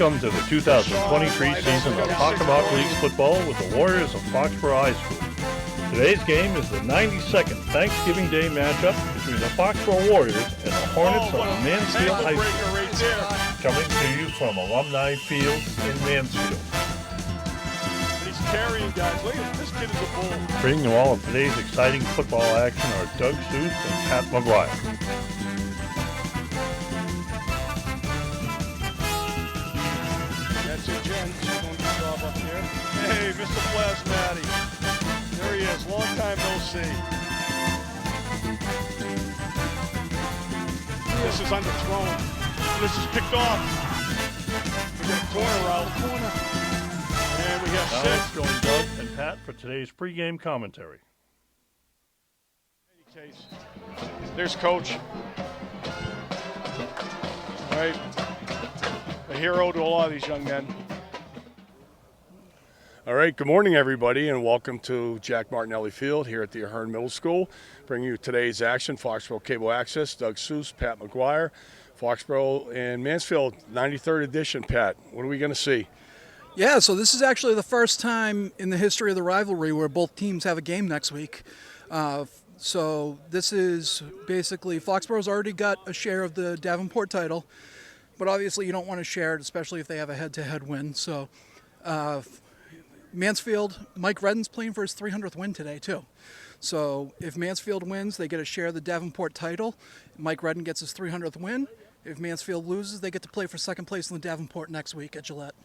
Welcome to the 2023 season of Hockomock Leagues football with the Warriors of Foxborough High School. Today's game is the 92nd Thanksgiving Day matchup between the Foxborough Warriors and the Hornets of Mansfield High School. Coming to you from Alumni Field in Mansfield. He's carrying guys. Look at this kid is a bull. Bringing you all of today's exciting football action are Doug Seuss and Pat McGuire. Hey, Mr. Plasmati. There he is. Long time no see. This is underthrown. This is picked off. We got a corner out. And we have Now let's six. join Doug and Pat for today's pregame commentary. There's Coach. All right. A hero to a lot of these young men. All right, good morning, everybody, and welcome to Jack Martinelli Field here at the Ahern Middle School. Bringing you today's action, Foxboro Cable Access, Doug Seuss, Pat McGuire, Foxboro and Mansfield, 93rd edition. Pat, what are we going to see? Yeah, so this is actually the first time in the history of the rivalry where both teams have a game next week. So this is basically, Foxboro's already got a share of the Davenport title, but obviously you don't want to share it, especially if they have a head-to-head win. So Mansfield, Mike Redden's playing for his 300th win today, too. So if Mansfield wins, they get a share of the Davenport title. Mike Redden gets his 300th win. If Mansfield loses, they get to play for second place in the Davenport next week at Gillette.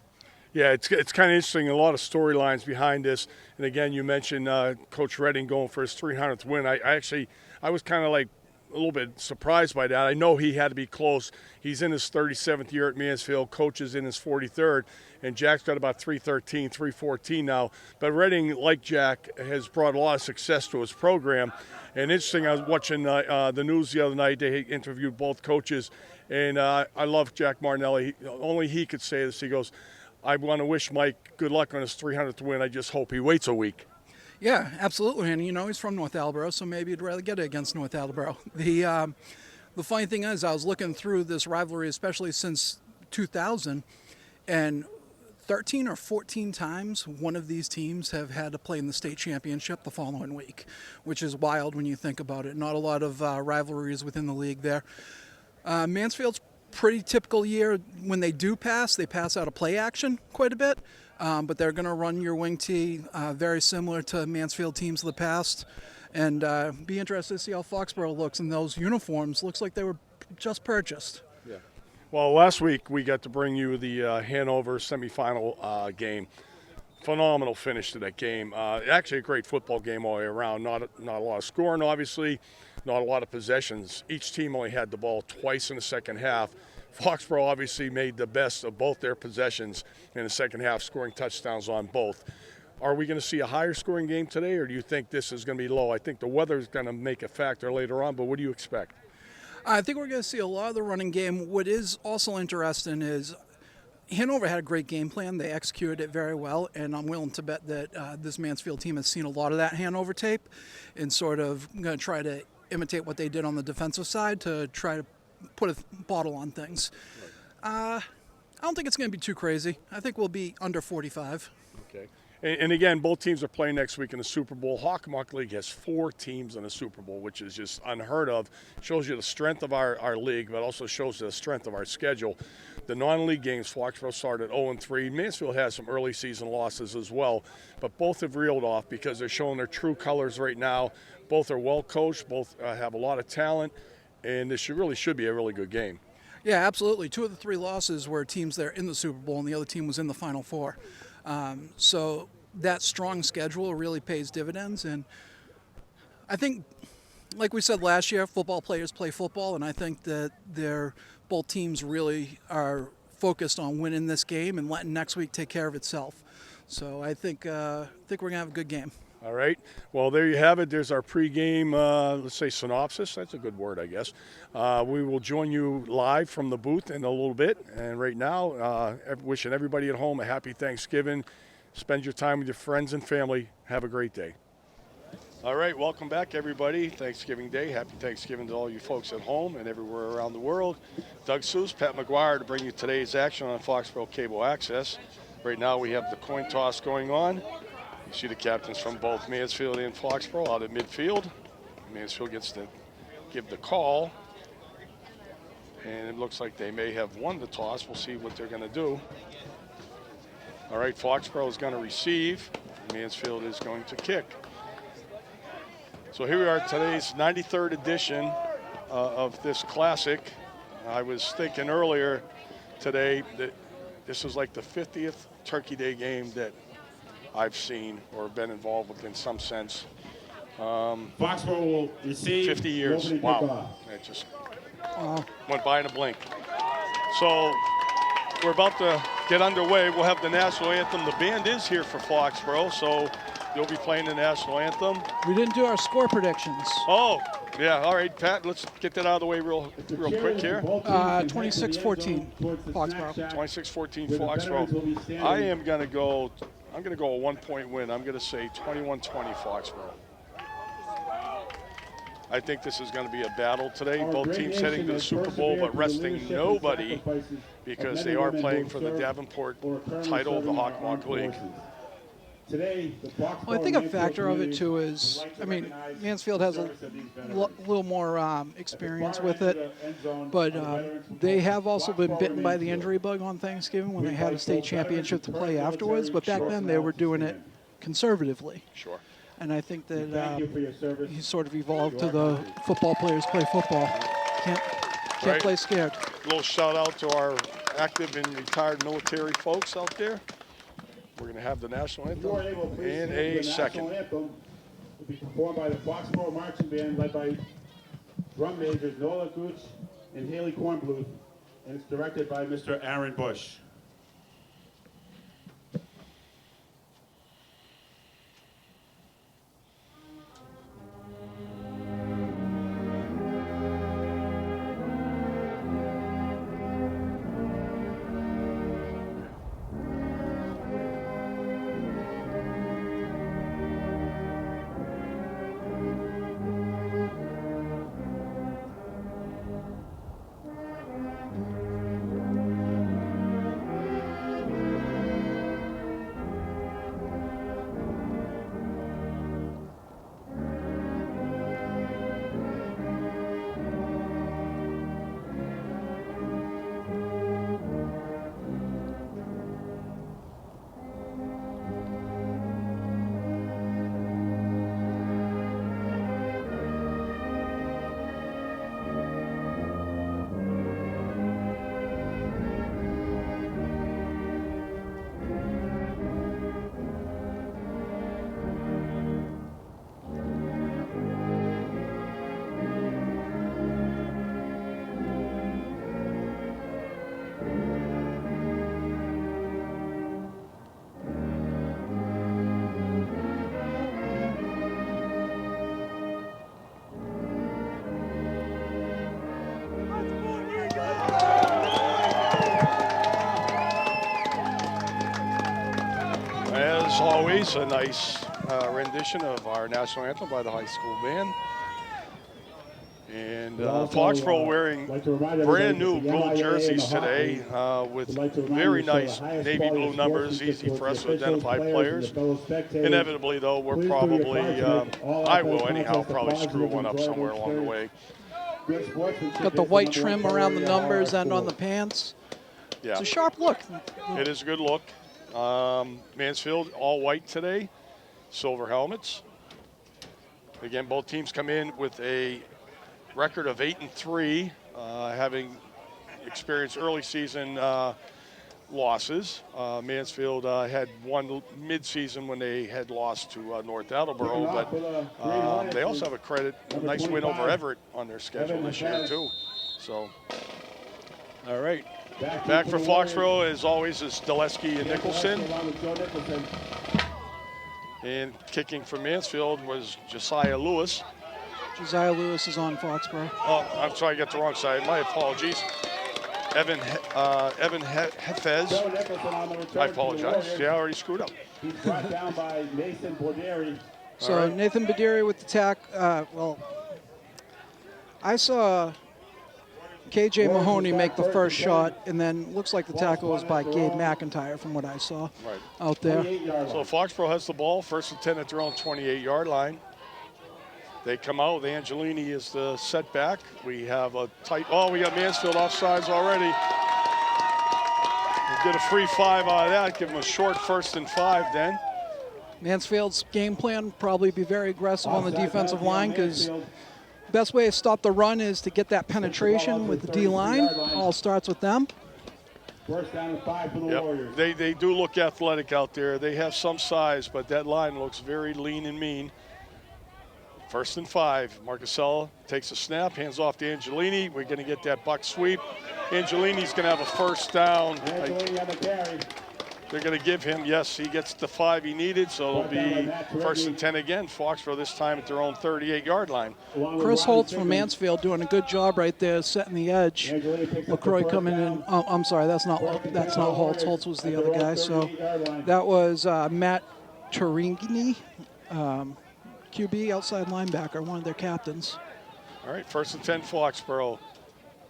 Yeah, it's kind of interesting. A lot of storylines behind this. And again, you mentioned Coach Redding going for his 300th win. I was kind of like a little bit surprised by that. I know he had to be close. He's in his 37th year at Mansfield. Coach is in his 43rd. And Jack's got about 313, 314 now. But Redding, like Jack, has brought a lot of success to his program. And interesting, I was watching the news the other night. They interviewed both coaches. And I love Jack Martinelli. Only he could say this. He goes, I want to wish Mike good luck on his 300th win. I just hope he waits a week. Yeah, absolutely. And, you know, he's from North Attleboro, so maybe he'd rather get it against North Attleboro. The funny thing is, I was looking through this rivalry, especially since 2000, and 13 or 14 times one of these teams have had to play in the state championship the following week, which is wild when you think about it. Not a lot of rivalries within the league there. Mansfield's pretty typical year. When they do pass, they pass out of play action quite a bit. But they're going to run your wing tee very similar to Mansfield teams of the past. And be interested to see how Foxborough looks in those uniforms. Looks like they were just purchased. Yeah. Well, last week we got to bring you the Hanover semifinal game. Phenomenal finish to that game. Actually a great football game all the way around. Not a lot of scoring, obviously. Not a lot of possessions. Each team only had the ball twice in the second half. Foxborough obviously made the best of both their possessions in the second half, scoring touchdowns on both. Are we going to see a higher scoring game today, or do you think this is going to be low? I think the weather is going to make a factor later on, but what do you expect? I think we're going to see a lot of the running game. What is also interesting is Hanover had a great game plan. They executed it very well, and I'm willing to bet that this Mansfield team has seen a lot of that Hanover tape and sort of going to try to imitate what they did on the defensive side to try to put a bottle on things. I don't think it's going to be too crazy. I think we'll be under 45. Okay. And again, both teams are playing next week in the Super Bowl. Hockomock League has 4 teams in the Super Bowl, which is just unheard of. Shows you the strength of our league, but also shows the strength of our schedule. The non-league games, Foxborough started 0-3. Mansfield has some early season losses as well, but both have reeled off because they're showing their true colors right now. Both are well coached. Both have a lot of talent. And this really should be a really good game. Yeah, absolutely. 2 of the 3 losses were teams that are in the Super Bowl, and the other team was in the Final Four. So that strong schedule really pays dividends. And I think, like we said last year, football players play football, and I think that both teams really are focused on winning this game and letting next week take care of itself. So I think we're going to have a good game. All right. Well, there you have it. There's our pregame, let's say, synopsis. That's a good word, I guess. We will join you live from the booth in a little bit. And right now, wishing everybody at home a happy Thanksgiving. Spend your time with your friends and family. Have a great day. All right, welcome back, everybody. Thanksgiving Day. Happy Thanksgiving to all you folks at home and everywhere around the world. Doug Seuss, Pat McGuire to bring you today's action on Foxboro Cable Access. Right now we have the coin toss going on. You see the captains from both Mansfield and Foxboro out at midfield. Mansfield gets to give the call. And it looks like they may have won the toss. We'll see what they're going to do. All right, Foxboro is going to receive. Mansfield is going to kick. So here we are, today's 93rd edition of this classic. I was thinking earlier today that this is like the 50th Turkey Day game that I've seen or been involved with in some sense. Foxboro will receive 50 years. Wow. It just went by in a blink. So we're about to get underway. We'll have the national anthem. The band is here for Foxboro, so you'll be playing the national anthem. We didn't do our score predictions. Oh, yeah. All right, Pat, let's get that out of the way real quick here. 26-14, Foxboro. 26-14 Foxboro. I'm going to go a 1-point win. I'm going to say 21-20 Foxboro. I think this is going to be a battle today. Both teams heading to the Super Bowl, but resting nobody because they are playing for the Davenport title of the Hawkmock League. Well, I think a factor of it, too, is, I mean, Mansfield has a little more experience with it, but they have also been bitten by the injury bug on Thanksgiving when they had a state championship to play afterwards, but back then they were doing it conservatively. Sure. And I think that he sort of evolved to the football players play football. Can't play scared. A little shout out to our active and retired military folks out there. We're going to have the national anthem in a second. The national anthem will be performed by the Foxboro Marching Band led by drum majors Nola Gooch and Haley Kornbluth, and it's directed by Mr. Aaron Bush. As always, a nice rendition of our national anthem by the high school band. And Foxboro wearing brand new gold jerseys today with very nice navy blue numbers, easy for us to identify players. Inevitably, though, we're probably, I will anyhow, probably screw one up somewhere along the way. Got the white trim around the numbers and on the pants. Yeah. It's a sharp look. It is a good look. Mansfield, all white today, silver helmets. Again, both teams come in with a record of 8-3, having experienced early season losses. Mansfield had one mid-season when they had lost to North Attleboro, but they also have a nice win over Everett on their schedule this year too. So, all right. Back for Foxborough, as always, is Daleski and Nicholson. And kicking for Mansfield was Josiah Lewis. Josiah Lewis is on Foxborough. Oh, I'm sorry, I got the wrong side. My apologies. Evan Hefez. I apologize. See, I already screwed up. He's brought down by Mason Borderi So All right. Nathan Badiri with the tack. I saw KJ Mahoney make the first shot, and then looks like the tackle was by Gabe McIntyre from what I saw out there. So Foxborough has the ball, 1st and 10 at their own 28-yard line. They come out. Angelini is the setback. We have a tight. Oh, we got Mansfield offsides already. We'll get a free 5 out of that. Give them a short 1st and 5 then. Mansfield's game plan probably be very aggressive on the defensive line, because best way to stop the run is to get that penetration with the D-line. All starts with them. First down and 5 for the Warriors. They do look athletic out there. They have some size, but that line looks very lean and mean. 1st and 5. Marcusella takes a snap, hands off to Angelini. We're going to get that buck sweep. Angelini's going to have a 1st down. Angelini on the carry. They're going to give him, yes, he gets the 5 he needed, so it'll be 1st and 10 again. Foxborough this time at their own 38-yard line. Chris Holtz from Mansfield doing a good job right there, setting the edge. LaCroix coming in. Oh, I'm sorry, that's not Holtz. Holtz was the other guy. So that was Matt Turingini, QB, outside linebacker, one of their captains. All right, 1st and 10 Foxborough.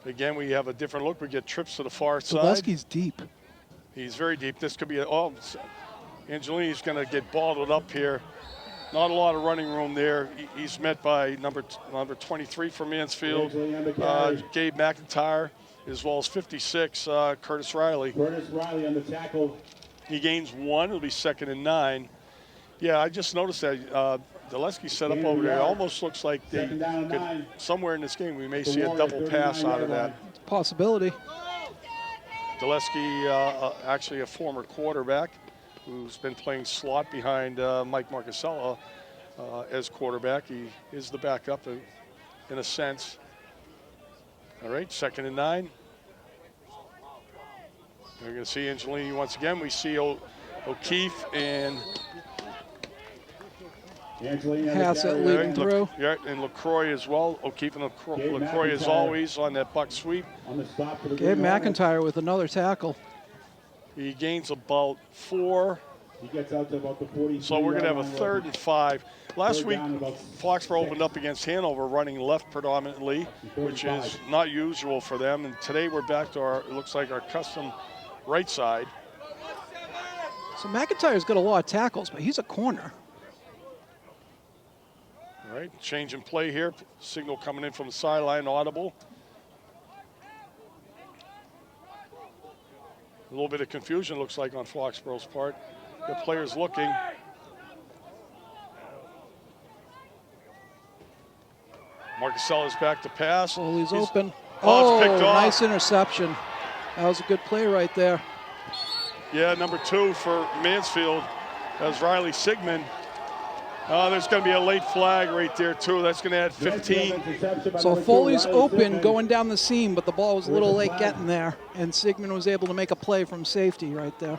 Again, we have a different look. We get trips to the far side. Zaleski's deep. He's very deep. This could be Angelini's going to get balled up here. Not a lot of running room there. He's met by number 23 from Mansfield, Gabe McIntyre, as well as 56, Curtis Riley. Curtis Riley on the tackle. He gains 1. It'll be 2nd and 9. Yeah, I just noticed that Zaleski set up over there. It almost looks like they could, somewhere in this game we may see a double pass out of that. It's a possibility. Zaleski, actually a former quarterback who's been playing slot behind Mike Marcusella as quarterback. He is the backup in a sense. All right, 2nd and 9. We're going to see Angelini once again. We see O'Keefe and Hassett leading through. Yeah, and LaCroix as well. O'Keefe and LaCroix as always on that buck sweep. Gabe McIntyre with another tackle. He gains about 4. He gets out to about the 40. So we're going to have a 3rd and 5. Last week, Foxborough opened up against Hanover running left predominantly, which is not usual for them. And today we're back to it looks like our custom right side. So McIntyre's got a lot of tackles, but he's a corner. All right, change in play here. Signal coming in from the sideline, audible. A little bit of confusion looks like on Foxborough's part. The players looking. Marcusella's back to pass. Oh, he's open. Oh, it's picked off. Nice interception. That was a good play right there. Yeah, number 2 for Mansfield. That was Riley Sigmund. There's going to be a late flag right there, too. That's going to add 15. So Foley's open going down the seam, but the ball was a little late getting there, and Sigmund was able to make a play from safety right there.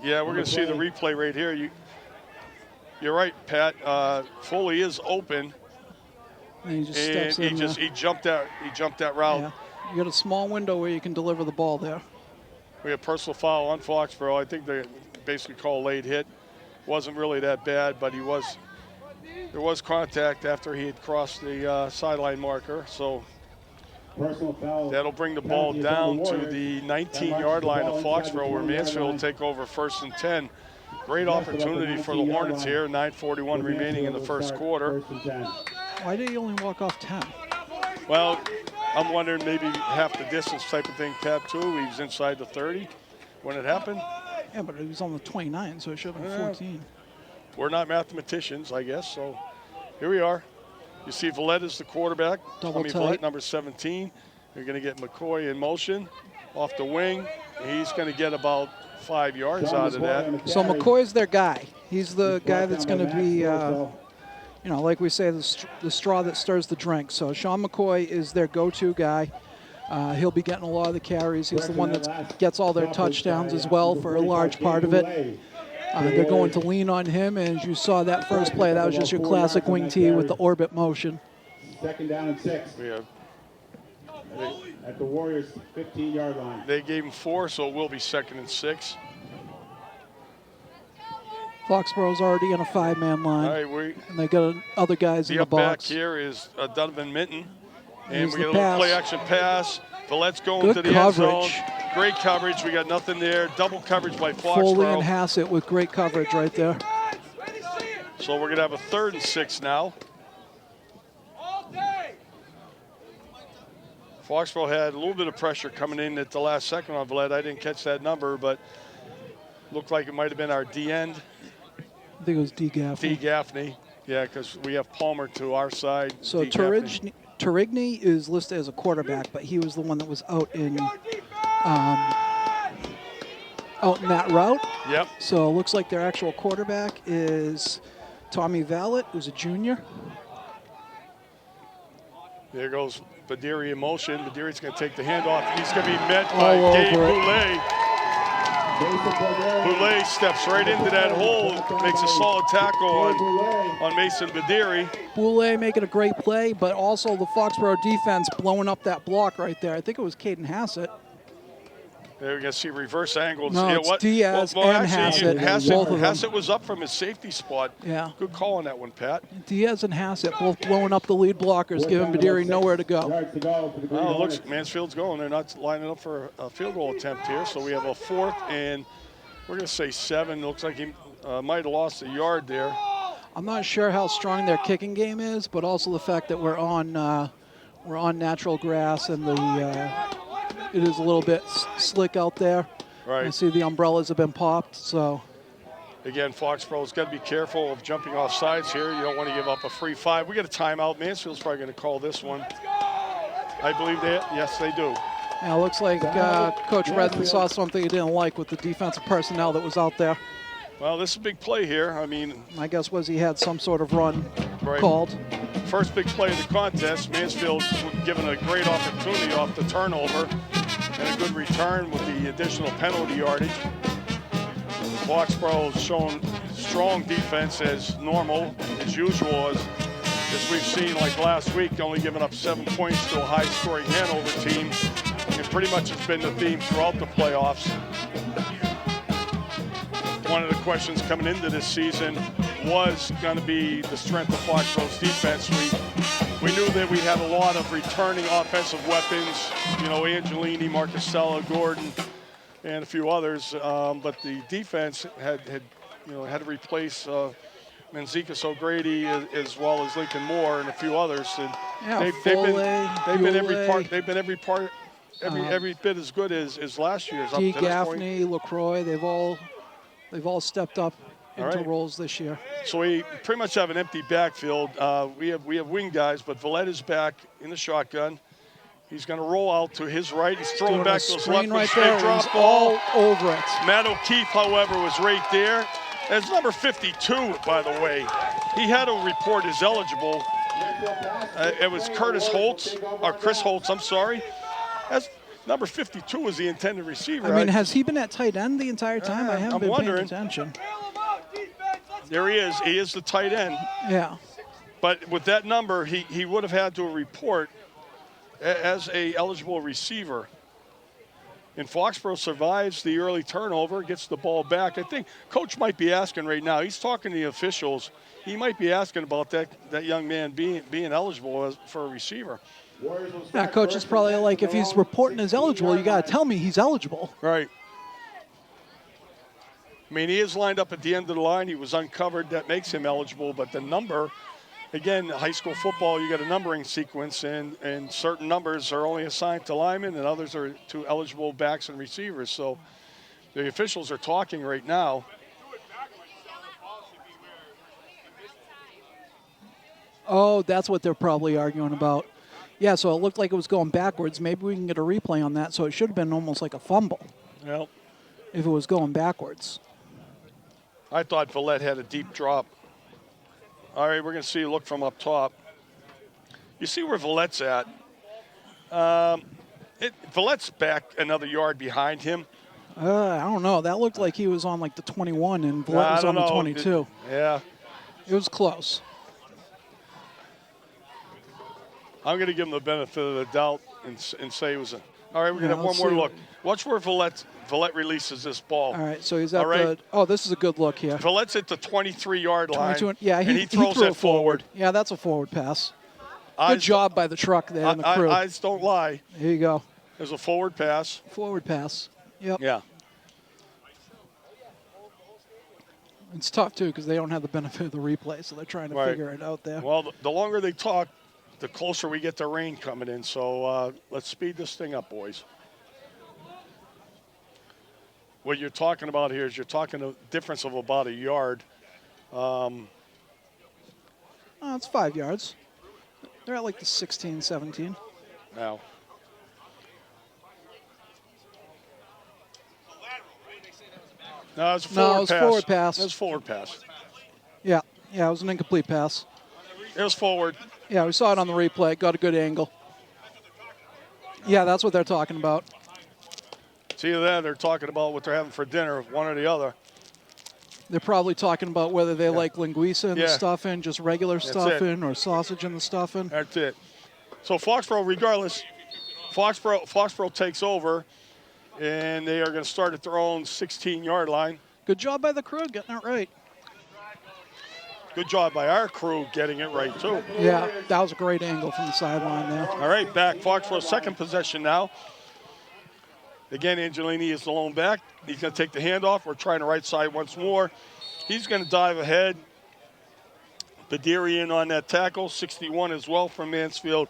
Yeah, we're going to see the replay right here. You're right, Pat. Foley is open. And he just steps in. He jumped that route. Yeah. You got a small window where you can deliver the ball there. We have personal foul on Foxborough. I think they basically call late hit. Wasn't really that bad, but there was contact after he had crossed the sideline marker. So that'll bring the ball down to the 19-yard line of Foxborough, where Mansfield will take over 1st and 10. Great opportunity for the Hornets here. 9:41 remaining in the first quarter. Why did he only walk off 10? Well, I'm wondering maybe half the distance type of thing, Pat, too. He was inside the 30 when it happened. Yeah, but it was on the 29, so it should have been 14. We're not mathematicians, I guess, so here we are. You see Valletta's the quarterback. Valletta, number 17. You're going to get McCoy in motion off the wing. He's going to get about 5 yards out of that. So McCoy's their guy. He's the guy that's going to be, like we say, the straw that stirs the drink. So Sean McCoy is their go-to guy. He'll be getting a lot of the carries. He's the one that gets all their touchdowns as well for a large part of it. They're going to lean on him, and as you saw that first play, that was just your classic wing tee with the orbit motion. 2nd down and 6. At the Warriors' 15-yard line. They gave him 4, so it will be 2nd and 6. Foxborough's already in a 5-man line. All right, and they got other guys in the up back box. here is Donovan Minton. And Here's we the get a little pass. play-action pass. Villette's going Good to the end coverage. zone. Great coverage. We got nothing there. Double coverage by Foley and Foxborough. Hassett with great coverage right there. So we're going to have a 3rd and 6 now. Foxborough had a little bit of pressure coming in at the last second on Villette. I didn't catch that number, but looked like it might have been our D end. I think it was D. Gaffney. D. Gaffney. Yeah, because we have Palmer to our side. So Turigny is listed as a quarterback, but he was the one that was out in that route. Yep. So it looks like their actual quarterback is Tommy Vallet, who's a junior. There goes Badiri in motion. Badiri's going to take the handoff, and he's going to be met by Gabe Boulay. Boulay steps right into that hole, makes a solid tackle on Mason Badiri. Boulay making a great play, but also the Foxborough defense blowing up that block right there. I think it was Caden Hassett. There we can see reverse angles. No, it's Diaz and Hassett. Hassett was up from his safety spot. Yeah. Good call on that one, Pat. Diaz and Hassett both blowing up the lead blockers, giving Badiri nowhere to go. Well, it looks Mansfield's going. They're not lining up for a field goal attempt here, so we have a 4th and we're going to say 7. It looks like he might have lost a yard there. I'm not sure how strong their kicking game is, but also the fact that we're on natural grass and it is a little bit slick out there. Right. I see the umbrellas have been popped, so. Again, Foxborough's got to be careful of jumping off sides here. You don't want to give up a free 5. We got a timeout. Mansfield's probably going to call this one. I believe yes, they do. Yeah, it looks like Coach Redden saw something he didn't like with the defensive personnel that was out there. Well, this is a big play here. I mean, my guess was he had some sort of run called. First big play of the contest. Mansfield given a great opportunity off the turnover and a good return with the additional penalty yardage. Foxborough has shown strong defense as normal, as usual, as we've seen like last week, only giving up 7 points to a high-scoring Hanover team. It pretty much has been the theme throughout the playoffs. One of the questions coming into this season was going to be the strength of Foxborough's defense. We knew that we had a lot of returning offensive weapons, you know, Angelini, Marcusella, Gordon, and a few others. But the defense had to replace Manzikas O'Grady as well as Lincoln Moore and a few others. And yeah, they've been every bit as good as last year's. D. Gaffney, LaCroix, they've all stepped up into roles this year. So we pretty much have an empty backfield. We have wing guys, but Villette is back in the shotgun. He's going to roll out to his right. He's throwing back to his left. Right there. Drop ball all over it. Matt O'Keefe, however, was right there. That's number 52, by the way. He had to report as eligible. It was Chris Holtz, I'm sorry. That's number 52 was the intended receiver. I mean, has he been at tight end the entire time? I haven't been paying attention. There he is. He is the tight end. Yeah. But with that number, he would have had to report as a eligible receiver. And Foxborough survives the early turnover, gets the ball back. I think Coach might be asking right now. He's talking to the officials. He might be asking about that young man being eligible for a receiver. Yeah, Coach is probably like, if he's reporting as eligible, you got to tell me he's eligible. Right. I mean, he is lined up at the end of the line. He was uncovered. That makes him eligible. But the number, again, high school football, you got a numbering sequence, and certain numbers are only assigned to linemen and others are to eligible backs and receivers. So the officials are talking right now. Oh, that's what they're probably arguing about. Yeah, so it looked like it was going backwards. Maybe we can get a replay on that. So it should have been almost like a fumble. Well, if it was going backwards. I thought Villette had a deep drop. All right, we're going to see a look from up top. You see where Villette's at. Villette's back another yard behind him. I don't know. That looked like he was on like the 21 and Villette was on the 22. It was close. I'm going to give him the benefit of the doubt and say it was All right, we're going to have one let's more see. look. Watch where Villette releases this ball. All right, so he's at All right. this is a good look here. Villette's at the 23-yard line. 22, yeah, and he throws threw it it forward. Yeah, that's a forward pass. Good job by the truck there and the crew. Eyes don't lie. Here you go. There's a forward pass. Forward pass. Yep. Yeah. It's tough, too, because they don't have the benefit of the replay, so they're trying to figure it out there. Well, the longer they talk, the closer we get to rain coming in. So let's speed this thing up, boys. What you're talking about here is you're talking a difference of about a yard. It's 5 yards. They're at like the 16, 17. Now. No, it was a forward pass. It was a forward pass. Yeah, it was an incomplete pass. It was forward. Yeah, we saw it on the replay. Got a good angle. Yeah, that's what they're talking about. It's either that or they're talking about what they're having for dinner, one or the other. They're probably talking about whether they like linguiça in the stuffing, just regular stuffing, or sausage in the stuffing. That's it. So Foxborough, regardless, Foxborough takes over, and they are going to start at their own 16-yard line. Good job by the crew getting it right. Good job by our crew getting it right, too. Yeah, that was a great angle from the sideline there. All right, back. Foxborough's second possession now. Again, Angelini is the lone back. He's going to take the handoff. We're trying the right side once more. He's going to dive ahead. Badiri in on that tackle. 61 as well from Mansfield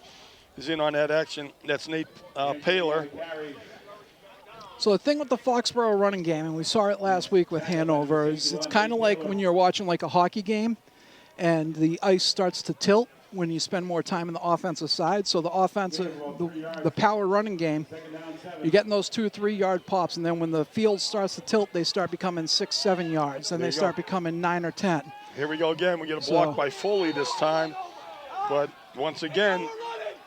is in on that action. That's Nate Paler. So the thing with the Foxborough running game, and we saw it last week with Hanover, is it's kind of like when you're watching like a hockey game and the ice starts to tilt when you spend more time in the offensive side. So the offensive, the power running game, you're getting those 2-3 yard pops, and then when the field starts to tilt, they start becoming 6-7 yards, then they start becoming 9 or 10. Here we go again. We get a block by Foley this time, but once again,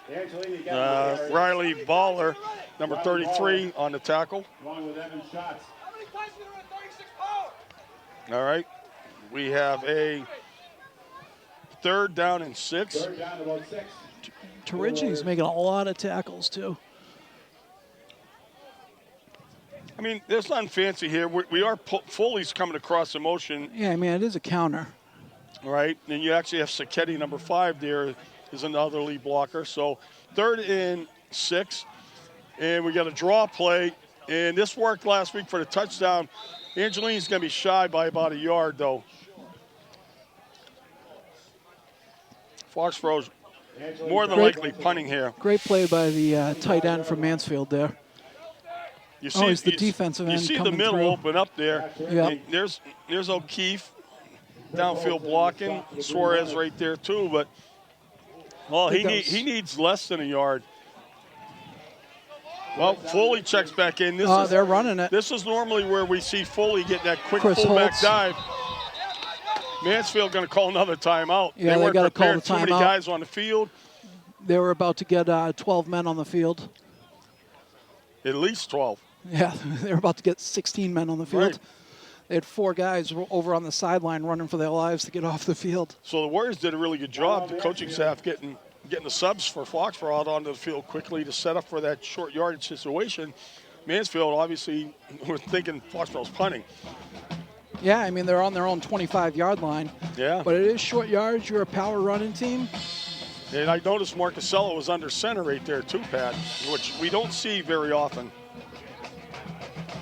Riley Baller, number 33, on the tackle. All right, we have a third down and 6. Torigi's making a lot of tackles, too. I mean, there's nothing fancy here. Foley's coming across the motion. Yeah, I mean, it is a counter. Right, and you actually have Sacchetti, number 5, there is another lead blocker. So 3rd and 6, and we got a draw play. And this worked last week for the touchdown. Angelini's going to be shy by about a yard, though. Foxborough's more than likely punting here. Great play by the tight end from Mansfield there. You see, he's the defensive end. You see the middle open up there. Yep. There's O'Keefe downfield blocking. Suarez right there too, but he needs less than a yard. Well, Foley checks back in. They're running it. This is normally where we see Foley getting that quick fullback dive. Mansfield going to call another timeout. Yeah, they got to call the timeout. Too many guys on the field. They were about to get 12 men on the field. At least 12. Yeah, they were about to get 16 men on the field. Right. They had 4 guys over on the sideline running for their lives to get off the field. So the Warriors did a really good job. The coaching staff getting the subs for Foxborough out onto the field quickly to set up for that short yardage situation. Mansfield, obviously, was thinking Foxborough's punting. Yeah, I mean, they're on their own 25-yard line. Yeah. But it is short yards. You're a power running team. And I noticed Marcasello was under center right there too, Pat, which we don't see very often.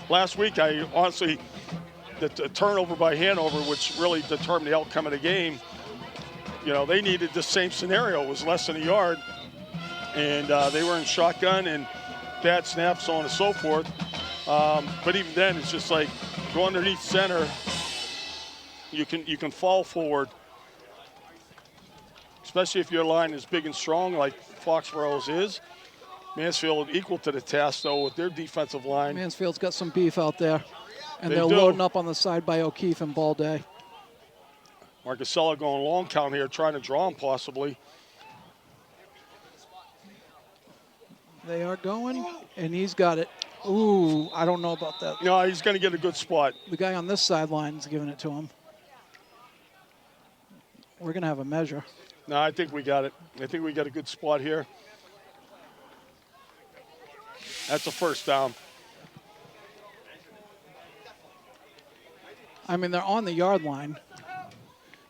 Last week, the turnover by Hanover, which really determined the outcome of the game, they needed the same scenario. It was less than a yard. And they were in shotgun and bad snaps, so on and so forth. But even then, it's just like go underneath center. You can fall forward, especially if your line is big and strong like Foxborough's is. Mansfield equal to the task, though, with their defensive line. Mansfield's got some beef out there, and they're do. loading up on the side by O'Keefe and Balday. Marcasello going long count here, trying to draw him possibly. They are going, and he's got it. Ooh, I don't know about that. No, he's going to get a good spot. The guy on this sideline is giving it to him. We're going to have a measure. No, I think we got it. I think we got a good spot here. That's a first down. I mean, they're on the yard line.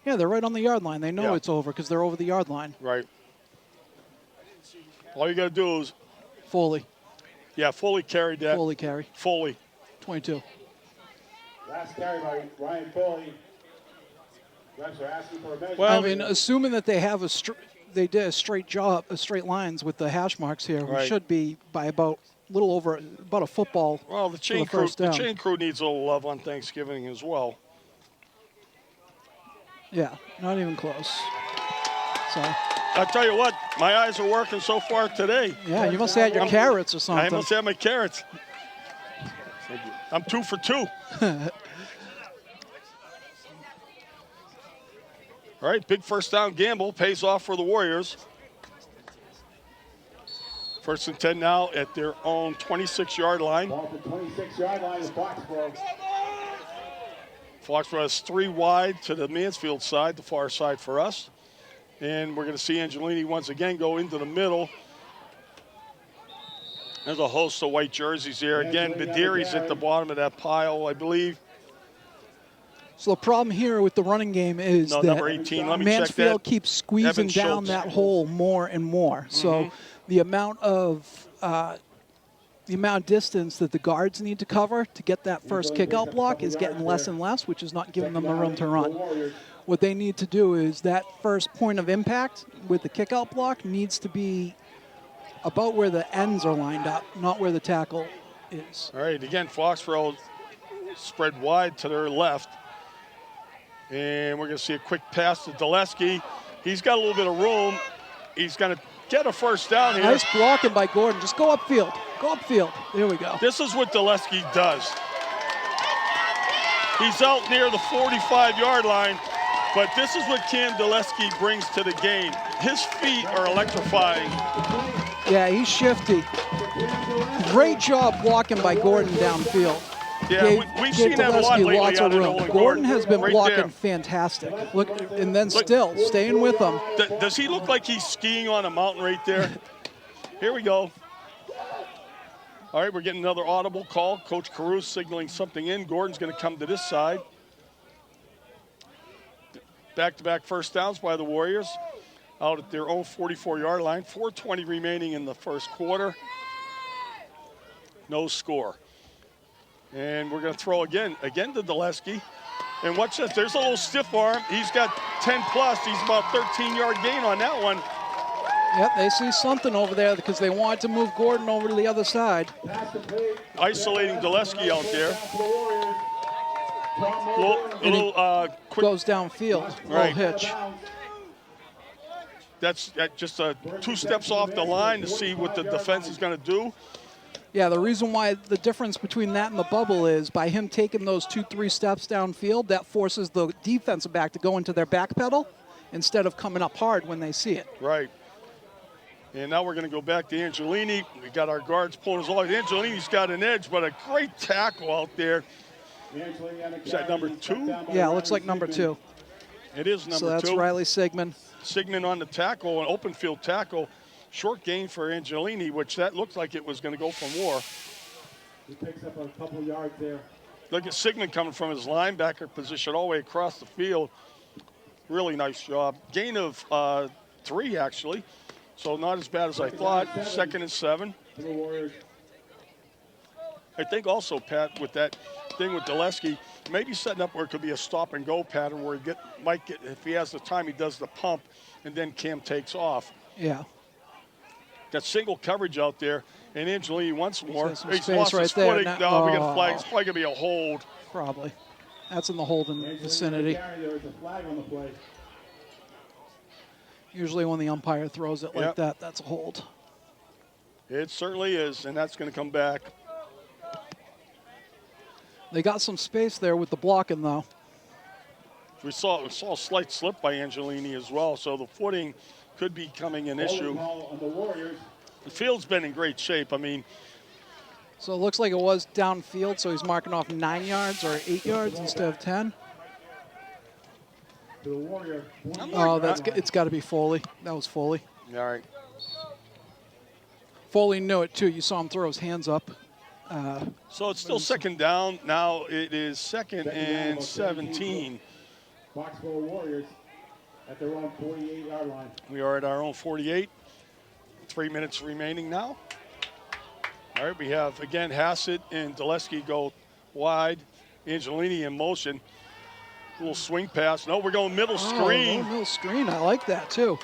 Yeah, they're right on the yard line. They know it's over because they're over the yard line. Right. All you got to do is. Foley. Yeah, Foley carried that. Foley carry. Foley. 22. Last carry by Ryan Foley. Refs are asking for a measure. Well, I mean, assuming that they have they did a straight lines with the hash marks here. Right. We should be by about a football. Well, the chain crew needs a little love on Thanksgiving as well. Yeah, not even close. So. I tell you what, my eyes are working so far today. Yeah, you must have had your carrots or something. I must have my carrots. I'm 2 for 2. All right, big first down gamble pays off for the Warriors. 1st and 10 now at their own 26-yard line. Ball at the 26-yard line of Foxborough. Foxborough has 3 wide to the Mansfield side, the far side for us. And we're going to see Angelini once again go into the middle. There's a host of white jerseys here. Again, Badiri's at the bottom of that pile, I believe. So the problem here with the running game is that number 18. Let me check Mansfield that. keeps squeezing Evan down Schultz. that hole more and more. So the amount of distance that the guards need to cover to get that first kick-out block is getting less and less, which is not giving them the room to run. What they need to do is that first point of impact with the kick-out block needs to be about where the ends are lined up, not where the tackle is. All right, again, Foxborough spread wide to their left. And we're going to see a quick pass to Dulesky. He's got a little bit of room. He's going to get a first down here. Nice blocking by Gordon. Just go upfield. Go upfield. There we go. This is what Dulesky does. He's out near the 45-yard line, but this is what Cam Dulesky brings to the game. His feet are electrifying. Yeah, he's shifty. Great job blocking by Gordon downfield. Yeah, we've seen that a lot lately lots out of of room. Nolan Gordon has been right blocking there. fantastic. Look, and then still staying with him. Does he look like he's skiing on a mountain right there? Here we go. All right, we're getting another audible call. Coach Carew signaling something in. Gordon's going to come to this side. Back-to-back first downs by the Warriors out at their own 44-yard line. 4:20 remaining in the first quarter. No score. And we're going to throw again to Dulesky. And watch this. There's a little stiff arm. He's got 10+. He's about 13-yard gain on that one. Yep, they see something over there because they want to move Gordon over to the other side. Isolating Dulesky out there. Quick. Goes downfield. Right. Little hitch. That's just 2 steps off the line to see what the defense is going to do. Yeah, the reason why the difference between that and the bubble is by him taking those 2-3 steps downfield, that forces the defensive back to go into their back pedal instead of coming up hard when they see it. Right. And now we're going to go back to Angelini. We got our guards pulling us all. Angelini's got an edge, but a great tackle out there. Is that number 2? Yeah, it looks like number 2. It is number 2. So that's Riley Sigmund. Sigmund on the tackle, an open field tackle. Short gain for Angelini, which that looked like it was going to go for more. He picks up a couple yards there. Look at Sigmund coming from his linebacker position all the way across the field. Really nice job. Gain of 3, actually. So not as bad as I thought. 2nd and 7. I think also, Pat, with that thing with Dulesky, maybe setting up where it could be a stop-and-go pattern where he might get, if he has the time, he does the pump, and then Cam takes off. Yeah. Got single coverage out there, and Angelini once more. He's He's lost right his there. footing. No, we got a flag. Oh. It's probably going to be a hold. Probably. That's in the holding vicinity. There was a flag on the play. Usually when the umpire throws it like Yep. that, that's a hold. It certainly is, and that's going to come back. They got some space there with the blocking, though. We saw a slight slip by Angelini as well, so the footing could be becoming an issue. On the Warriors. The field's been in great shape. I mean, So it looks like it was downfield, so he's marking off 9 yards or 8 yards instead of 10. To the Warrior. Oh, it's got to be Foley. That was Foley. all right. Foley knew it too. You saw him throw his hands up. So it's still second down. Now it is second and 17. Foxborough Warriors at their own 48-yard line. We are at our own 48. 3 minutes remaining now. All right, we have, again, Hassett and Dulesky go wide. Angelini in motion. A little swing pass. No, we're going middle screen. Middle screen. I like that, too.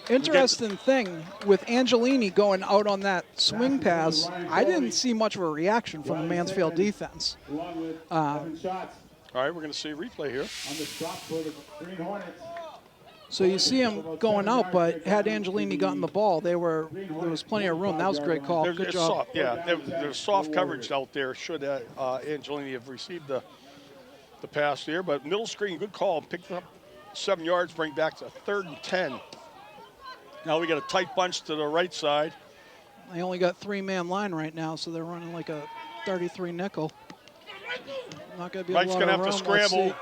Interesting thing, with Angelini going out on that swing pass, I didn't see much of a reaction from the Mansfield defense. All right, we're going to see a replay here. On the stop for the Green Hornets. So you see him going out, but had Angelini gotten the ball, there was plenty of room. That was a great call. Good job. Soft, yeah, there's soft coverage out there. Should Angelini have received the pass there, but middle screen, good call. Picked up 7 yards, bring back to 3rd and 10. Now we got a tight bunch to the right side. They only got 3-man line right now, so they're running like a 33 nickel. Not going to be Mike's a lot of room. Mike's going to have to scramble.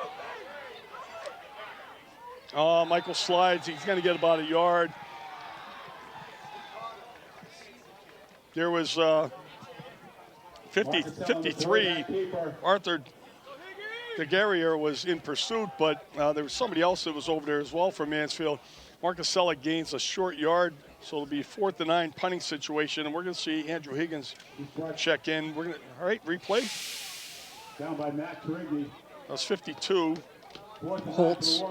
Oh, Michael slides. He's going to get about a yard. There was 53. Arthur DeGarrier was in pursuit, but there was somebody else that was over there as well from Mansfield. Marcusella gains a short yard, so it'll be 4th and 9 punting situation, and we're going to see Andrew Higgins check in. We're going to, all right, replay. Down by Matt Pregame. That's 52. Holtz.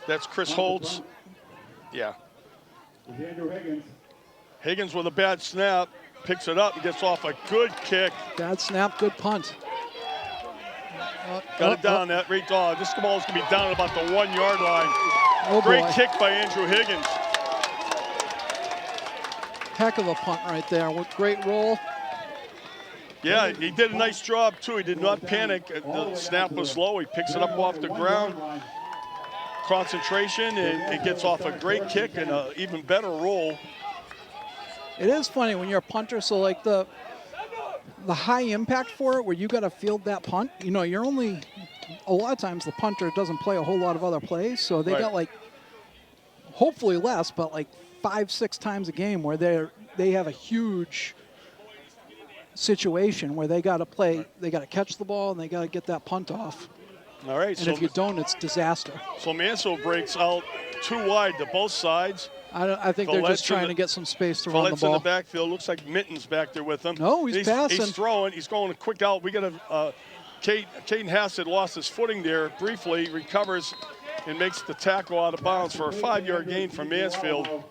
That's Chris Holtz. Yeah. Andrew Higgins. Higgins with a bad snap, picks it up and gets off a good kick. Bad snap, good punt. Got it down that rate. This ball's going to be down at about the 1 yard line. Oh, great boy. kick by Andrew Higgins. Heck of a punt right there. With great roll. Yeah, he did a nice job, too. He did not panic. The snap was low. He picks it up off the ground. Concentration, and it gets off a great kick and an even better roll. It is funny when you're a punter, so like the high impact for it, where you got to field that punt, you know, you're only, a lot of times the punter doesn't play a whole lot of other plays, so they got like, hopefully less, but like 5-6 times a game where they have a huge situation where they got to play, they got to catch the ball and they got to get that punt off. All right. And so if you don't, it's disaster. So Mansfield breaks out too wide to both sides. I think they're just trying to get some space to run the ball. In the backfield. Looks like Mitten's back there with him. No, he's passing. He's throwing. He's going a quick out. We got a Caden Hassett lost his footing there briefly, recovers and makes the tackle out of bounds for a 5-yard gain from Mansfield.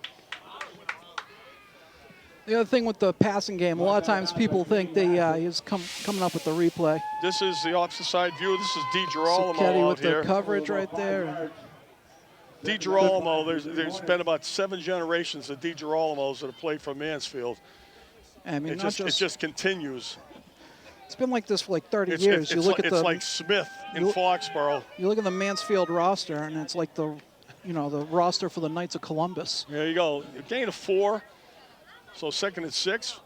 The other thing with the passing game, a lot of times people think he's coming up with the replay. This is the opposite side view. This is DiGirolamo Sacchetti out with here. the coverage right there. DiGirolamo, there's been about 7 generations of DiGirolamos that have played for Mansfield. I mean, it just continues. It's been like this for like 30 years. It's like Smith in Foxborough. You look at the Mansfield roster, and it's like the roster for the Knights of Columbus. There you go. A gain of 4. So 2nd and 6.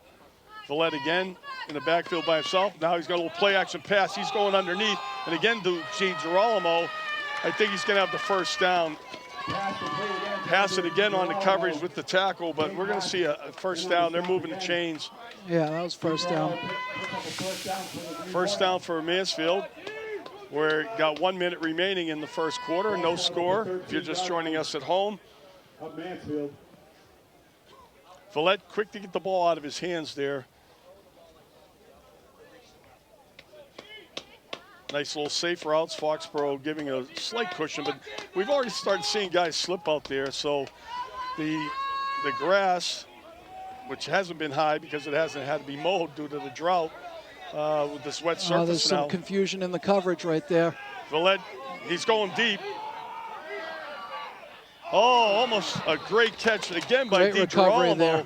Villette again in the backfield by himself. Now he's got a little play-action pass. He's going underneath. And again, to DiGirolamo, I think he's going to have the first down. Pass it again on the coverage with the tackle, but we're going to see a first down. They're moving the chains. Yeah, that was first down. First down for Mansfield. We're got 1 minute remaining in the first quarter. No score if you're just joining us at home. Villette quick to get the ball out of his hands there. Nice little safe routes. Foxborough giving a slight cushion, but we've already started seeing guys slip out there. So the grass, which hasn't been high because it hasn't had to be mowed due to the drought, with this wet surface there's some confusion in the coverage right there. Villette, he's going deep. Oh, almost a great catch again by DiGirolamo.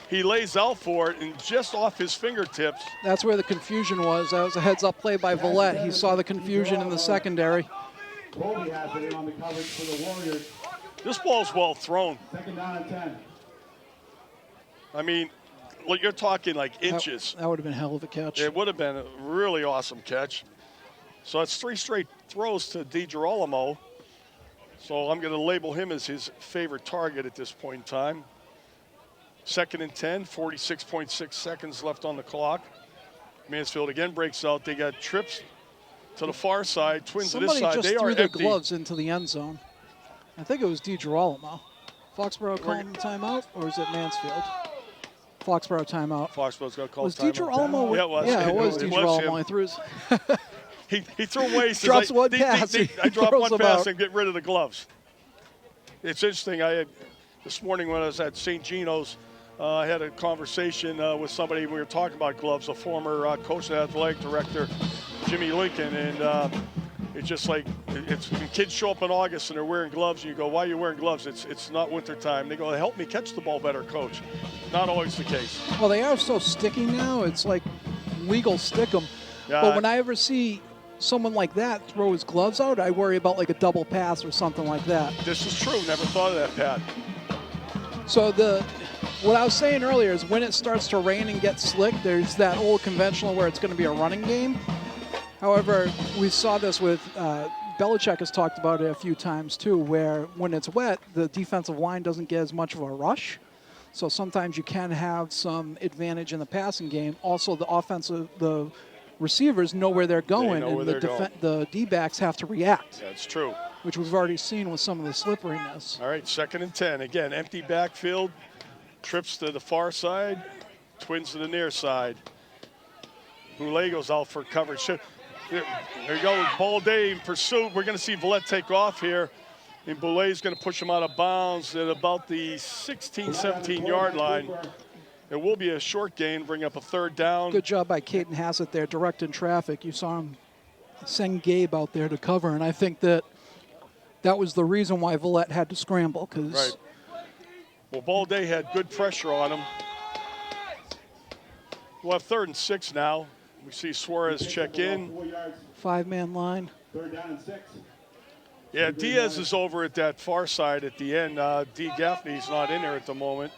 He lays out for it and just off his fingertips. That's where the confusion was. That was a heads-up play by Villette. He saw the confusion in the secondary. Colby has it in on the coverage for the Warriors. This ball's well thrown. 2nd down and 10. I mean, look, you're talking like inches. That would have been a hell of a catch. It would have been a really awesome catch. So it's 3 straight throws to DiGirolamo. So I'm going to label him as his favorite target at this point in time. 2nd and 10, 46.6 seconds left on the clock. Mansfield again breaks out. They got trips to the far side, Twins to this Somebody side. just They are threw their empty. gloves into the end zone. I think it was DiGirolamo. Foxborough calling timeout, or is it Mansfield? Foxborough timeout. Foxborough's got to call Was timeout. DiGirolamo? Yeah, it was. Yeah, it was It was DiGirolamo. him. He threw his He threw away. He says, Drops one pass, I he drop throws one them pass out. and get rid of the gloves. It's interesting. I had this morning when I was at St. Gino's, I had a conversation with somebody. We were talking about gloves, a former coach and athletic director, Jimmy Lincoln, and it's just like it's when kids show up in August and they're wearing gloves, and you go, "Why are you wearing gloves?" It's not winter time. They go, "Help me catch the ball better, coach." Not always the case. Well, they are so sticky now. It's like legal stick 'em. Yeah. But when I ever see someone like that throw his gloves out, I worry about like a double pass or something like that. This is true. Never thought of that, Pat. So what I was saying earlier is when it starts to rain and get slick, there's that old conventional where it's going to be a running game. However, we saw this with Belichick has talked about it a few times too, where when it's wet, the defensive line doesn't get as much of a rush. So sometimes you can have some advantage in the passing game. Also, the receivers know where they're going, know where and they're going. the D-backs have to react, That's true. which we've already seen with some of the slipperiness. All right, 2nd and 10. Again, empty backfield. Trips to the far side. Twins to the near side. Boulay goes out for coverage. There you go. Ball day in pursuit. We're going to see Villette take off here. And Boulay's going to push him out of bounds at about the 16, 17-yard line. It will be a short gain, bring up a 3rd down. Good job by Caden Hassett there, directing traffic. You saw him send Gabe out there to cover, and I think that was the reason why Villette had to scramble. Right. Well, Ball Day had good pressure on him. We'll have 3rd and 6 now. We see Suarez check in. 5-man line. 3rd down and 6. Yeah, Diaz is over at that far side at the end. D. Gaffney's not in there at the moment.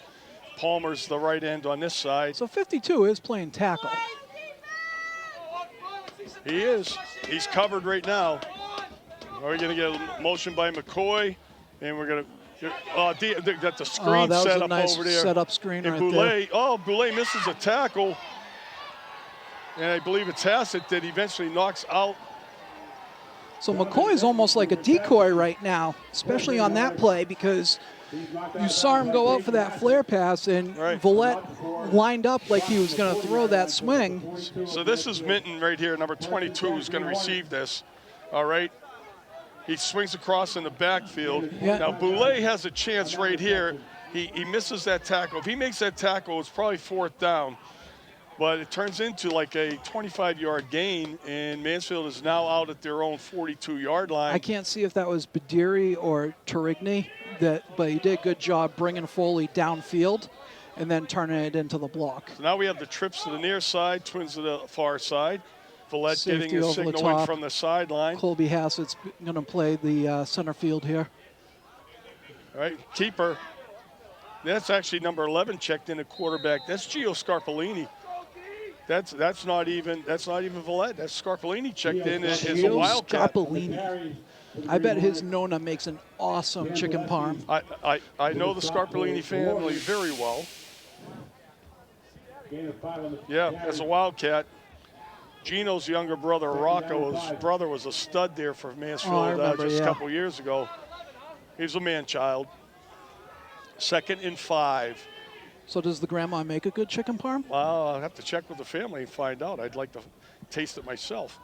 Palmer's the right end on this side. So 52 is playing tackle. He is. He's covered right now. We're going to get a motion by McCoy, and we're going to they got the screen that was set a up nice over there. set-up screen And right Boulay, there. Boulay misses a tackle. And I believe it's Hassett that eventually knocks out. So McCoy's almost like a decoy right now, especially on that play, because you saw him go out for that flare pass, and Villette lined up like he was going to throw that swing. So this is Minton right here, number 22, who's going to receive this. All right. He swings across in the backfield. Yeah. Now, Boulay has a chance right here. He misses that tackle. If he makes that tackle, it's probably 4th down. But it turns into like a 25-yard gain, and Mansfield is now out at their own 42-yard line. I can't see if that was Badiri or Turigny, but he did a good job bringing Foley downfield and then turning it into the block. So now we have the trips to the near side, Twins to the far side. Villette Safety getting a over the signal in top. from the sideline. Colby Hassett's going to play the center field here. All right, keeper. That's actually number 11 checked in at quarterback. That's Gio Scarpolini. That's not even Villette. That's Scarpolini checked in as a Gio Wildcat. Scarpolini. I bet his Nona makes an awesome chicken parm. I know the Scarpolini family very well. Yeah, as a Wildcat. Gino's younger brother, Rocco's brother, was a stud there for Mansfield just a couple years ago. He's a man-child. 2nd and 5. So does the grandma make a good chicken parm? Well, I'll have to check with the family and find out. I'd like to taste it myself.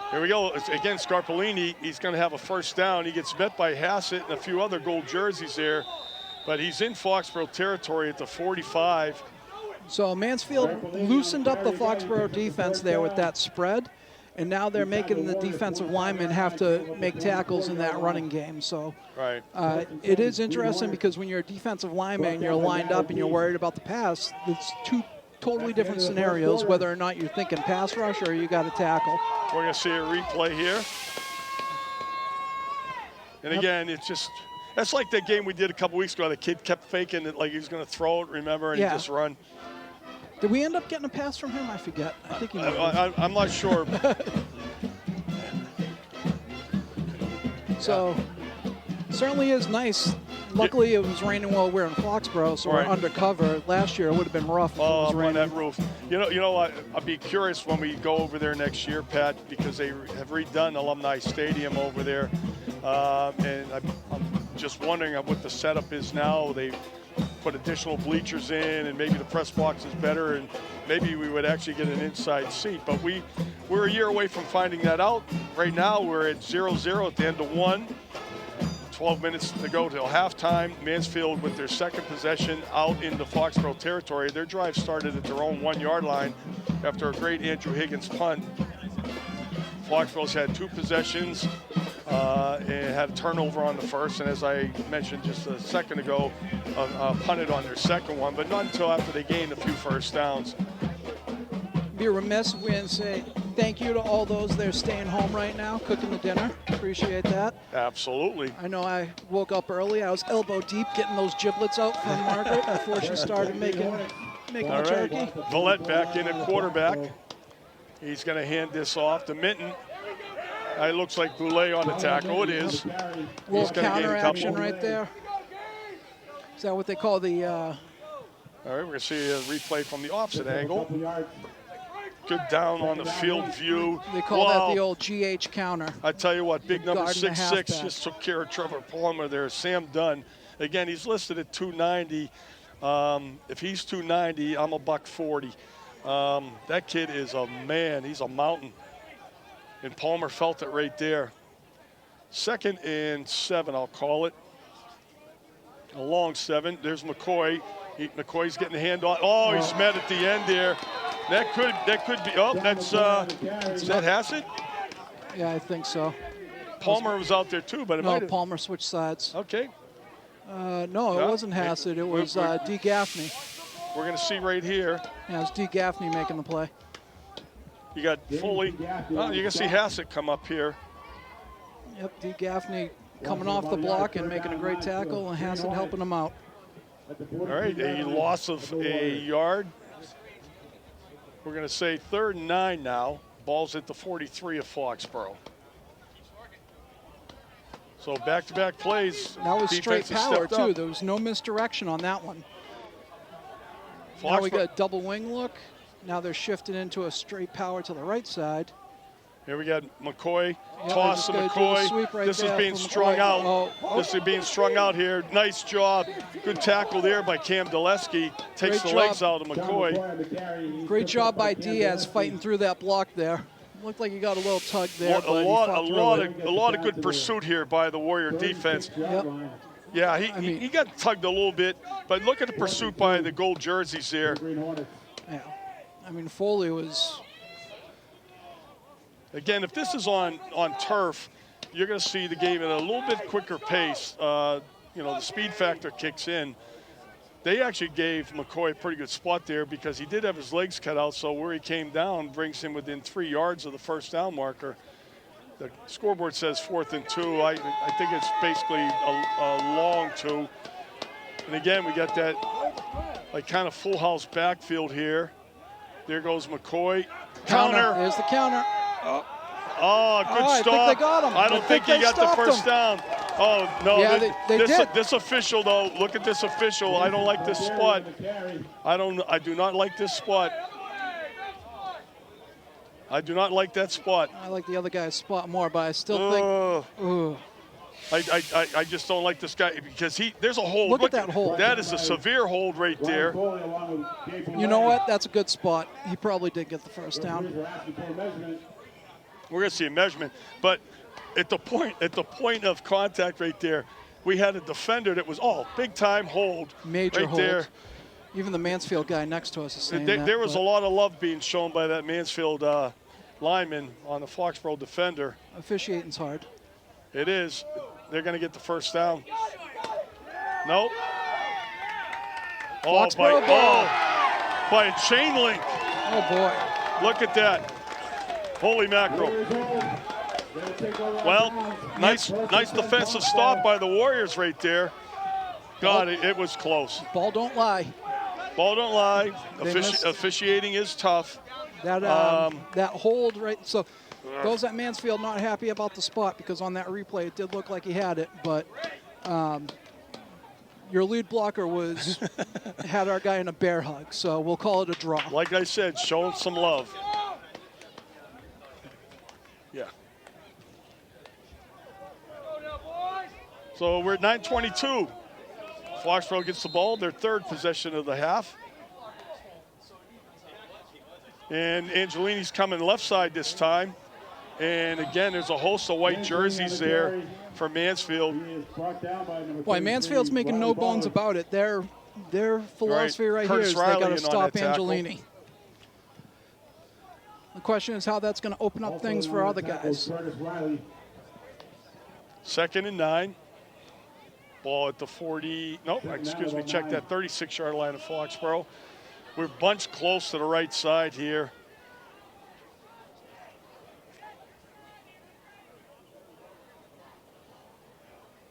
Here we go. It's, again, Scarpolini, he's going to have a 1st down. He gets met by Hassett and a few other gold jerseys there. But he's in Foxborough territory at the 45. So Mansfield loosened up the Foxborough defense there with that spread, and now they're making the defensive linemen have to make tackles in that running game. So it is interesting because when you're a defensive lineman and you're lined up and you're worried about the pass, it's 2 totally different scenarios, whether or not you're thinking pass rush or you got to tackle. We're going to see a replay here. And again, it's just, that's like that game we did a couple weeks ago. The kid kept faking it like he was going to throw it, remember, and he just run. Did we end up getting a pass from him? I forget. I think he did. I'm not sure. So certainly is nice Luckily, it was raining while we were in Foxborough, so Right. we're undercover. Last year, it would have been rough if it was up on raining. that roof. You know, I'll be curious when we go over there next year, Pat, because they have redone Alumni Stadium over there, and I'm just wondering what the setup is now. They put additional bleachers in, and maybe the press box is better, and maybe we would actually get an inside seat. But we're a year away from finding that out. Right now, we're at 0-0 at the end of one. 12 minutes to go till halftime. Mansfield with their second possession out in the Foxboro territory. Their drive started at their own 1-yard line after a great Andrew Higgins punt. Foxboro's had 2 possessions and had a turnover on the first, and as I mentioned just a second ago, punted on their second one, but not until after they gained a few first downs. Be remiss if we didn't say thank you to all those that are staying home right now, cooking the dinner. Appreciate that. Absolutely. I know I woke up early. I was elbow deep getting those giblets out from Margaret before she started making the turkey. Villette back in at quarterback. He's going to hand this off to Minton. It looks like Goulet on the tackle. It is. Little counter action right there. Is that what they call the? All right, we're going to see a replay from the opposite angle. Good down on the field view. They call that the old GH counter. I tell you what, big number Guard and a 6'6" halfback. just took care of Trevor Palmer there. Sam Dunn. Again, he's listed at 290. If he's 290, I'm a $140. That kid is a man. He's a mountain. And Palmer felt it right there. 2nd and 7, I'll call it. A long 7. There's McCoy. McCoy's getting the handoff. Oh, he's met at the end there. That could be. Oh, is that Hassett? Yeah, I think so. Palmer was out there too, but it No, might have. Palmer switched sides. Okay. No, it wasn't Hassett. It was D. Gaffney. We're going to see right here. Yeah, it was D. Gaffney making the play. You got Foley. Oh, you can see Hassett come up here. Yep, D. Gaffney coming off the block and making a great tackle, and Hassett helping him out. All right, a loss of a yard. We're going to say 3rd and 9 now. Ball's at the 43 of Foxborough. So back-to-back plays. That was straight Defense has power, stepped too. up. There was no misdirection on that one. Now we Foxborough- got a double wing look. Now they're shifting into a straight power to the right side. Here we got McCoy. Yeah, Toss to they're just gonna do a McCoy. sweep right This is there being for strung McCoy. out. Oh. This is being strung out here. Nice job. Good tackle there by Cam Deleski. Takes Great the job. legs out of McCoy. Great job by Diaz fighting through that block there. Looked like he got a little tug there, A but he fought through it. lot of good pursuit here by the Warrior defense. Yep. Yeah, I mean- he got tugged a little bit, but look at the pursuit by the gold jerseys there. Yeah. I mean, Foley was. Again, if this is on turf, you're going to see the game at a little bit quicker pace. The speed factor kicks in. They actually gave McCoy a pretty good spot there because he did have his legs cut out, so where he came down brings him within 3 yards of the first down marker. The scoreboard says 4th and 2. I think it's basically a long 2. And again, we got that kind of full house backfield here. There goes McCoy. Counter. There's the counter. Oh, good I stop. think they got him. I don't think he they got the stopped first him. down. Oh, no. Yeah, they did. This official, though, look at this official. I don't like this spot. I do not like this spot. I do not like that spot. I like the other guy's spot more, but I still think. Ugh. I just don't like this guy because there's a hold. Look at that hold. That is a severe hold right there. You know what? That's a good spot. He probably did get the first down. We're going to see a measurement, but at the point of contact right there, we had a defender that was big time hold. Major right hold. there. Even the Mansfield guy next to us is saying There was a lot of love being shown by that Mansfield lineman on the Foxborough defender. Officiating's hard. It is. They're going to get the first down. Nope. Foxborough ball. By a chain link. Oh, boy. Look at that. Holy mackerel. Well, nice defensive stop by the Warriors right there. God, it was close. Ball don't lie. Ball don't lie. They missed. Officiating is tough. That hold right. So those at Mansfield not happy about the spot because on that replay it did look like he had it, but Your lead blocker had our guy in a bear hug, so we'll call it a draw. Like I said, showing some love. Yeah. So we're at 9:22. Foxborough gets the ball, their third possession of the half. And Angelini's coming left side this time. And again, there's a host of white jerseys there for Mansfield. Boy, Mansfield's making no bones about it. Their philosophy right here is they got to stop Angelini. The question is how that's going to open up things for other guys. 2nd and 9. Ball at the 40, check that 36-yard line of Foxborough. We're bunched close to the right side here.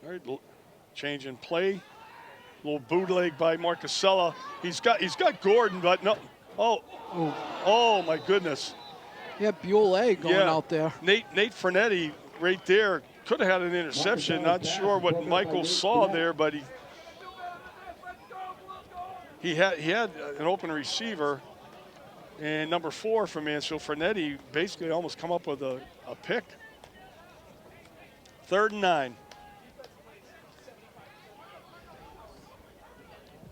All right, change in play. Little bootleg by Marcusella. He's got Gordon, but no. Oh my goodness. Yeah, Buell going out there. Nate Fernetti right there could have had an interception. Not sure what Michael saw there, but he had an open receiver. And number 4 for Mansfield, Fernetti, basically almost come up with a pick. 3rd and 9.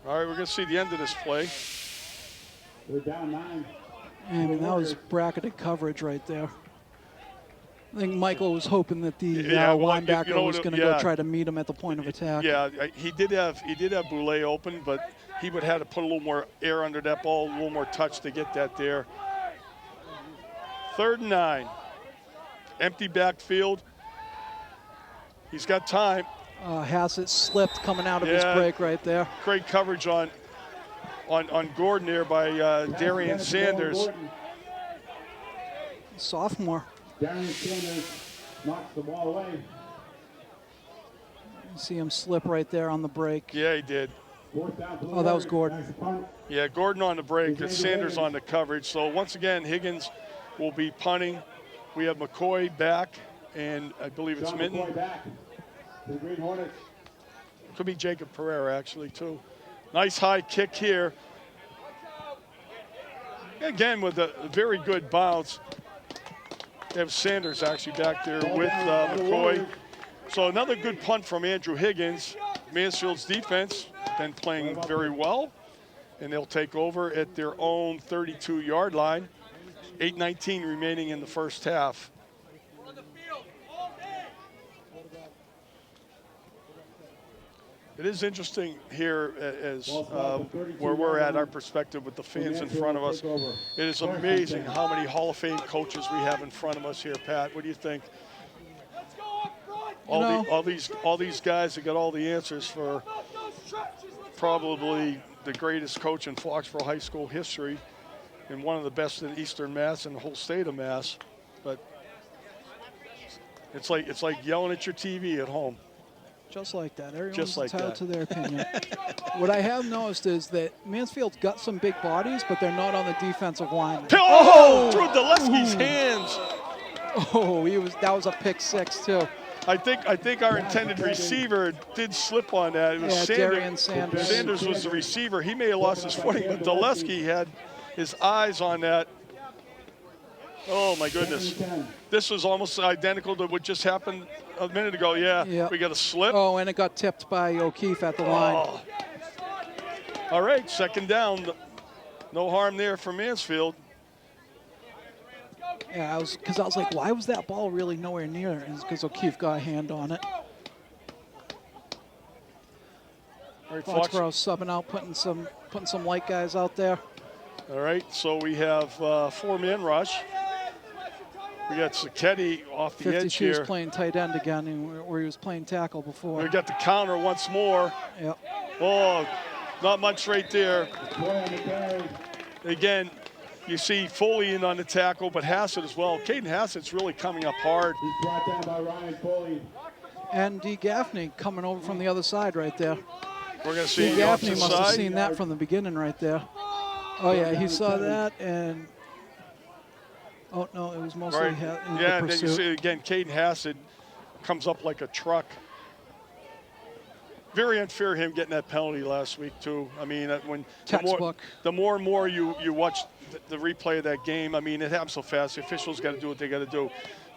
All right, we're going to see the end of this play. We're down 9. I mean, that was bracketed coverage right there. I think Michael was hoping that the linebacker was going to go try to meet him at the point of attack. Yeah, he did have Boulay open, but he would have had to put a little more air under that ball, a little more touch to get that there. 3rd and 9. Empty backfield. He's got time. Hassett slipped coming out of his break right there. Great coverage on Gordon there by Darian Sanders. Sophomore. Darian Sanders knocks the ball away. You see him slip right there on the break. Yeah, he did. Oh, that was Gordon. Yeah, Gordon on the break, and Sanders on the coverage. So once again, Higgins will be punting. We have McCoy back, and I believe it's Minton. The Green Hornets. Could be Jacob Pereira, actually, too. Nice high kick here. Again, with a very good bounce. They have Sanders actually back there with McCoy. So another good punt from Andrew Higgins. Mansfield's defense been playing very well, and they'll take over at their own 32-yard line. 8:19 remaining in the first half. It is interesting here as where we're at, our perspective with the fans in front of us. It is amazing how many Hall of Fame coaches we have in front of us here, Pat. What do you think? All these guys that got all the answers for probably the greatest coach in Foxborough High School history and one of the best in Eastern Mass and the whole state of Mass. But it's like yelling at your TV at home. Just like that. Everyone's entitled to their opinion. What I have noticed is that Mansfield's got some big bodies, but they're not on the defensive line. Oh! Through Daleski's hands. Oh, that was a pick 6 too. I think our intended receiver did slip on that. It was Darian Sanders. Sanders was the receiver. He may have lost his footing, but Daleski had his eyes on that. Oh my goodness. This was almost identical to what just happened a minute ago. Yeah. We got a slip. Oh, and it got tipped by O'Keefe at the line. All right, 2nd down. No harm there for Mansfield. Yeah, I was like, why was that ball really nowhere near? And it's because O'Keefe got a hand on it. All right, Foxborough subbing out, putting some light guys out there. All right, so we have 4-man rush. We got Sacchetti off the edge here. 52's playing tight end again, where he was playing tackle before. We got the counter once more. Yep. Oh, not much right there. Again, you see Foley in on the tackle, but Hassett as well. Caden Hassett's really coming up hard. He's brought down by Ryan Foley. And D. Gaffney coming over from the other side right there. We're going to see D. Gaffney must have seen that from the beginning right there. Oh, yeah, he saw that, and oh, no, it was mostly in the and then you see, again, Caden Hassett comes up like a truck. very unfair him getting that penalty last week too. I mean, when Textbook. the more and more you watch the replay of that game, I mean, it happens so fast. The officials got to do what they got to do.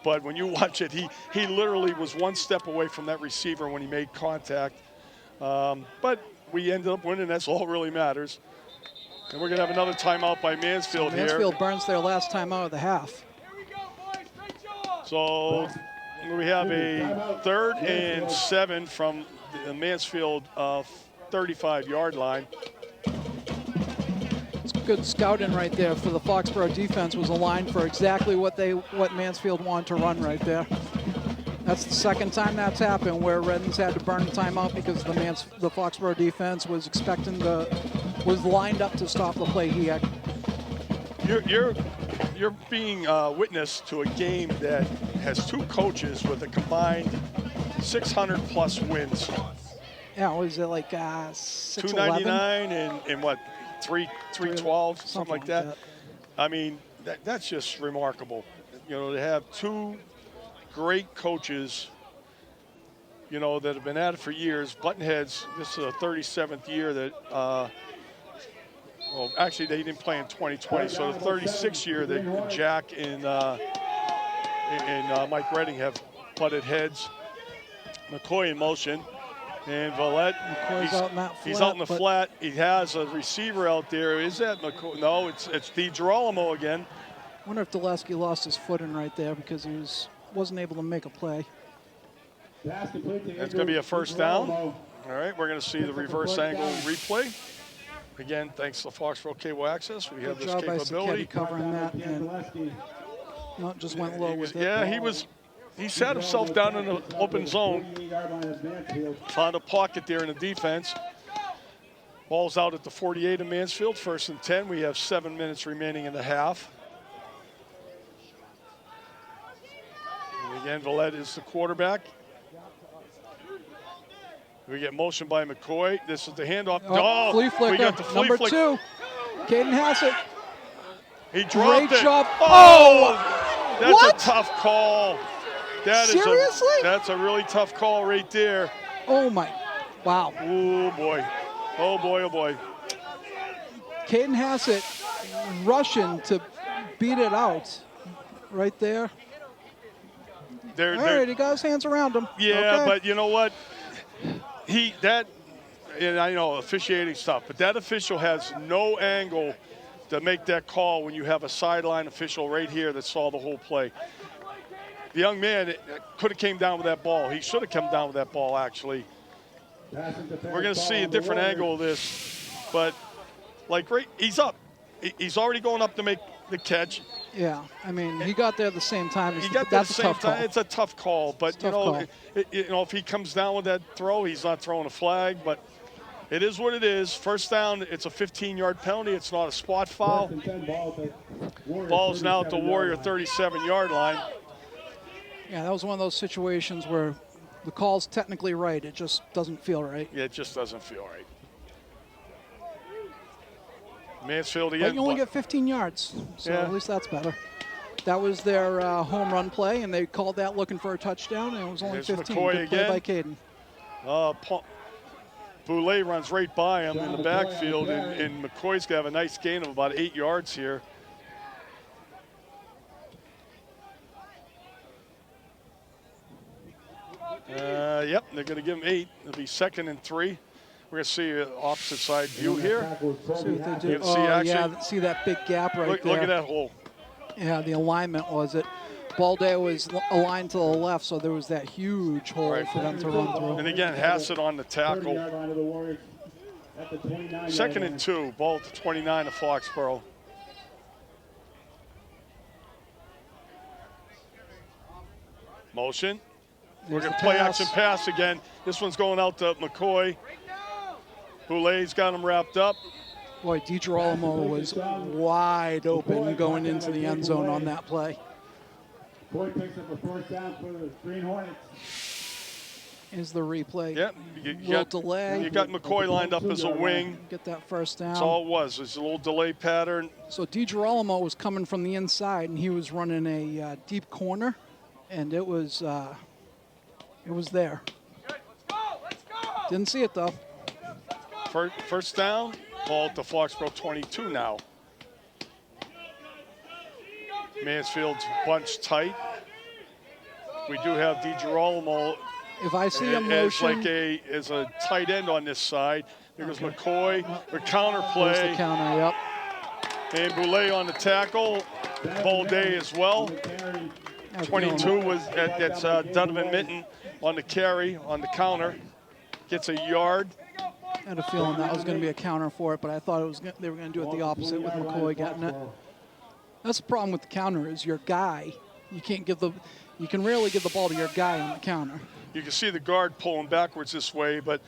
But when you watch it, he literally was one step away from that receiver when he made contact. But we ended up winning. That's all that really matters. And we're going to have another timeout by Mansfield here. Mansfield burns their last timeout of the half. So we have a 3rd and 7 from the Mansfield 35-yard line. It's good scouting right there for the Foxborough defense. Was aligned for exactly what Mansfield wanted to run right there. That's the second time that's happened where Reddens had to burn the timeout because the Foxborough defense was was lined up to stop the play he had. You're being witness to a game that has 2 coaches with a combined 600+ wins. Yeah, was it like 611? 299 and what, 312, something like that. I mean, that's just remarkable. You know, to have 2 great coaches, you know, that have been at it for years. Buttonheads, this is the 37th year that, well, actually they didn't play in 2020, so the 36th year that Jack and Mike Redding have butted heads. McCoy in motion, and Valette, he's out in the flat. He has a receiver out there. Is that McCoy? No, it's DiGirolamo again. I wonder if Dulesky lost his footing right there because he wasn't able to make a play. That's going to be a first down. All right, we're going to see the reverse angle replay. Again, thanks to Foxboro Cable Access, we have this capability. Covering that, and no, just went low with it. Yeah, he sat himself down in the open zone, found a pocket there in the defense. Ball's out at the 48 of Mansfield, 1st and 10. We have 7 minutes remaining in the half. And again, Valette is the quarterback. We get motion by McCoy. This is the handoff. Flea flicker. We got the flea Number flick. 2. Caden Hassett. He dropped Great it. job. Oh, that's what? a tough call. Seriously? That's a really tough call right there. Oh my, wow. Oh boy. Oh boy, oh boy. Caden Hassett rushing to beat it out right there. All right, he got his hands around him. Yeah, okay. But you know what? And I know officiating stuff, but that official has no angle to make that call when you have a sideline official right here that saw the whole play. The young man could have came down with that ball. He should have come down with that ball, actually. We're going to see a different angle of this, but he's up. He's already going up to make the catch. Yeah, I mean, he got there at the same time. He got there at the same time. It's a tough call, but if he comes down with that throw, he's not throwing a flag. But it is what it is. First down. It's a 15-yard penalty. It's not a spot foul. Ball's now at the Warrior 37-yard line. Yeah, that was one of those situations where the call's technically right. It just doesn't feel right. Yeah, it just doesn't feel right. Mansfield again. But you only get 15 yards, so yeah. At least that's better. That was their home run play, and they called that looking for a touchdown, and it was only There's 15. McCoy Good play again. by Caden. Boulay runs right by him in the backfield, and McCoy's going to have a nice gain of about 8 yards here. Yep, they're going to give him 8. It'll be 2nd and 3. We're going to see an opposite side view here. See what they do. See action. Yeah, see that big gap right there. Look at that hole. Yeah, the alignment was it. Balday was aligned to the left, so there was that huge hole for them to run through. And again, Hassett on the tackle. 2nd and 2, ball at the 29 of Foxborough. Motion. We're going to play action pass again. This one's going out to McCoy. Boulay's got him wrapped up. Boy, DiGirolamo was wide open going into the end zone on that play. Boy picks up a 4th down for the Green Hornets. Is the replay. Yep. Little delay. You got McCoy lined up as a wing. Get that first down. That's all it was. It's a little delay pattern. So DiGirolamo was coming from the inside, and he was running a deep corner, and it was there. Didn't see it, though. First down, ball at the Foxboro 22 now. Mansfield's bunched tight. We do have DiGirolamo If I see a motion, as a tight end on this side. There goes McCoy, the counter there's play, the counter, yep. and Boulay on the tackle. Ball day as well. 22 was that's Donovan Minton on the carry on the counter. Gets a yard. I had a feeling that was going to be a counter for it, but I thought they were going to do it the opposite with McCoy getting it. That's the problem with the counter is your guy. You can rarely give the ball to your guy on the counter. You can see the guard pulling backwards this way, but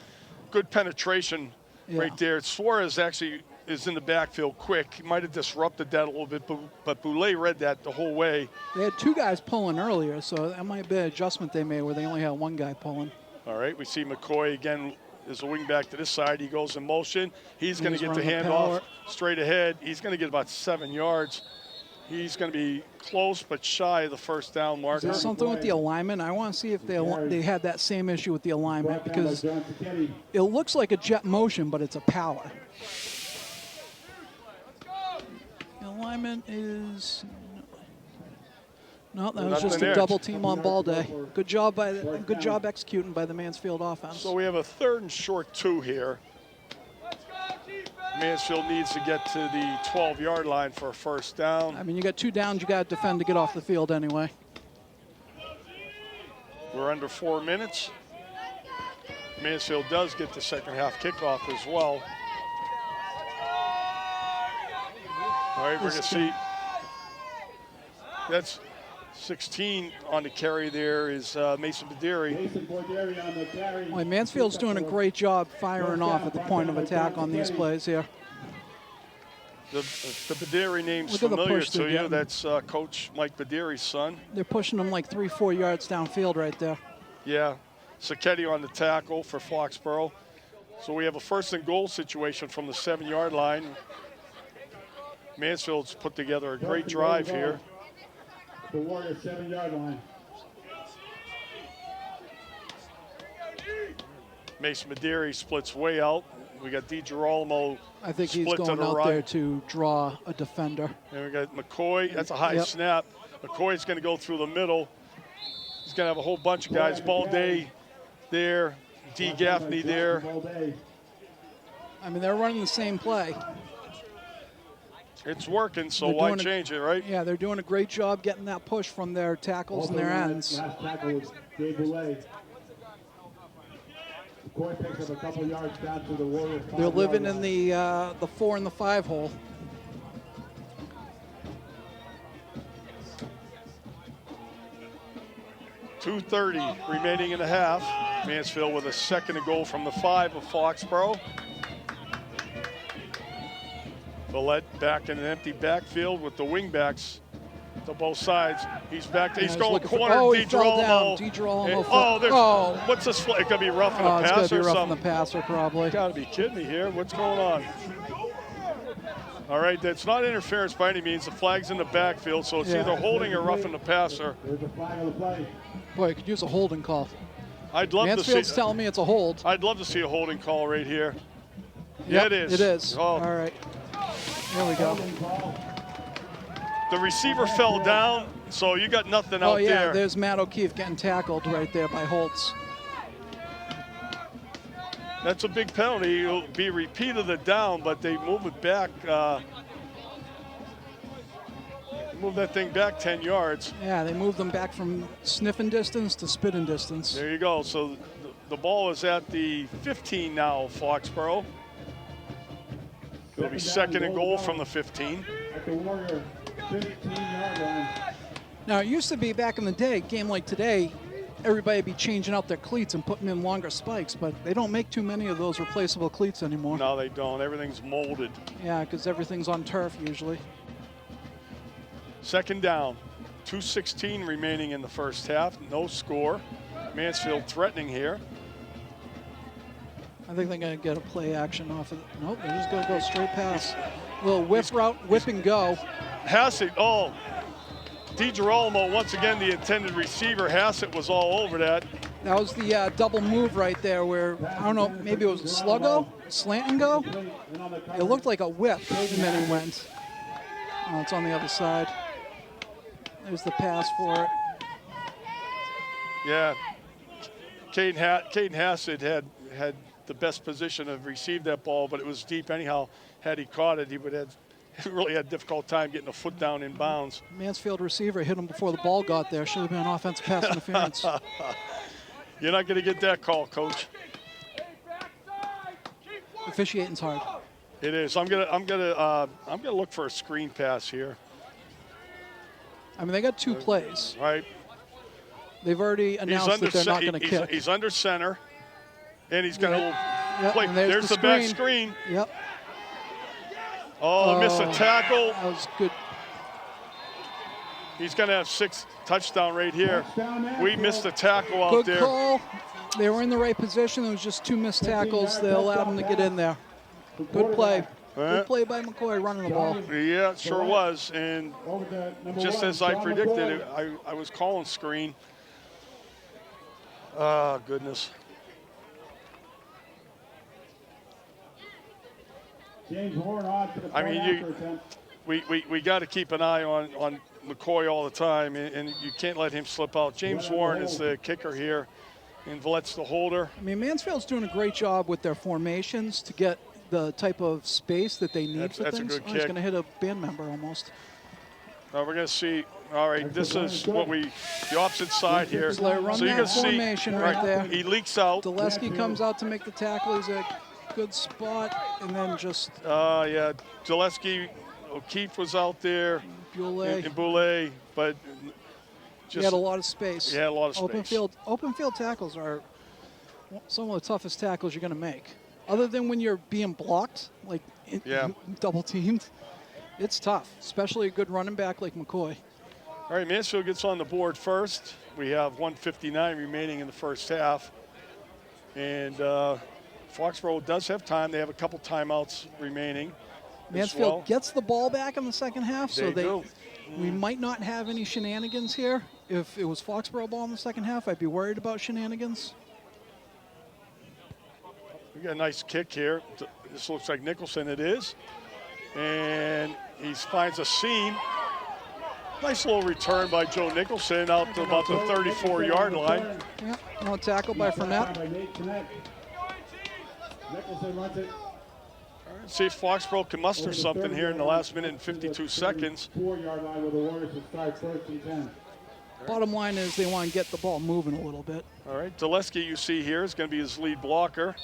good penetration right there. Suarez actually is in the backfield quick. He might have disrupted that a little bit, but Boulay read that the whole way. They had two guys pulling earlier, so that might be an adjustment they made where they only had one guy pulling. All right, we see McCoy again as a wing back to this side. He goes in motion. He's going to get the handoff straight ahead. He's going to get about 7 yards. He's going to be close but shy of the first down marker. Is there something with the alignment? I want to see if they had that same issue with the alignment because it looks like a jet motion, but it's a power. The alignment is no, that was just a double team on ball day. Good job executing by the Mansfield offense. So we have a 3rd and short 2 here. Mansfield needs to get to the 12-yard line for a first down. I mean, you got 2 downs, you got to defend to get off the field anyway. We're under 4 minutes. Mansfield does get the second half kickoff as well. All right, we're going to see. That's 16 on the carry there is Mason Badiri. Well, Mansfield's doing a great job firing off at the point of attack on these plays here. The Badiri name's familiar to you. That's Coach Mike Badiri's son. They're pushing them like 3-4 yards downfield right there. Yeah, Sacchetti on the tackle for Foxborough. So we have a 1st and goal situation from the 7-yard line. Mansfield's put together a great drive here. The Warriors 7-yard line. Mason Badiri splits way out. We got DiGirolamo. I think he's going out there to draw a defender. And we got McCoy. That's a high snap. McCoy's going to go through the middle. He's going to have a whole bunch of guys. Ball day there. D. Gaffney there. I mean, they're running the same play. It's working, so why change it, right? Yeah, they're doing a great job getting that push from their tackles and their ends. Last tackle was Dave Boulay. McCoy picks up a couple yards down to the Warriors. They're living in the 4 and the 5 hole. .230 remaining in the half. Mansfield with a 2nd and goal from the 5 of Foxborough. Villette back in an empty backfield with the wing backs to both sides. He's back. He's going corner. DiGirolamo. What's this? It going to be roughing the passer? It's going to be roughing something? the passer, probably. Got to be kidding me here. What's going on? All right, that's not interference by any means. The flag's in the backfield, so it's either holding or roughing the passer. There's a flag on the play. Boy, you could use a holding call. I'd love to see. Mansfield's telling me it's a hold. I'd love to see a holding call right here. Yeah, it is. It is. Oh. All right. There we go. The receiver fell down, so you got nothing out there. Oh, yeah, there's Matt O'Keefe getting tackled right there by Holtz. That's a big penalty. It'll be repeat of the down, but they move it back. Move that thing back 10 yards. Yeah, they moved them back from sniffing distance to spitting distance. There you go. So the ball is at the 15 now, Foxborough. It'll be 2nd and goal from the 15. At the Warrior 15-yard line. Now, it used to be back in the day, a game like today, everybody would be changing out their cleats and putting in longer spikes, but they don't make too many of those replaceable cleats anymore. No, they don't. Everything's molded. Yeah, because everything's on turf usually. 2nd down. 2:16 remaining in the first half. No score. Mansfield threatening here. I think they're going to get a play action off of it. Nope, they're just going to go straight pass. Little whip route, whip and go. Hassett, DiGirolamo, once again, the intended receiver. Hassett was all over that. That was the double move right there where, I don't know, maybe it was a sluggo, slant and go. It looked like a whip, and then he went. Oh, it's on the other side. There's the pass for it. Yeah, Caden Hassett had the best position to receive that ball, but it was deep anyhow. Had he caught it, he would have really had a difficult time getting a foot down in bounds. Mansfield receiver hit him before the ball got there. Should have been an offensive pass interference. You're not going to get that call, Coach. Officiating's hard. It is. I'm gonna look for a screen pass here. I mean, they got 2 plays. Right. They've already announced that they're not going to kick. He's under center, and he's got a play. And there's the back screen. Yep. Oh, missed a tackle. That was good. He's going to have 6 touchdown right here. We missed a tackle out there. Good call. They were in the right position. There was just 2 missed tackles. They allowed them to get in there. Good play. Good play by McCoy running the ball. Yeah, it sure was. And just as I predicted, I was calling screen. Oh, goodness. I mean, we got to keep an eye on McCoy all the time, and you can't let him slip out. James Warren is the kicker here, and Vlette's the holder. I mean, Mansfield's doing a great job with their formations to get the type of space that they need for that's things. A good kick. He's going to hit a band member almost. We're going to see. All right, this is the opposite side here. So you can see formation right there. He leaks out. Dulesky comes out to make the tackle. He's a good spot, and then just. Yeah, Dulesky, O'Keefe was out there. Boulay, but just. He had a lot of space. He had a lot of space. Open field tackles are some of the toughest tackles you're going to make. Other than when you're being blocked, like double teamed, it's tough, especially a good running back like McCoy. All right, Mansfield gets on the board first. We have 1:59 remaining in the first half. And Foxborough does have time. They have a couple timeouts remaining. Mansfield gets the ball back in the second half, so do. We might not have any shenanigans here. If it was Foxborough ball in the second half, I'd be worried about shenanigans. We got a nice kick here. This looks like Nicholson, it is. And he finds a seam. Nice little return by Joe Nicholson out to about the 34-yard line. Yeah, no tackle by Fournette. See if Foxborough can muster something here in the last minute and 52 seconds. 4-yard line with the Warriors to start 1st and 10. Bottom line is they want to get the ball moving a little bit. All right, Dulesky, you see here, is going to be his lead blocker.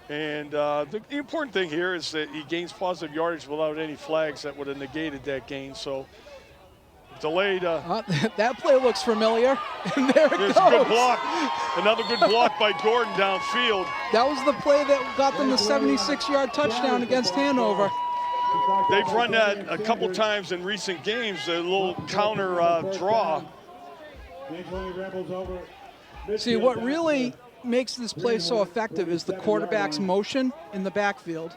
And the important thing here is that he gains positive yardage without any flags that would have negated that gain. So delayed. That play looks familiar. And there it goes. A good block. Another good block by Gordon downfield. That was the play that got them the 76-yard touchdown against Hanover. They've run that a couple times in recent games, a little counter draw. See, what really makes this play so effective is the quarterback's motion in the backfield.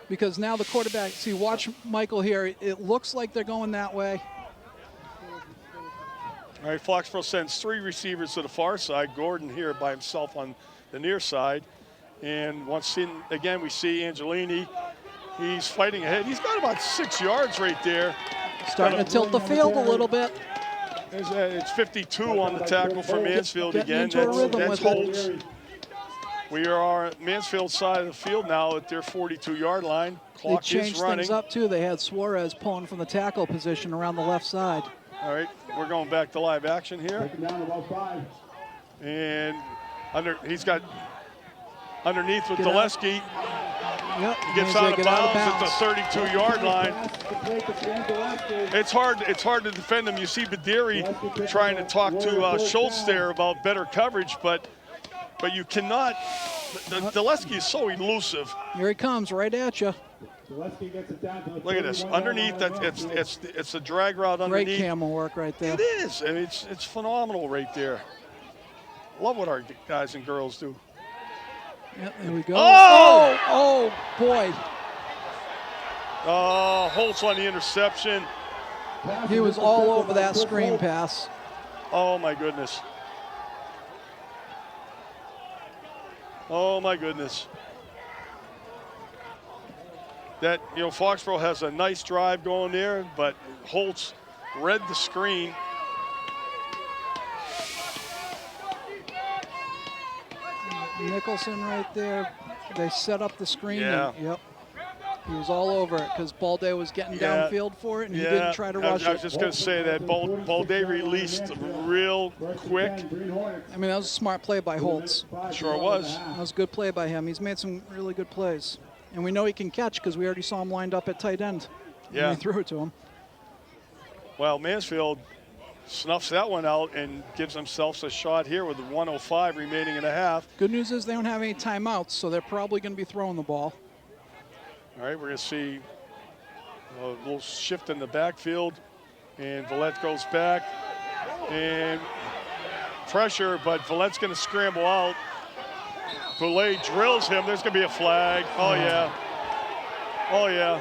Because now the quarterback, see, watch Michael here. It looks like they're going that way. All right, Foxborough sends 3 receivers to the far side. Gordon here by himself on the near side. And once again, we see Angelini. He's fighting ahead. He's got about 6 yards right there. Starting to tilt the field a little bit. It's 52 on the tackle for Mansfield again. That's holds. We are on Mansfield's side of the field now at their 42-yard line. Clock they changed is running. Things up too. They had Suarez pulling from the tackle position around the left side. All right, we're going back to live action here. And he's got underneath with Dulesky. Yep. He gets out of bounds at the 32-yard line. It's hard to defend him. You see Badiri trying to talk to Schultz there about better coverage, but you cannot. Dulesky is so elusive. Here he comes, right at you. Look at this. Underneath, it's a drag route underneath. Great camel work right there. It is, and it's phenomenal right there. Love what our guys and girls do. Yep, there we go. Oh, boy. Holtz on the interception. He was all over that screen pass. Oh, my goodness. Oh, my goodness. That, Foxborough has a nice drive going there, but Holtz read the screen. Nicholson right there. They set up the screen. Yeah. And, yep. He was all over it because Balde was getting downfield for it, and he didn't try to rush it. I was just going to say that Balde released real quick. I mean, that was a smart play by Holtz. Sure was. That was a good play by him. He's made some really good plays. And we know he can catch because we already saw him lined up at tight end. Yeah. And we threw it to him. Well, Mansfield snuffs that one out and gives themselves a shot here with 1:05 remaining in a half. Good news is they don't have any timeouts, so they're probably going to be throwing the ball. All right, we're going to see a little shift in the backfield, and Villette goes back, and pressure, but Villette's going to scramble out. Boulay drills him. There's going to be a flag. Oh, yeah. Oh, yeah.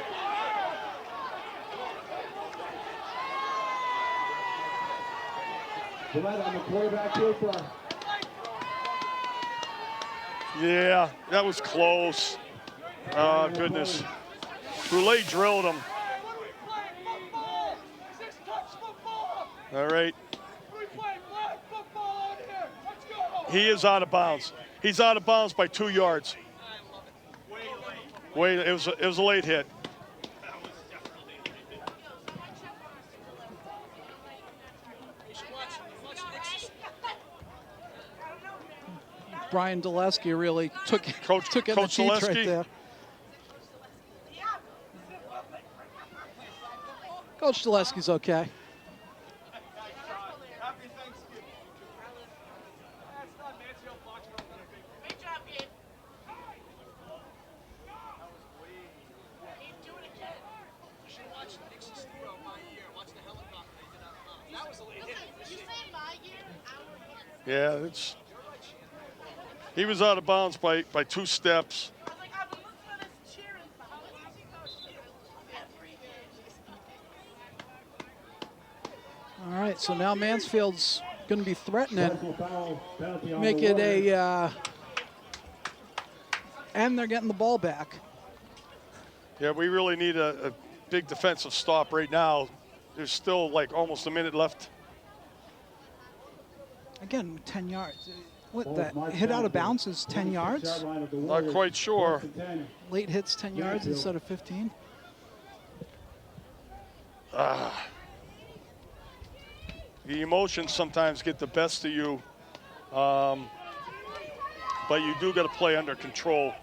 Villette on the quarterback keeper. Yeah, that was close. Oh, goodness. Boulay drilled him. All right. He is out of bounds. He's out of bounds by 2 yards. Wait, it was a late hit. Brian Dulesky really took it Coach in the teeth Dulesky. right there. Coach Dulesky's okay. Yeah, he was out of bounds by 2 steps. All right, so now Mansfield's going to be threatening. Make it a, and they're getting the ball back. Yeah, we really need a big defensive stop right now. There's still like almost a minute left. Again, 10 yards. What, that hit out of bounds is 10 yards? Not quite sure. Late hits 10 yards instead of 15. The emotions sometimes get the best of you, but you do got to play under control.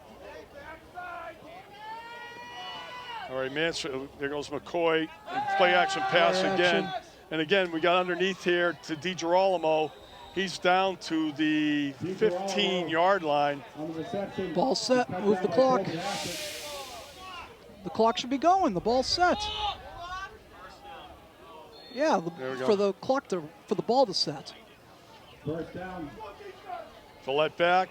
All right, Mansfield, there goes McCoy. Play action pass again. And again, we got underneath here to DiGirolamo. He's down to the 15-yard line. Ball set, move the clock. The clock should be going, the ball's set. Yeah, for the ball to set. First down. Villette back.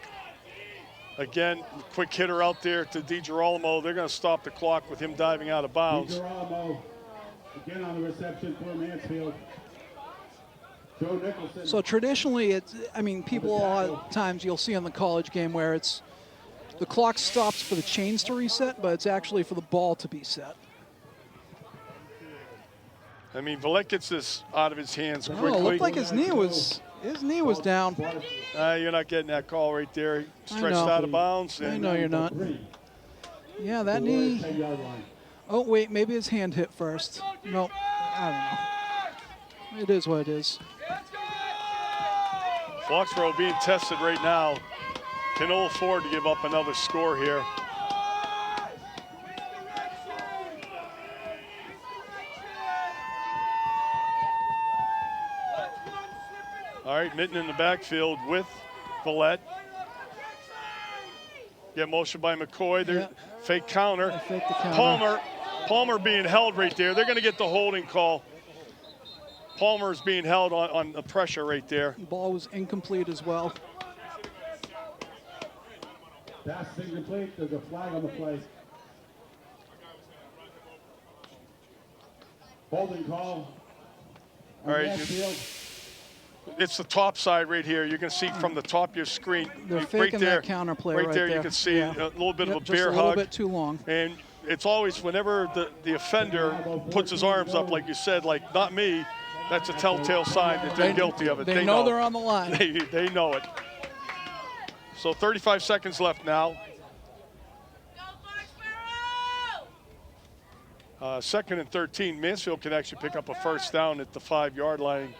Again, quick hitter out there to DiGirolamo. They're going to stop the clock with him diving out of bounds. DiGirolamo again on the reception for Mansfield. Joe Nicholson. So traditionally, people a lot of times you'll see on the college game where it's the clock stops for the chains to reset, but it's actually for the ball to be set. I mean, Villette gets this out of his hands quickly. Oh, it looked like his knee was down. You're not getting that call right there. He stretched out of bounds. I know you're not. Yeah, that knee. Oh, wait, maybe his hand hit first. No, I don't know. It is what it is. Foxborough being tested right now. Can afford to give up another score here. All right, Mitten in the backfield with Villette. Get motion by McCoy. There, fake counter. Fake the counter. Palmer being held right there. They're going to get the holding call. Palmer's being held on the pressure right there. The ball was incomplete as well. Pass is incomplete. There's a flag on the play. Holding call. All right. It's the top side right here. You can see from the top of your screen. They're right faking there, that counter play right there. You can see a little bit of a bear hug. Just a little bit too long. And it's always whenever the offender puts his arms up, like you said, like not me, that's a telltale sign that they're guilty of it. They know they're on the line. They know it. So 35 seconds left now. Second and 13. Mansfield can actually pick up a first down at the 5-yard line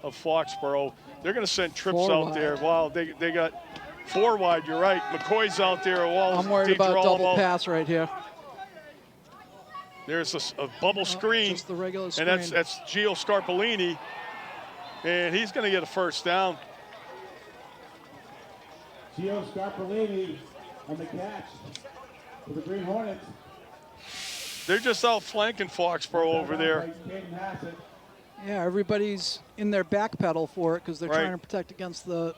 of Foxborough. They're going to send trips out there. Wow, they got 4 wide. You're right. McCoy's out there. I'm worried about double pass right here. There's a bubble screen. Just the regular screen. And that's Gio Scarpolini. And he's going to get a first down. Gio Scarpolini on the catch for the Green Hornets. They're just out flanking Foxborough over there. Yeah, everybody's in their back pedal for it because they're trying to protect against the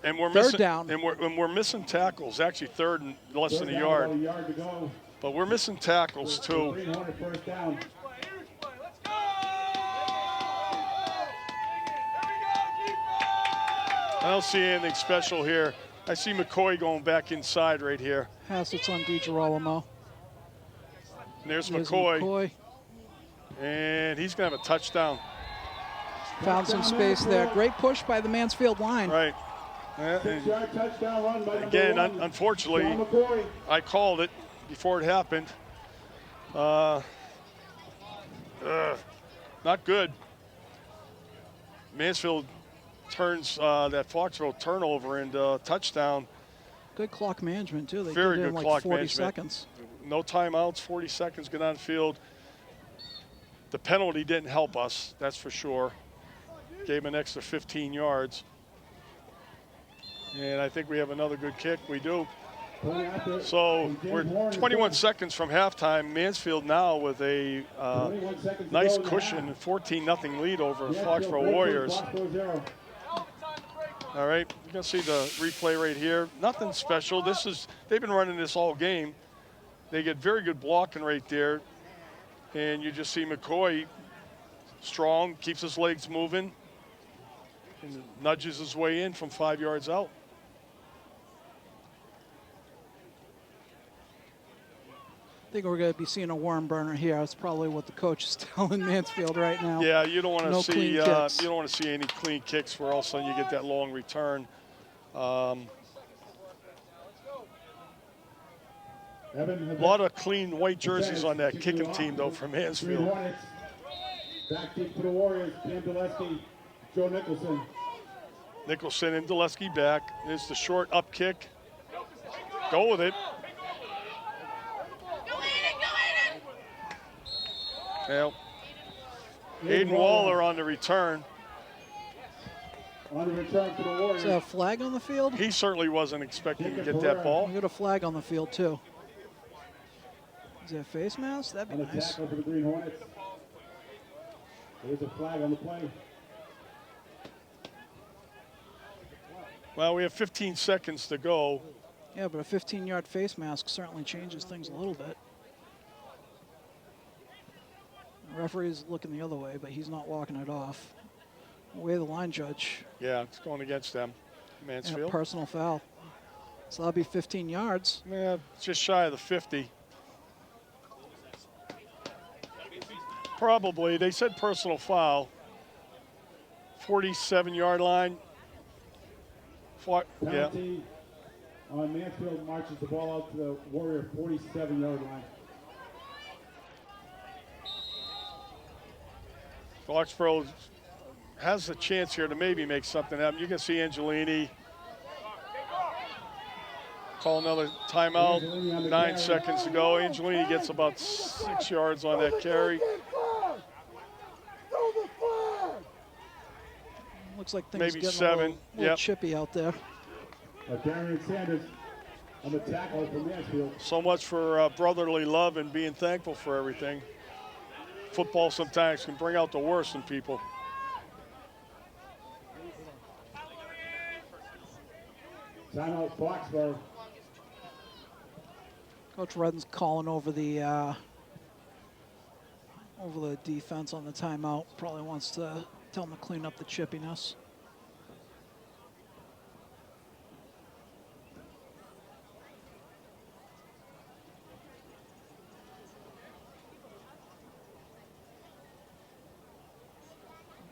third down. And we're missing tackles. Actually, third and less than a yard. But we're missing tackles too. First down. I don't see anything special here. I see McCoy going back inside right here. Hassett's on DiGirolamo. There's McCoy. And he's going to have a touchdown. Found some space there. Great push by the Mansfield line. Right. Again, unfortunately, I called it before it happened. Not good. Mansfield turns that Foxborough turnover into a touchdown. Good clock management, too. They Very did it good in like clock 40 management. seconds. No timeouts, 40 seconds, get on field. The penalty didn't help us, that's for sure. Gave an extra 15 yards. And I think we have another good kick. We do. So we're 21 seconds from halftime. Mansfield now with a nice cushion, 14-0 lead over Foxborough Warriors. All right, you can see the replay right here. Nothing special. They've been running this all game. They get very good blocking right there. And you just see McCoy strong, keeps his legs moving, and nudges his way in from 5 yards out. I think we're going to be seeing a worm burner here. That's probably what the coach is telling Mansfield right now. Yeah, you don't want to see you don't want to see any clean kicks where all of a sudden you get that long return. A lot of clean white jerseys on that kicking team, though, from Mansfield. Back kick for the Warriors. Cam Dulesky, Joe Nicholson. Nicholson and Dulesky back. There's the short up kick. Go with it. Well, Aiden Waller on the return. On the return for the Warriors. Is that a flag on the field? He certainly wasn't expecting to get that ball. We got a flag on the field, too. Is that a face mask? That'd be nice. Tackle for the Green Hornets. There's a flag on the play. Well, we have 15 seconds to go. Yeah, but a 15-yard face mask certainly changes things a little bit. The referee's looking the other way, but he's not walking it off. Away the line judge. Yeah, it's going against them. Mansfield. And a personal foul. So that'll be 15 yards. Yeah, just shy of the 50. Probably. They said personal foul. 47-yard line. Yeah. On Mansfield marches the ball out to the Warrior 47-yard line. Foxborough has a chance here to maybe make something happen. You can see Angelini call another timeout. 9 seconds to go. Angelini gets about 6 yards on that carry. Looks like things maybe getting 7. a little chippy out there. Darian Sanders on the tackle for Mansfield. So much for brotherly love and being thankful for everything. Football sometimes can bring out the worst in people. Timeout Foxborough. Coach Redden's calling over the defense on the timeout. Probably wants to Tell them to clean up the chippiness.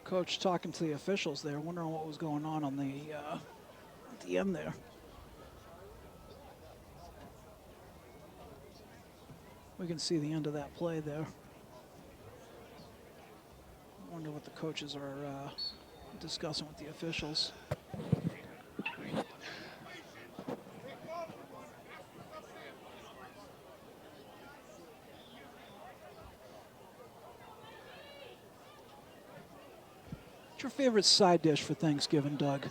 Coach talking to the officials there, wondering what was going on the at the end there. We can see the end of that play there. I wonder what the coaches are discussing with the officials. What's your favorite side dish for Thanksgiving, Doug?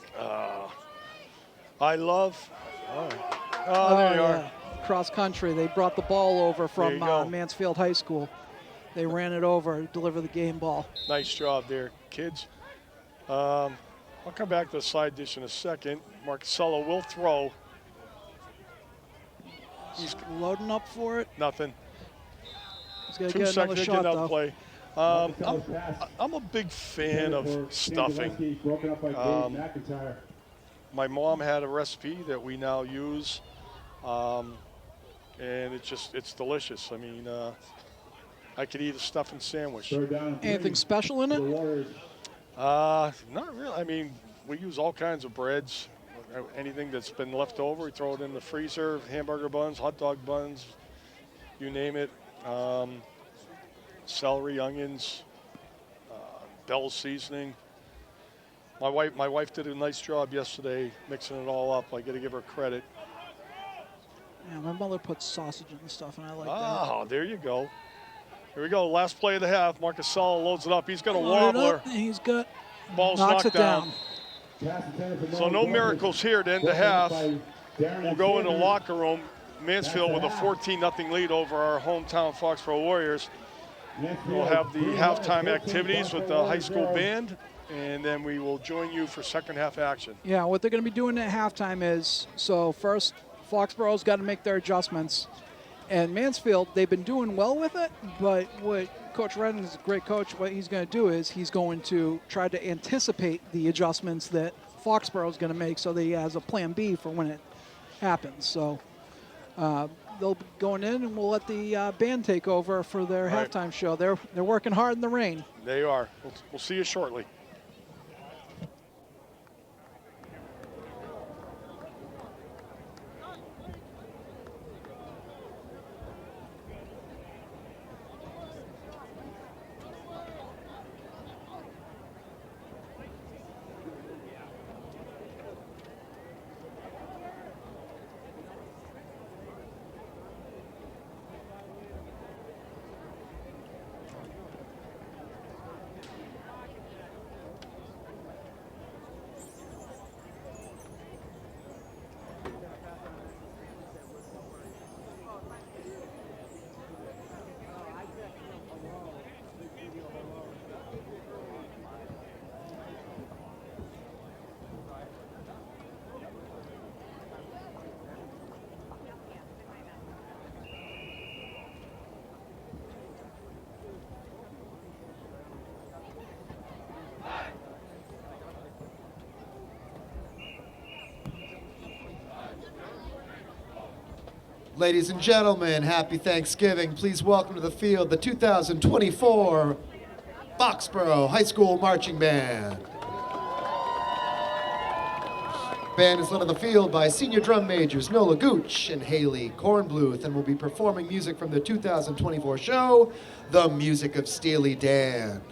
I love. Oh, there you are. Cross country. They brought the ball over from Mansfield High School. They ran it over, delivered the game ball. Nice job there, kids. I'll come back to the side dish in a second. Marcello will throw. He's loading up for it. Nothing. He's got to 2 get seconds another to shot, get out though. play. I'm a big fan of stuffing. My mom had a recipe that we now use, and it's delicious. I mean, I could eat a stuffing sandwich. Anything special in it? Not really. I mean, we use all kinds of breads. Anything that's been left over, we throw it in the freezer. Hamburger buns, hot dog buns, you name it. Celery, onions, Bell's seasoning. My wife did a nice job yesterday mixing it all up. I got to give her credit. Yeah, my mother puts sausage in the stuff, and I like that. Oh, there you go. Here we go. Last play of the half. Marcasella loads it up. He's got a Loaded wobbler. up, and he's got. Ball's knocks knocked it down. So no miracles here to end the half. We'll go in the locker room. Mansfield with a 14-0 lead over our hometown Foxboro Warriors. We'll have the halftime activities with the high school band, and then we will join you for second half action. Yeah, what they're going to be doing at halftime is, so first, Foxborough's got to make their adjustments. And Mansfield, they've been doing well with it, but what Coach Redden is a great coach. What he's going to do is he's going to try to anticipate the adjustments that Foxborough is going to make so that he has a plan B for when it happens. So they'll be going in, and we'll let the band take over for their halftime show. They're working hard in the rain. They are. We'll see you shortly. Ladies and gentlemen, happy Thanksgiving. Please welcome to the field the 2024 Foxboro High School Marching Band. Band is led on the field by senior drum majors Nola Gooch and Haley Kornbluth, and will be performing music from the 2024 show, The Music of Steely Dan.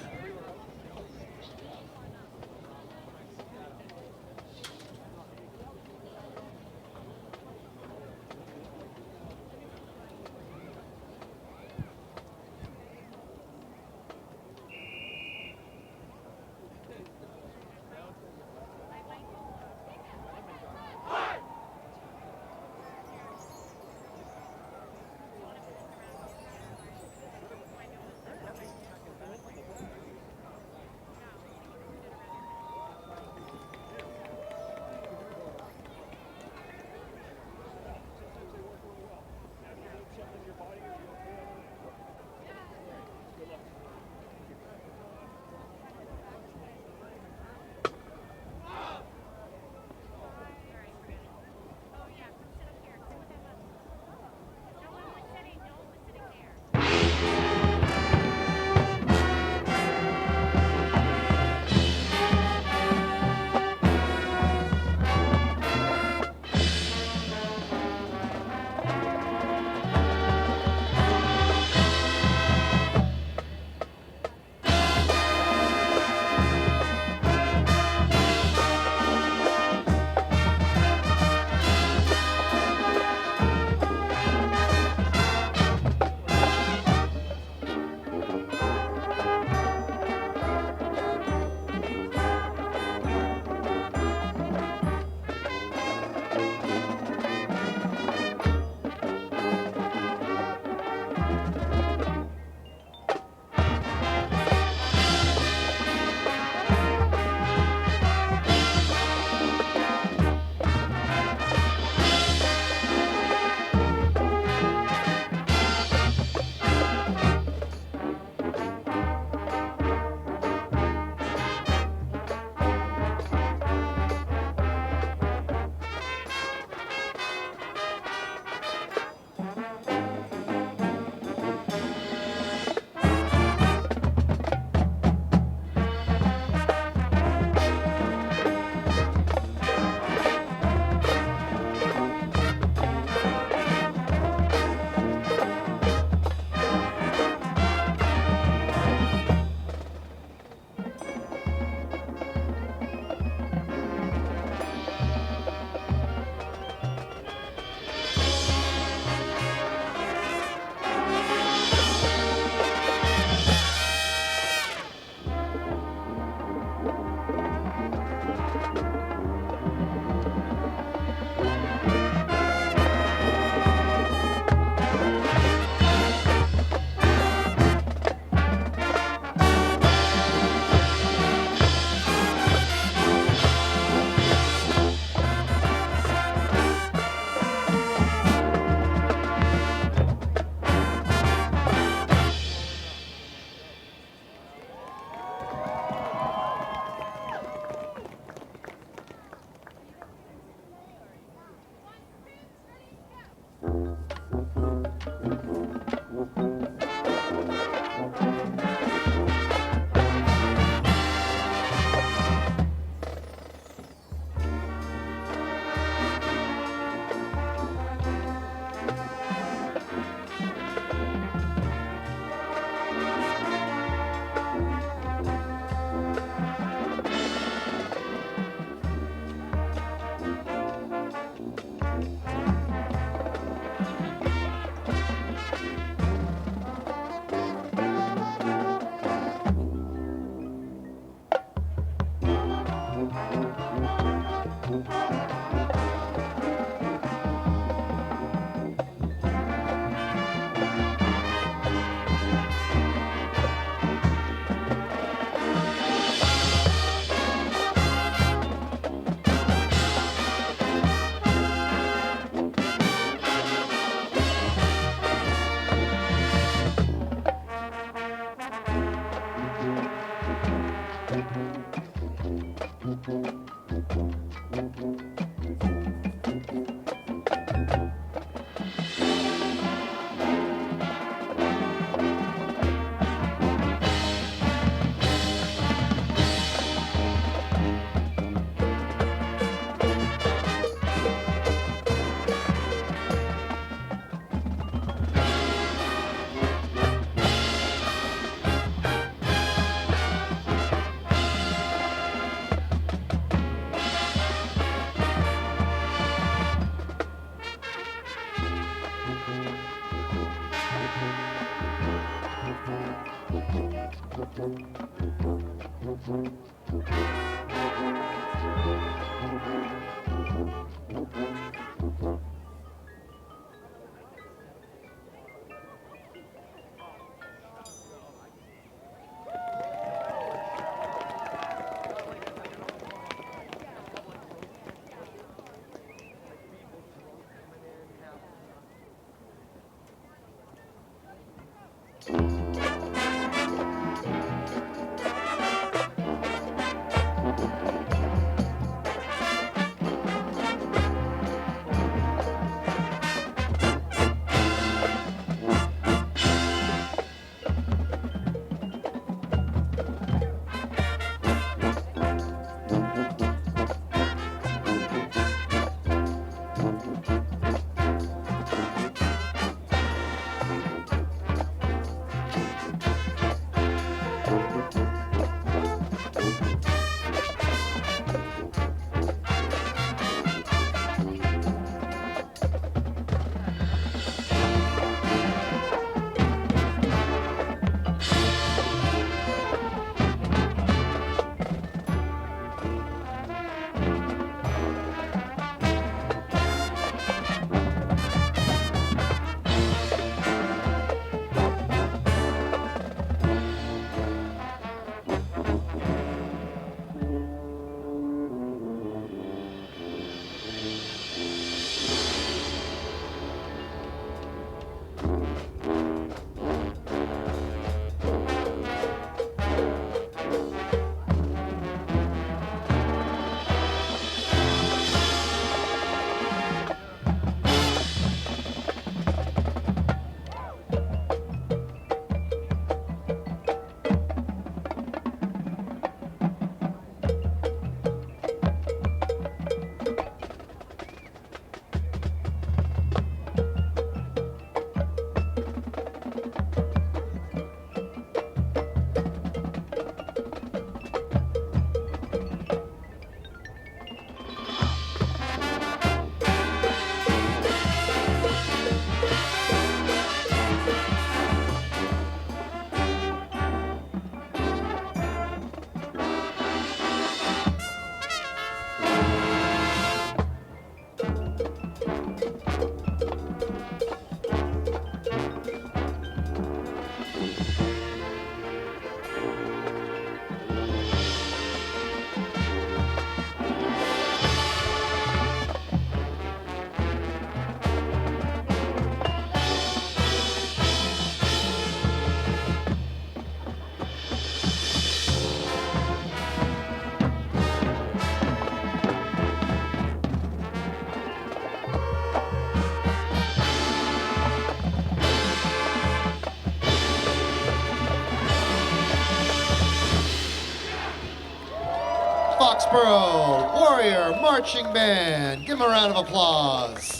Foxboro Warrior Marching Band. Give them a round of applause.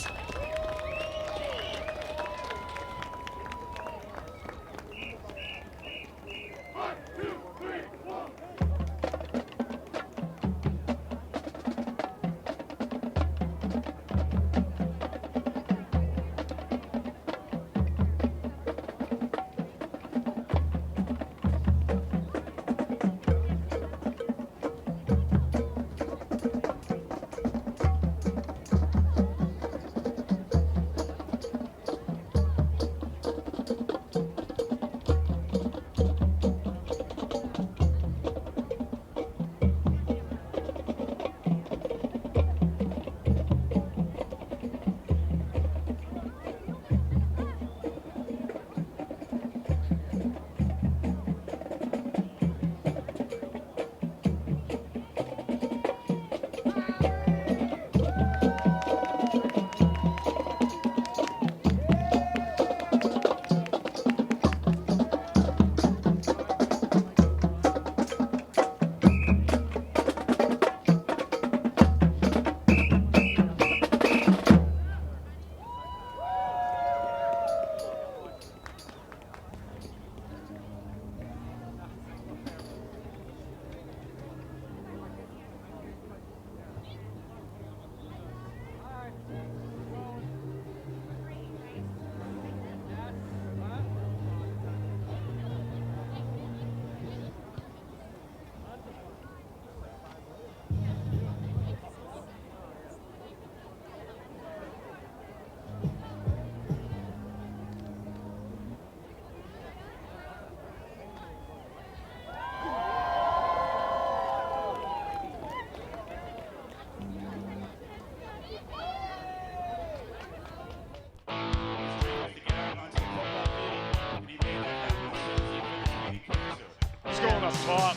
top.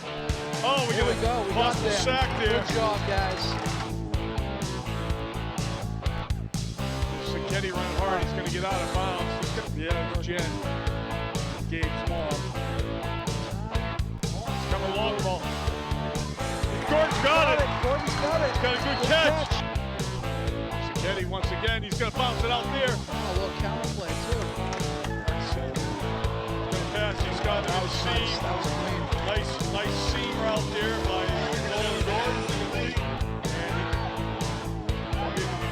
Oh, Here we go. We got possible there. sack there. Good job, guys. Sacchetti running hard. He's going to get out of bounds. Yeah, Jen. Gabe's mom. It's coming along the ball. Gordon's got it. Gordon's got it. He's got a good catch. Sacchetti once again. He's going to bounce it out there. Oh, a little counter play, too. Pass. He's got a seam. That was clean. Nice seam route there by Nolan Gordon. And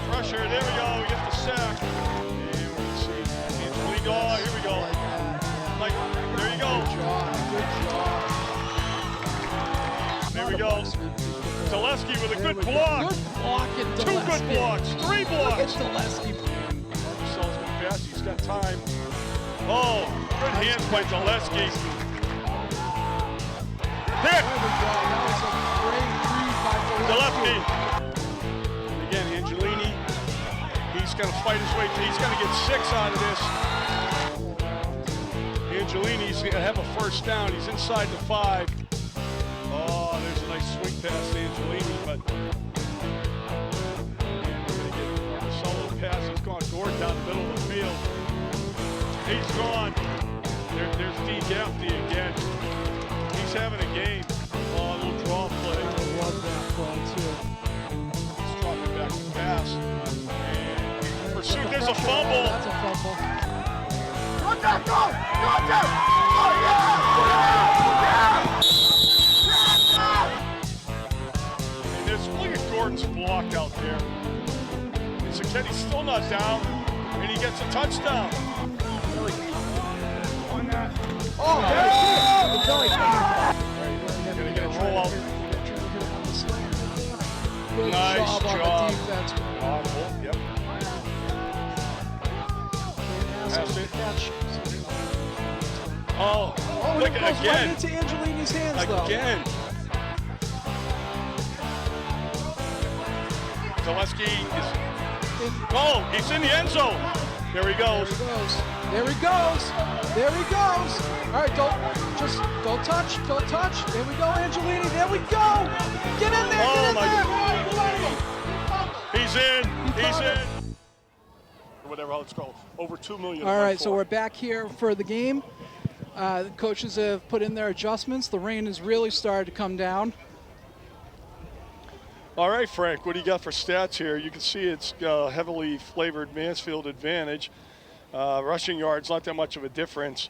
pressure. There we go. We get the sack. And we see Angelino. Oh, here we go. Like, there you go. Good job. There we go. Zaleski with a good block. Good block and Two good blocks. Three blocks. Zaleski. Marcus's going to pass. He's got time. Oh, good hands by Zaleski. Hit! That was a great read by Zaleski. And again, Angelini. He's going to fight his way. He's going to get 6 out of this. Angelini's going to have a first down. He's inside the 5. Oh, there's a nice swing pass to Angelini, but we're going to get a solid pass. He's gone Gordon down the middle of the field. He's gone. There's D. Gaffney again. He's having a game. Oh, a little draw play. I love that play, too. He's dropping back to pass. And pursuit. There's a fumble. That's a fumble. Contact, go! Contact! Oh, yeah! And there's, look at Gordon's block out there. And Sacchetti's still not down. And he gets a touchdown. Oh, yeah! Gonna get a throw out. Good Nice job on job. the defense. Audible, yep. Pass it. Catch. Oh, Oh, look it goes at right again. into Angelini's hands, though. Again. Zaleski is. Oh, he's in the end zone. There he goes. There he goes. There he goes. All right, don't touch. Don't touch. There we go, Angelini. There we go. Get in there. Oh, Get in there. He's in. He's in. Or whatever it's called. Over 2 million. All right, so we're back here for the game. The coaches have put in their adjustments. The rain has really started to come down. All right, Frank, what do you got for stats here? You can see it's heavily flavored Mansfield advantage. Rushing yards, not that much of a difference.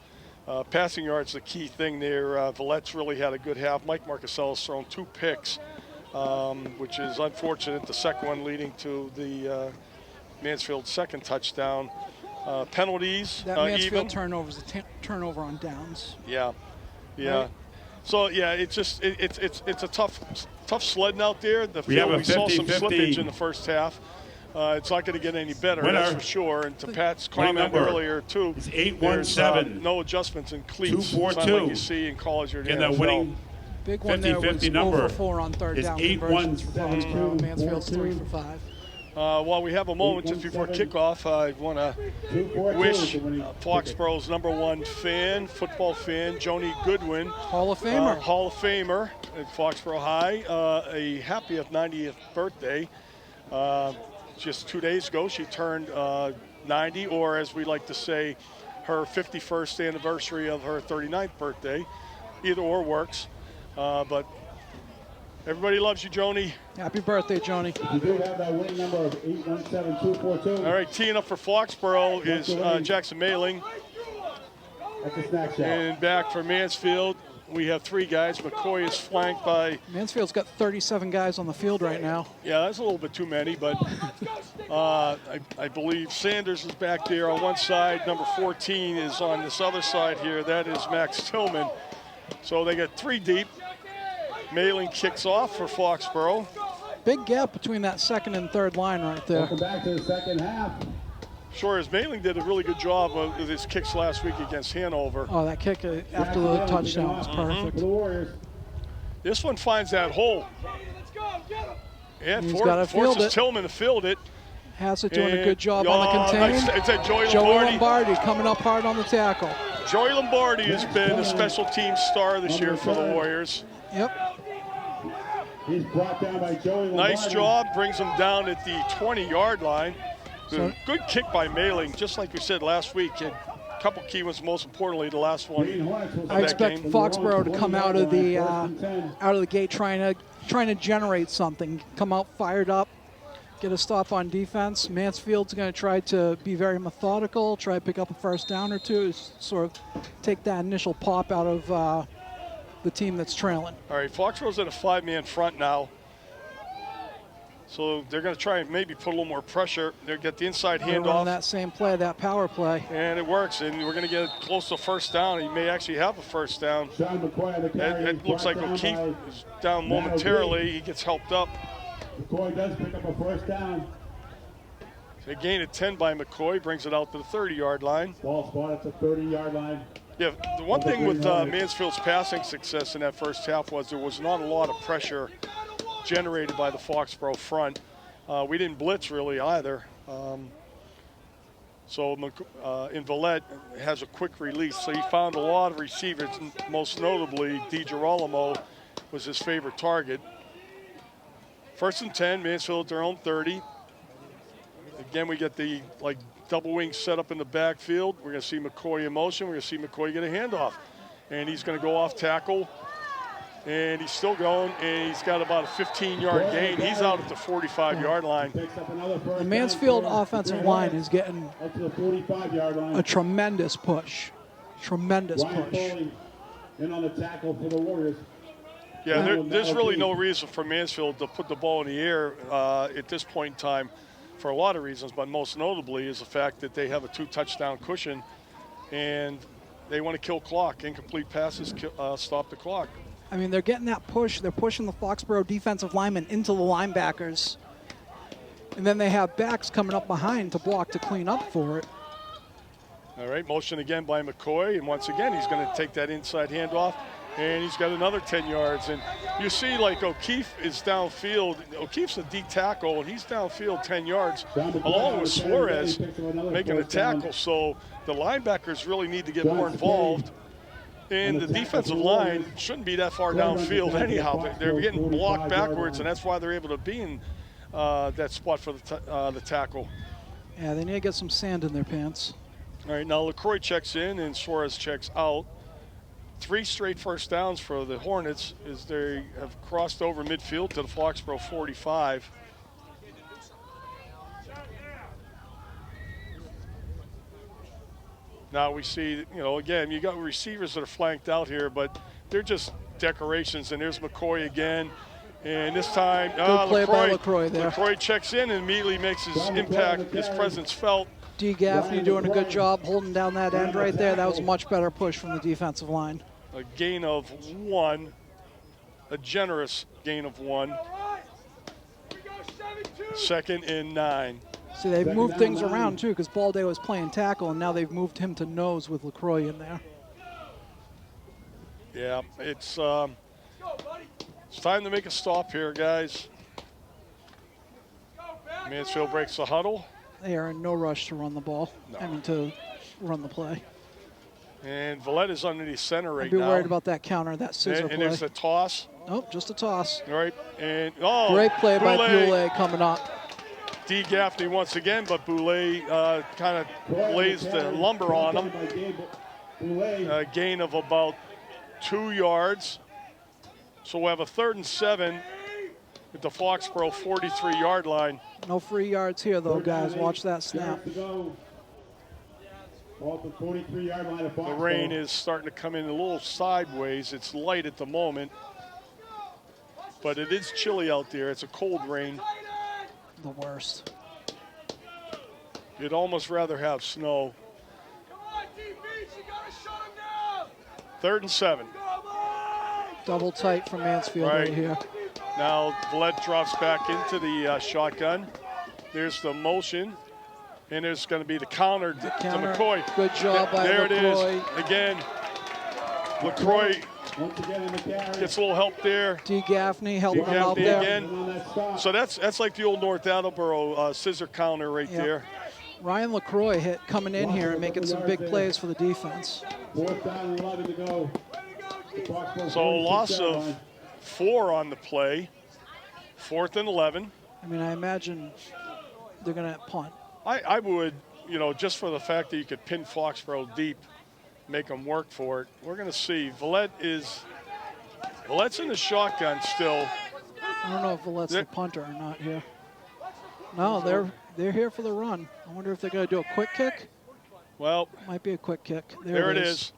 Passing yards, the key thing there. Vallette's really had a good half. Mike Marcusell's thrown 2 picks, which is unfortunate. The second one leading to the Mansfield second touchdown. Penalties, That Mansfield even. turnover is a turnover on downs. Yeah. Right. So yeah, it's just it's a tough sledding out there. The We have field, a we saw some 50-50. slippage in the first half. It's not going to get any better, Winner. that's for sure. And to Pat's Winning comment number earlier too, is there's 817. no adjustments in cleats. 242. It's not like you see in college or the And the NFL. winning Big one there was 50-50 number over 4 on third is down conversions for 8-1-7. Foxborough. Mansfield's 3 for 5. While we have a moment just before kickoff, I want to wish Foxborough's #1 fan, football fan, Joni Goodwin, Hall of Famer. Hall of Famer at Foxborough High, a happy 90th birthday. Just 2 days ago, she turned 90, or as we like to say, her 51st anniversary of her 39th birthday. Either or works, but everybody loves you, Joni. Happy birthday, Joni. You do have that winning number of 817-242. All right, teeing up for Foxborough is Jackson Mailing. That's a snack shot. And back for Mansfield, we have 3 guys. McCoy is flanked by, Mansfield's got 37 guys on the field right now. yeah, that's a little bit too many, but I believe Sanders is back there on one side. Number 14 is on this other side here. That is Max Tillman. So they got 3 deep. Mailing kicks off for Foxborough. Big gap between that second and third line right there. Welcome back to the second half. Sure, as Mailing did a really good job of his kicks last week against Hanover. Oh, that kick after the touchdown was perfect. For the Warriors. This one finds that hole. Yeah, He's gotta field forces it. Tillman to field it. Has it doing a And- good job on the Oh, contain. nice. It's a Joey Joey Lombardi. Lombardi coming up hard on the tackle. Joey Lombardi has been a special team star this year for the Warriors. Yep. He's brought down by Joey Lombardi. Nice job, brings him down at the 20-yard line. So- Good kick by Mailing, just like we said last week. A couple key ones, most importantly, the last one. I expect Foxborough to come out of the gate trying to generate something, come out fired up, get a stop on defense. Mansfield's going to try to be very methodical, try to pick up a first down or two, sort of take that initial pop out of the team that's trailing. All right, Foxborough's at a 5-man front now. So they're going to try and maybe put a little more pressure. They'll get the inside handoff. On that same play, that power play. And it works, and we're going to get close to first down. He may actually have a first down. It looks like O'Keefe is down momentarily. He gets helped up. McCoy does pick up a first down. They gain a 10 by McCoy, brings it out to the 30-yard line. Ball spot at the 30-yard line. Yeah, the one thing with Mansfield's passing success in that first half was there was not a lot of pressure generated by the Foxborough front. We didn't blitz really either. So Invalette has a quick release. So he found a lot of receivers, most notably DiGirolamo was his favorite target. 1st and 10, Mansfield at their own 30. Again, we get the double wing set up in the backfield. We're going to see McCoy in motion. We're going to see McCoy get a handoff. And he's going to go off tackle. And he's still going, and he's got about a 15-yard gain. He's out at the 45-yard line. The Mansfield offensive line is getting a tremendous push. Tremendous push. In on the tackle for the Warriors. Yeah, there's really no reason for Mansfield to put the ball in the air at this point in time for a lot of reasons, but most notably is the fact that they have a 2-touchdown cushion, and they want to kill clock. Incomplete passes stop the clock. I mean, they're getting that push. They're pushing the Foxborough defensive linemen into the linebackers. And then they have backs coming up behind to block to clean up for it. All right, motion again by McCoy. And once again, he's going to take that inside handoff. And he's got another 10 yards. And you see, O'Keefe is downfield. O'Keefe's a D tackle, and he's downfield 10 yards, along with Suarez making a tackle. So the linebackers really need to get more involved. And the defensive line shouldn't be that far downfield anyhow. They're getting blocked backwards, and that's why they're able to be in that spot for the tackle. Yeah, they need to get some sand in their pants. All right, now LaCroix checks in and Suarez checks out. 3 straight first downs for the Hornets as they have crossed over midfield to the Foxborough 45. Now we see, again, you got receivers that are flanked out here, but they're just decorations. And there's McCoy again. And this time, good play by LaCroix there. LaCroix checks in and immediately makes his impact, his presence felt. D. Gaffney doing a good job holding down that end right there. That was a much better push from the defensive line. A gain of 1, a generous gain of 1. 2nd and 9. See, they've moved things around, too, because Balday was playing tackle, and now they've moved him to nose with LaCroix in there. Yeah, it's time to make a stop here, guys. Mansfield breaks the huddle. They are in no rush to run the ball. No. I mean, to run the play. And Vallette is underneath center right now. I'd be worried about that counter, that scissor play. And there's a toss. Nope, just a toss. All right, and great play by Boulay coming up. D. Gaffney once again, but Boulay kind of lays the lumber on him. A gain of about 2 yards. So we'll have a 3rd and 7 at the Foxborough 43-yard line. No free yards here, though, guys. Watch that snap. The rain is starting to come in a little sideways. It's light at the moment, but it is chilly out there. It's a cold rain. The worst. You'd almost rather have snow. 3rd and 7. Double tight from Mansfield right here. Now Vallette drops back into the shotgun. There's the motion. And there's going to be the counter to McCoy. Good job by there LaCroix. It is. Again, LaCroix gets a little help there. D. Gaffney helping him out there. Again. So that's like the old North Attleboro scissor counter right there. Ryan LaCroix coming in here and making some big plays for the defense. 4th down and 11 to go. So a loss of 4 on the play. 4th and 11. I mean, I imagine they're going to punt. I would, you know, just for the fact that you could pin Foxborough deep, make them work for it. We're going to see. Villette's in the shotgun still. I don't know if Villette's the punter or not here. No, they're here for the run. I wonder if they're going to do a quick kick. Well, might be a quick kick. There it is.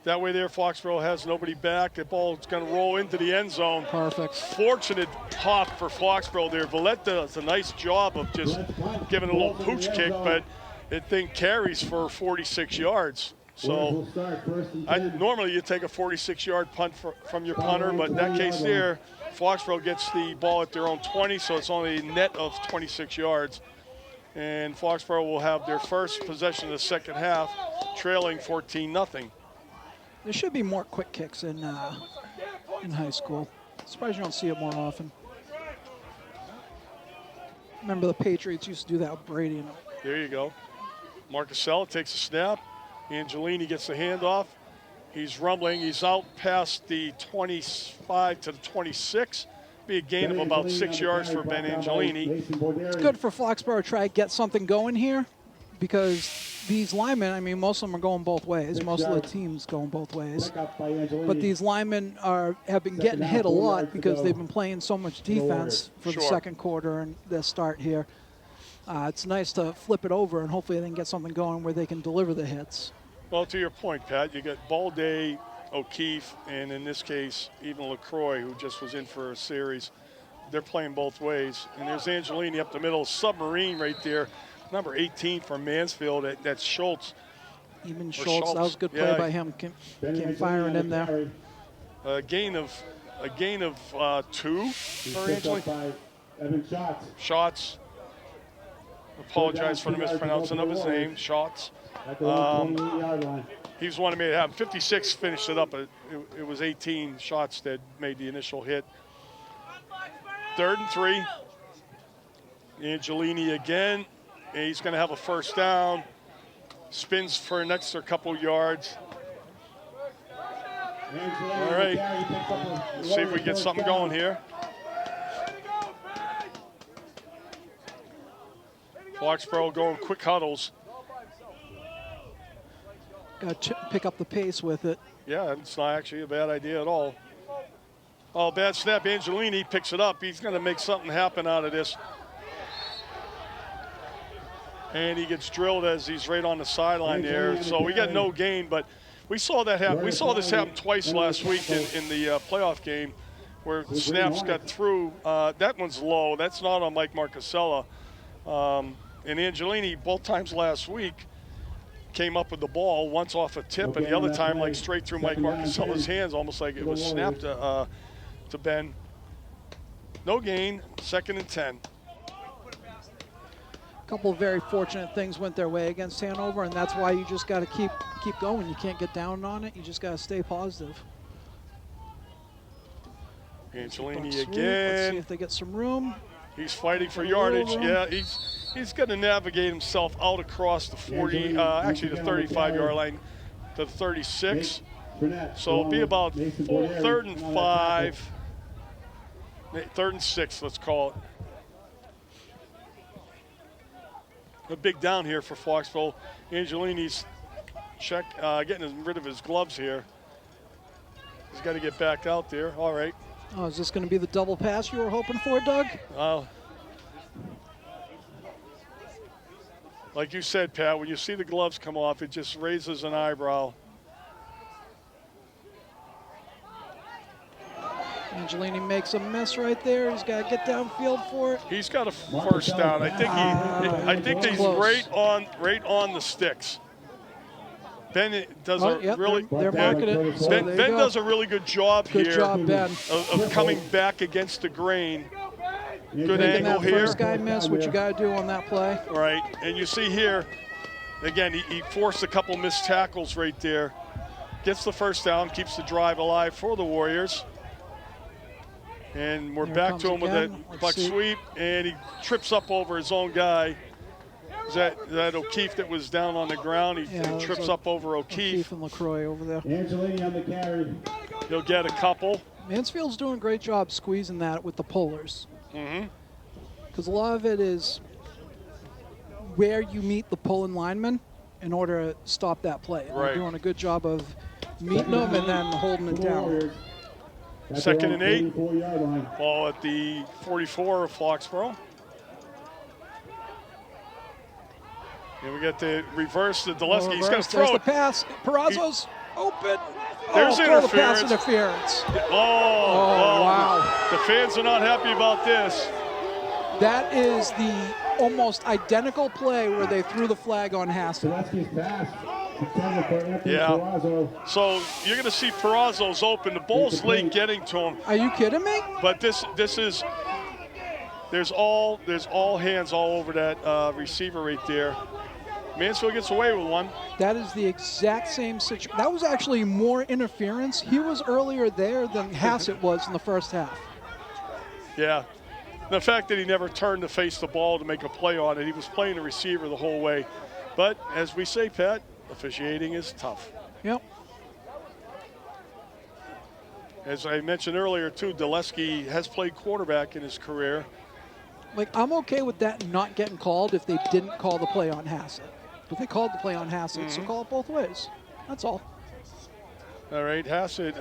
That way there, Foxborough has nobody back. The ball's going to roll into the end zone. Perfect. Fortunate pop for Foxborough there. Villette does a nice job of just giving a little pooch kick, but it thing carries for 46 yards. So normally you take a 46-yard punt from your punter, but in that case there, Foxborough gets the ball at their own 20, so it's only a net of 26 yards. And Foxborough will have their first possession of the second half, trailing 14-0. There should be more quick kicks in high school. Surprised you don't see it more often. Remember the Patriots used to do that with Brady. There you go. Marcusella takes a snap. Angelini gets the handoff. He's rumbling. He's out past the 25 to the 26. Be a gain of about 6 yards for Ben Angelini. It's good for Foxborough to try to get something going here because these linemen, I mean, most of them are going both ways. Most of the teams going both ways. But these linemen have been getting hit a lot because they've been playing so much defense for the second quarter and their start here. It's nice to flip it over and hopefully they can get something going where they can deliver the hits. Well, to your point, Pat, you got Balday, O'Keefe, and in this case, even LaCroix, who just was in for a series. They're playing both ways. And there's Angelini up the middle, submarine right there. Number 18 from Mansfield, that's Schultz. Even Schultz, that was a good play by him. Came firing in there. A gain of 2 for Angelini. Shots. Apologize for the mispronouncing of his name, Shots. He's the one who made it happen. 56 finished it up. It was 18 Shots that made the initial hit. 3rd and 3. Angelini again. And he's going to have a first down. Spins for an extra couple yards. All right. Let's see if we get something going here. Foxborough going quick huddles. Got to pick up the pace with it. Yeah, it's not actually a bad idea at all. Oh, bad snap. Angelini picks it up. He's going to make something happen out of this. And he gets drilled as he's right on the sideline there. So we got no gain, but we saw that happen. We saw this happen twice last week in the playoff game where snaps got through. That one's low. That's not on Mike Marcusella. And Angelini, both times last week, came up with the ball, once off a tip, and the other time like straight through Mike Marcusella's hands, almost like it was snapped to Ben. No gain, 2nd and 10. A couple of very fortunate things went their way against Hanover, and that's why you just got to keep going. You can't get down on it. You just got to stay positive. Angelini again. Let's see if they get some room. He's fighting for yardage. Yeah, he's going to navigate himself out across the 40, actually the 35-yard line to the 36. So it'll be about 3rd and 5, 3rd and 6, let's call it. A big down here for Foxborough. Angelini's getting rid of his gloves here. He's got to get back out there. All right. Oh, is this going to be the double pass you were hoping for, Doug? Like you said, Pat, when you see the gloves come off, it just raises an eyebrow. Angelini makes a mess right there. He's got to get downfield for it. He's got a first down. I think he's right on the sticks. Ben does they're marking it. So Ben does a really good job here. Good job, Ben. Of coming back against the grain. Good Making angle that here. First guy miss, what you got to do on that play. Right, and you see here, again, he forced a couple missed tackles right there. Gets the first down, keeps the drive alive for the Warriors. And we're back to him with a buck sweep, and he trips up over his own guy. Is that O'Keefe that was down on the ground? He trips up over O'Keefe. O'Keefe and LaCroix over there. Angelini on the carry. He'll get a couple. Mansfield's doing a great job squeezing that with the pullers. Mm-hmm. Because a lot of it is where you meet the pulling lineman in order to stop that play. Right. They're doing a good job of meeting them and then holding it down. Second and 8. Ball at the 44 of Foxborough. And we get the reverse to Dulesky. He's going to throw There's the it. pass. Perazzo's open. There's throw the pass interference. interference. Wow. The fans are not happy about this. That is the almost identical play where they threw the flag on Hassett. Yeah. So you're going to see Perazzo's open. The ball's late getting to him. Are you kidding me? But this is there's all hands all over that receiver right there. Mansfield gets away with one. That is the exact same situation. That was actually more interference. He was earlier there than Hassett was in the first half. Yeah. The fact that he never turned to face the ball to make a play on it, he was playing the receiver the whole way. But as we say, Pat, officiating is tough. Yep. As I mentioned earlier, too, Dulesky has played quarterback in his career. Like, I'm okay with that not getting called if they didn't call the play on Hassett. But they called the play on Hassett, so call it both ways. That's all. All right, Hassett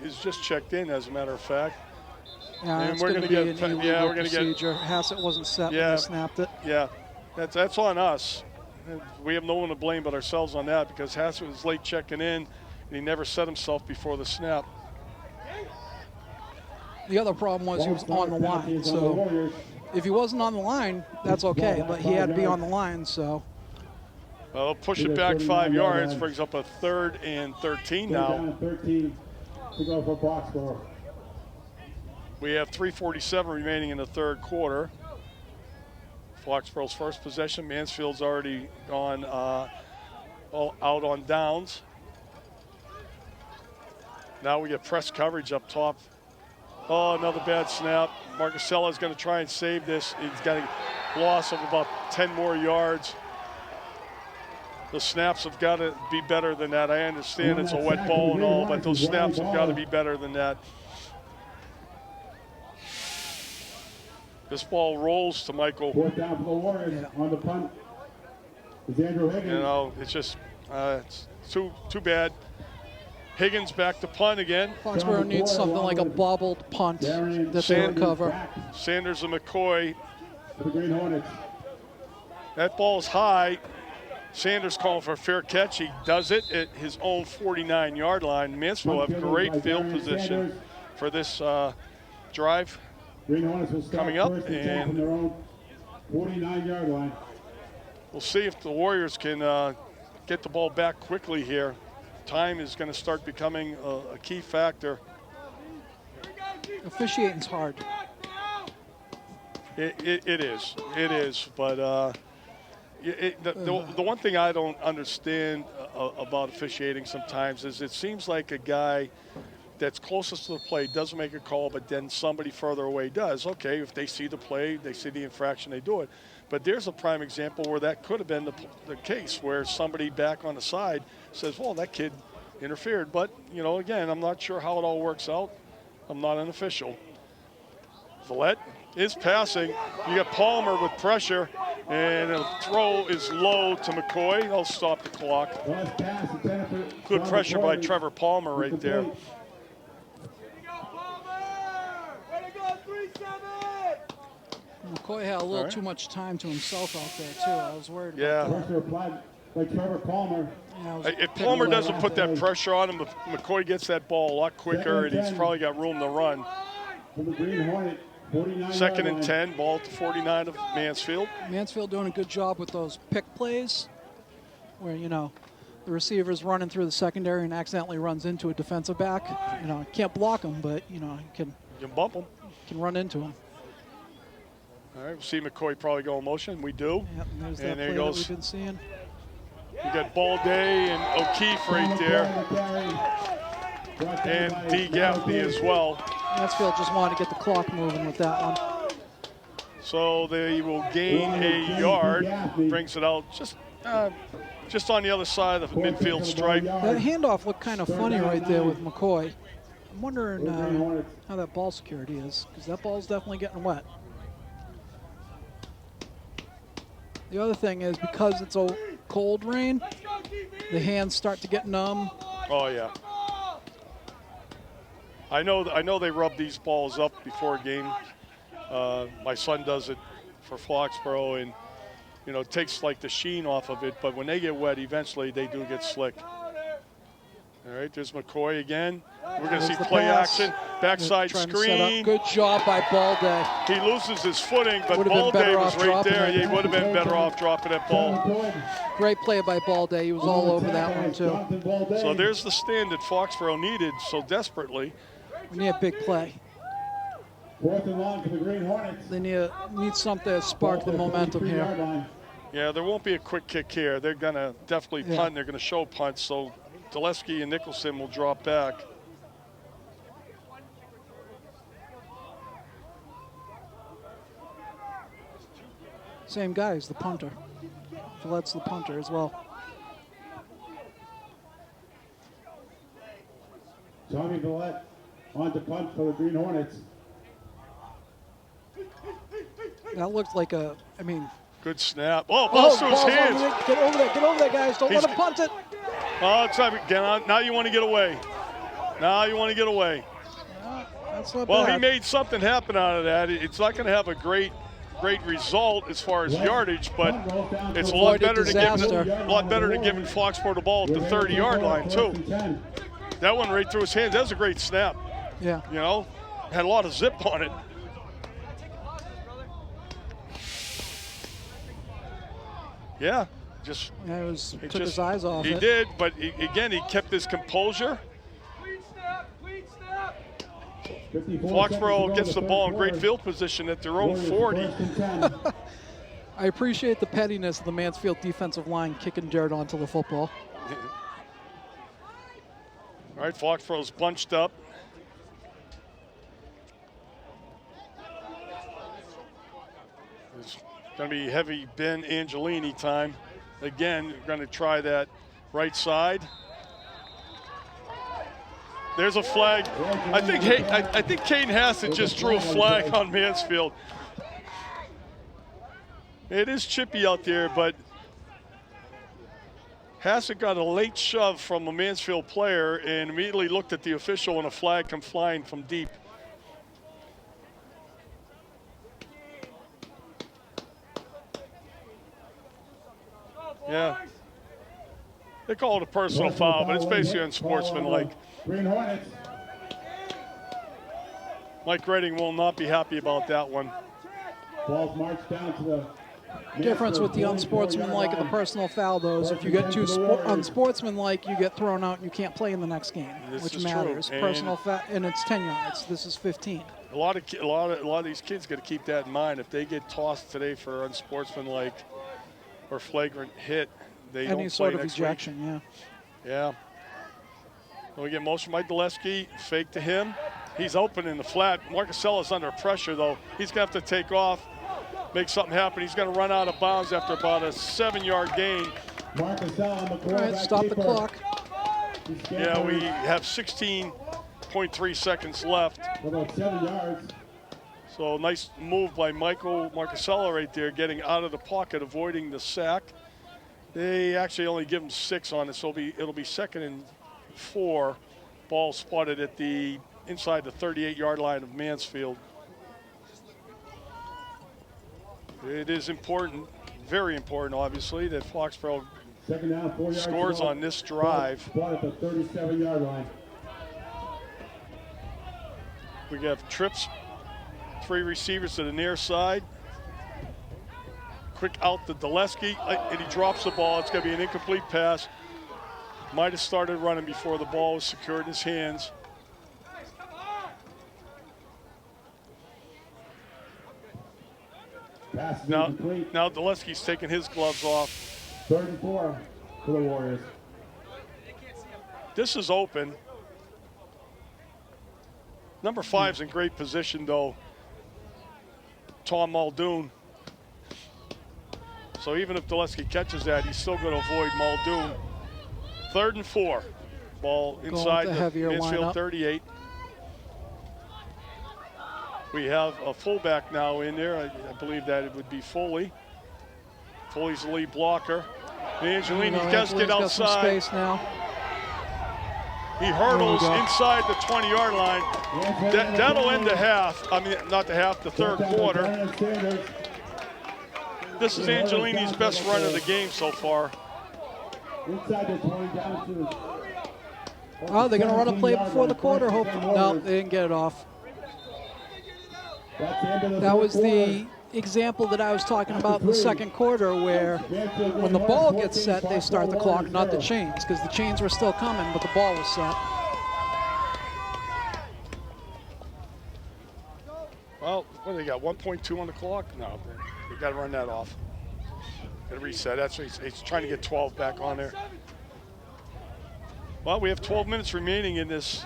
is just checked in, as a matter of fact. Yeah, and it's we're going to gonna be get an illegal we're gonna procedure. Hassett wasn't set when they snapped it. Yeah, that's on us. We have no one to blame but ourselves on that because Hassett was late checking in, and he never set himself before the snap. The other problem was he was on the line, so if he wasn't on the line, that's okay, but he had to be on the line, so. Well, push it back 5 yards, brings up a 3rd and 13 now. 13 to go for Foxborough. We have 3:47 remaining in the third quarter. Foxborough's first possession. Mansfield's already gone all out on downs. Now we get press coverage up top. Oh, another bad snap. Marcusella's going to try and save this. He's got a loss of about 10 more yards. The snaps have got to be better than that. I understand it's a wet ball and all, but those snaps have got to be better than that. This ball rolls to Michael. Fourth down for the Warriors on the punt. It's Andrew Higgins. You know, it's just it's too bad. Higgins back to punt again. Foxborough needs something like a bobbled punt that they recover. Sanders and McCoy. For the Green Hornets. That ball's high. Sanders calling for a fair catch. He does it at his own 49-yard line. Mansfield have great field position for this drive. Green Hornets will start coming up, first and 10 from their own 49-yard line. We'll see if the Warriors can get the ball back quickly here. Time is going to start becoming a key factor. Officiating's hard. It is, but the one thing I don't understand about officiating sometimes is it seems like a guy that's closest to the play doesn't make a call, but then somebody further away does. Okay, if they see the play, they see the infraction, they do it. But there's a prime example where that could have been the case, where somebody back on the side says, well, that kid interfered. But, you know, again, I'm not sure how it all works out. I'm not an official. Villette is passing. You got Palmer with pressure, and the throw is low to McCoy. They'll stop the clock. Good pressure by Trevor Palmer right there. McCoy had a little too much time to himself out there, too. I was worried about that. Pressure applied by Trevor Palmer. Yeah, if Palmer doesn't put that pressure on him, McCoy gets that ball a lot quicker, and he's probably got room to run. From the Green Hornet, 49 Second and 10, ball at the 49 of Mansfield. Mansfield doing a good job with those pick plays where, you know, the receiver's running through the secondary and accidentally runs into a defensive back. You know, can't block him, but, you know, you can bump him. Can run into him. All right, we'll see McCoy probably go in motion. We do. Yep, and there's and that there play goes. that we've been seeing. You got Balday and O'Keefe right there. And D. Gaffney as well. Mansfield just wanted to get the clock moving with that one. So they will gain a yard, brings it out just on the other side of the midfield stripe. That handoff looked kind of funny right there with McCoy. I'm wondering how that ball security is, because that ball's definitely getting wet. The other thing is, because it's a cold rain, the hands start to get numb. Oh yeah. I know they rub these balls up before a game. My son does it for Foxborough, and it takes like the sheen off of it, but when they get wet, eventually they do get slick. All right, there's McCoy again. We're going to see play action, backside screen. Good job by Balday. He loses his footing, but Balday was right there. He would have been better off dropping that ball. Great play by Balday. He was all over that one, too. So there's the stand that Foxborough needed so desperately. We need a big play. 4th and long for the Green Hornets. They need something to spark the momentum here. Yeah, there won't be a quick kick here. They're going to definitely punt. They're going to show punt, so Dulesky and Nicholson will drop back. Same guy as the punter. Fillette's the punter as well. Tommy Villette on to punt for the Green Hornets. That looked like Good snap. Oh, ball's through his hands. Get over there, guys. Don't let him punt it. Oh, it's time again. Now you want to get away. That's not Well, bad. he made something happen out of that. It's not going to have a great result as far as yardage, but it's a lot better than giving Foxborough the ball at the 30-yard line too. That one right through his hands. That was a great snap. Yeah. Had a lot of zip on it. Yeah, took his eyes off it. He did, but again, he kept his composure. Foxborough gets the ball in great field position at their own 40. I appreciate the pettiness of the Mansfield defensive line kicking dirt onto the football. All right, Foxborough's bunched up. It's going to be heavy Ben Angelini time. Again, we're going to try that right side. There's a flag. I think Caden Hassett just drew a flag on Mansfield. It is chippy out there, but Hassett got a late shove from a Mansfield player and immediately looked at the official, and a flag come flying from deep. Yeah. They call it a personal foul, but it's basically unsportsmanlike. Green Hornets. Mike Redding will not be happy about that one. Ball's marched down to the Difference with the unsportsmanlike and the personal foul, though, is if you get too unsportsmanlike, you get thrown out and you can't play in the next game, which matters. Personal foul, and it's 10 yards. This is 15. A lot of these kids got to keep that in mind. If they get tossed today for unsportsmanlike or flagrant hit, they don't play any sort of next ejection. week. Yeah. We get motion by Dulesky, fake to him. He's open in the flat. Marcasella's under pressure, though. He's going to have to take off, make something happen. He's going to run out of bounds after about a 7-yard gain. Marcasella, All right, stop the clock. Yeah, we have 16.3 seconds left. About 7 yards. So nice move by Michael Marcasella right there, getting out of the pocket, avoiding the sack. They actually only give him 6 on it, so it'll be 2nd and 4. Ball spotted at the inside the 38-yard line of Mansfield. It is important, very important, obviously, that Foxborough scores on this drive. Spot at the 37-yard line. We have trips, 3 receivers to the near side. Quick out to Dulesky, and he drops the ball. It's going to be an incomplete pass. Might have started running before the ball was secured in his hands. Now Dulesky's taking his gloves off. 3rd and 4 for the Warriors. This is open. Number 5's in great position, though. Tom Muldoon. So even if Dulesky catches that, he's still going to avoid Muldoon. 3rd and 4. Ball inside the Mansfield lineup. 38. We have a fullback now in there. I believe that it would be Foley. Foley's the lead blocker. Angelini does get got some outside. space now. He hurdles inside the 20-yard line. That'll end the half. I mean, not the half, the third quarter. This is Angelini's best run of the game so far. Inside the 20 down to the. Oh, they're going to run a play before the quarter. Hopefully, no, they didn't get it off. That was the example that I was talking about in the second quarter, where when the ball gets set, they start the clock, not the chains, because the chains were still coming, but the ball was set. Well, what do they got, 1.2 on the clock? No, they got to run that off. Got to reset. That's what he's trying to get 12 back on there. Well, we have 12 minutes remaining in this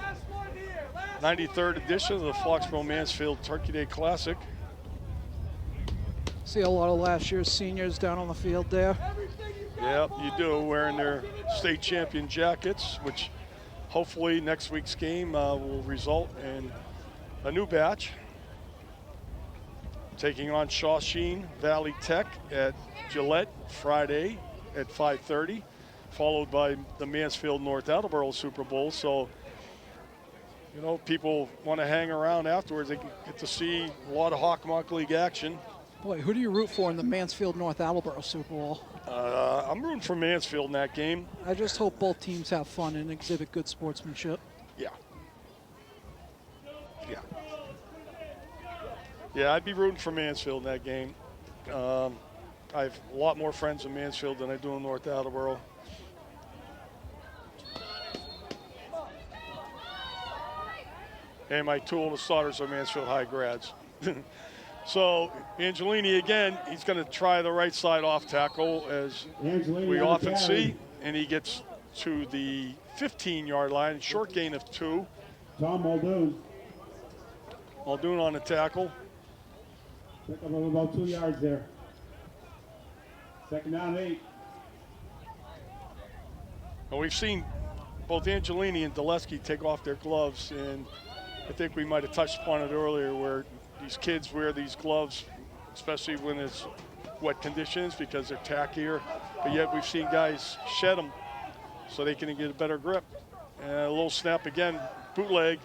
93rd edition of the Foxboro Mansfield Turkey Day Classic. See a lot of last year's seniors down on the field there. Yeah, you do, wearing their state champion jackets, which hopefully next week's game will result in a new batch. Taking on Shawsheen Valley Tech at Gillette Friday at 5:30, followed by the Mansfield North Attleboro Super Bowl. So, you know, people want to hang around afterwards. They can get to see a lot of Hawkmock League action. Boy, who do you root for in the Mansfield North Attleboro Super Bowl? I'm rooting for Mansfield in that game. I just hope both teams have fun and exhibit good sportsmanship. Yeah. Yeah. Yeah, I'd be rooting for Mansfield in that game. I have a lot more friends in Mansfield than I do in North Attleboro. And my two oldest daughters are Mansfield High grads. So Angelini again, he's going to try the right side off tackle, as we often see, and he gets to the 15-yard line, short gain of 2. Tom Muldoon. Muldoon on the tackle. Pick up about 2 yards there. 2nd down 8. And we've seen both Angelini and Dulesky take off their gloves, and I think we might have touched upon it earlier, where these kids wear these gloves, especially when it's wet conditions, because they're tackier. But yet we've seen guys shed them so they can get a better grip. And a little snap again, bootleg.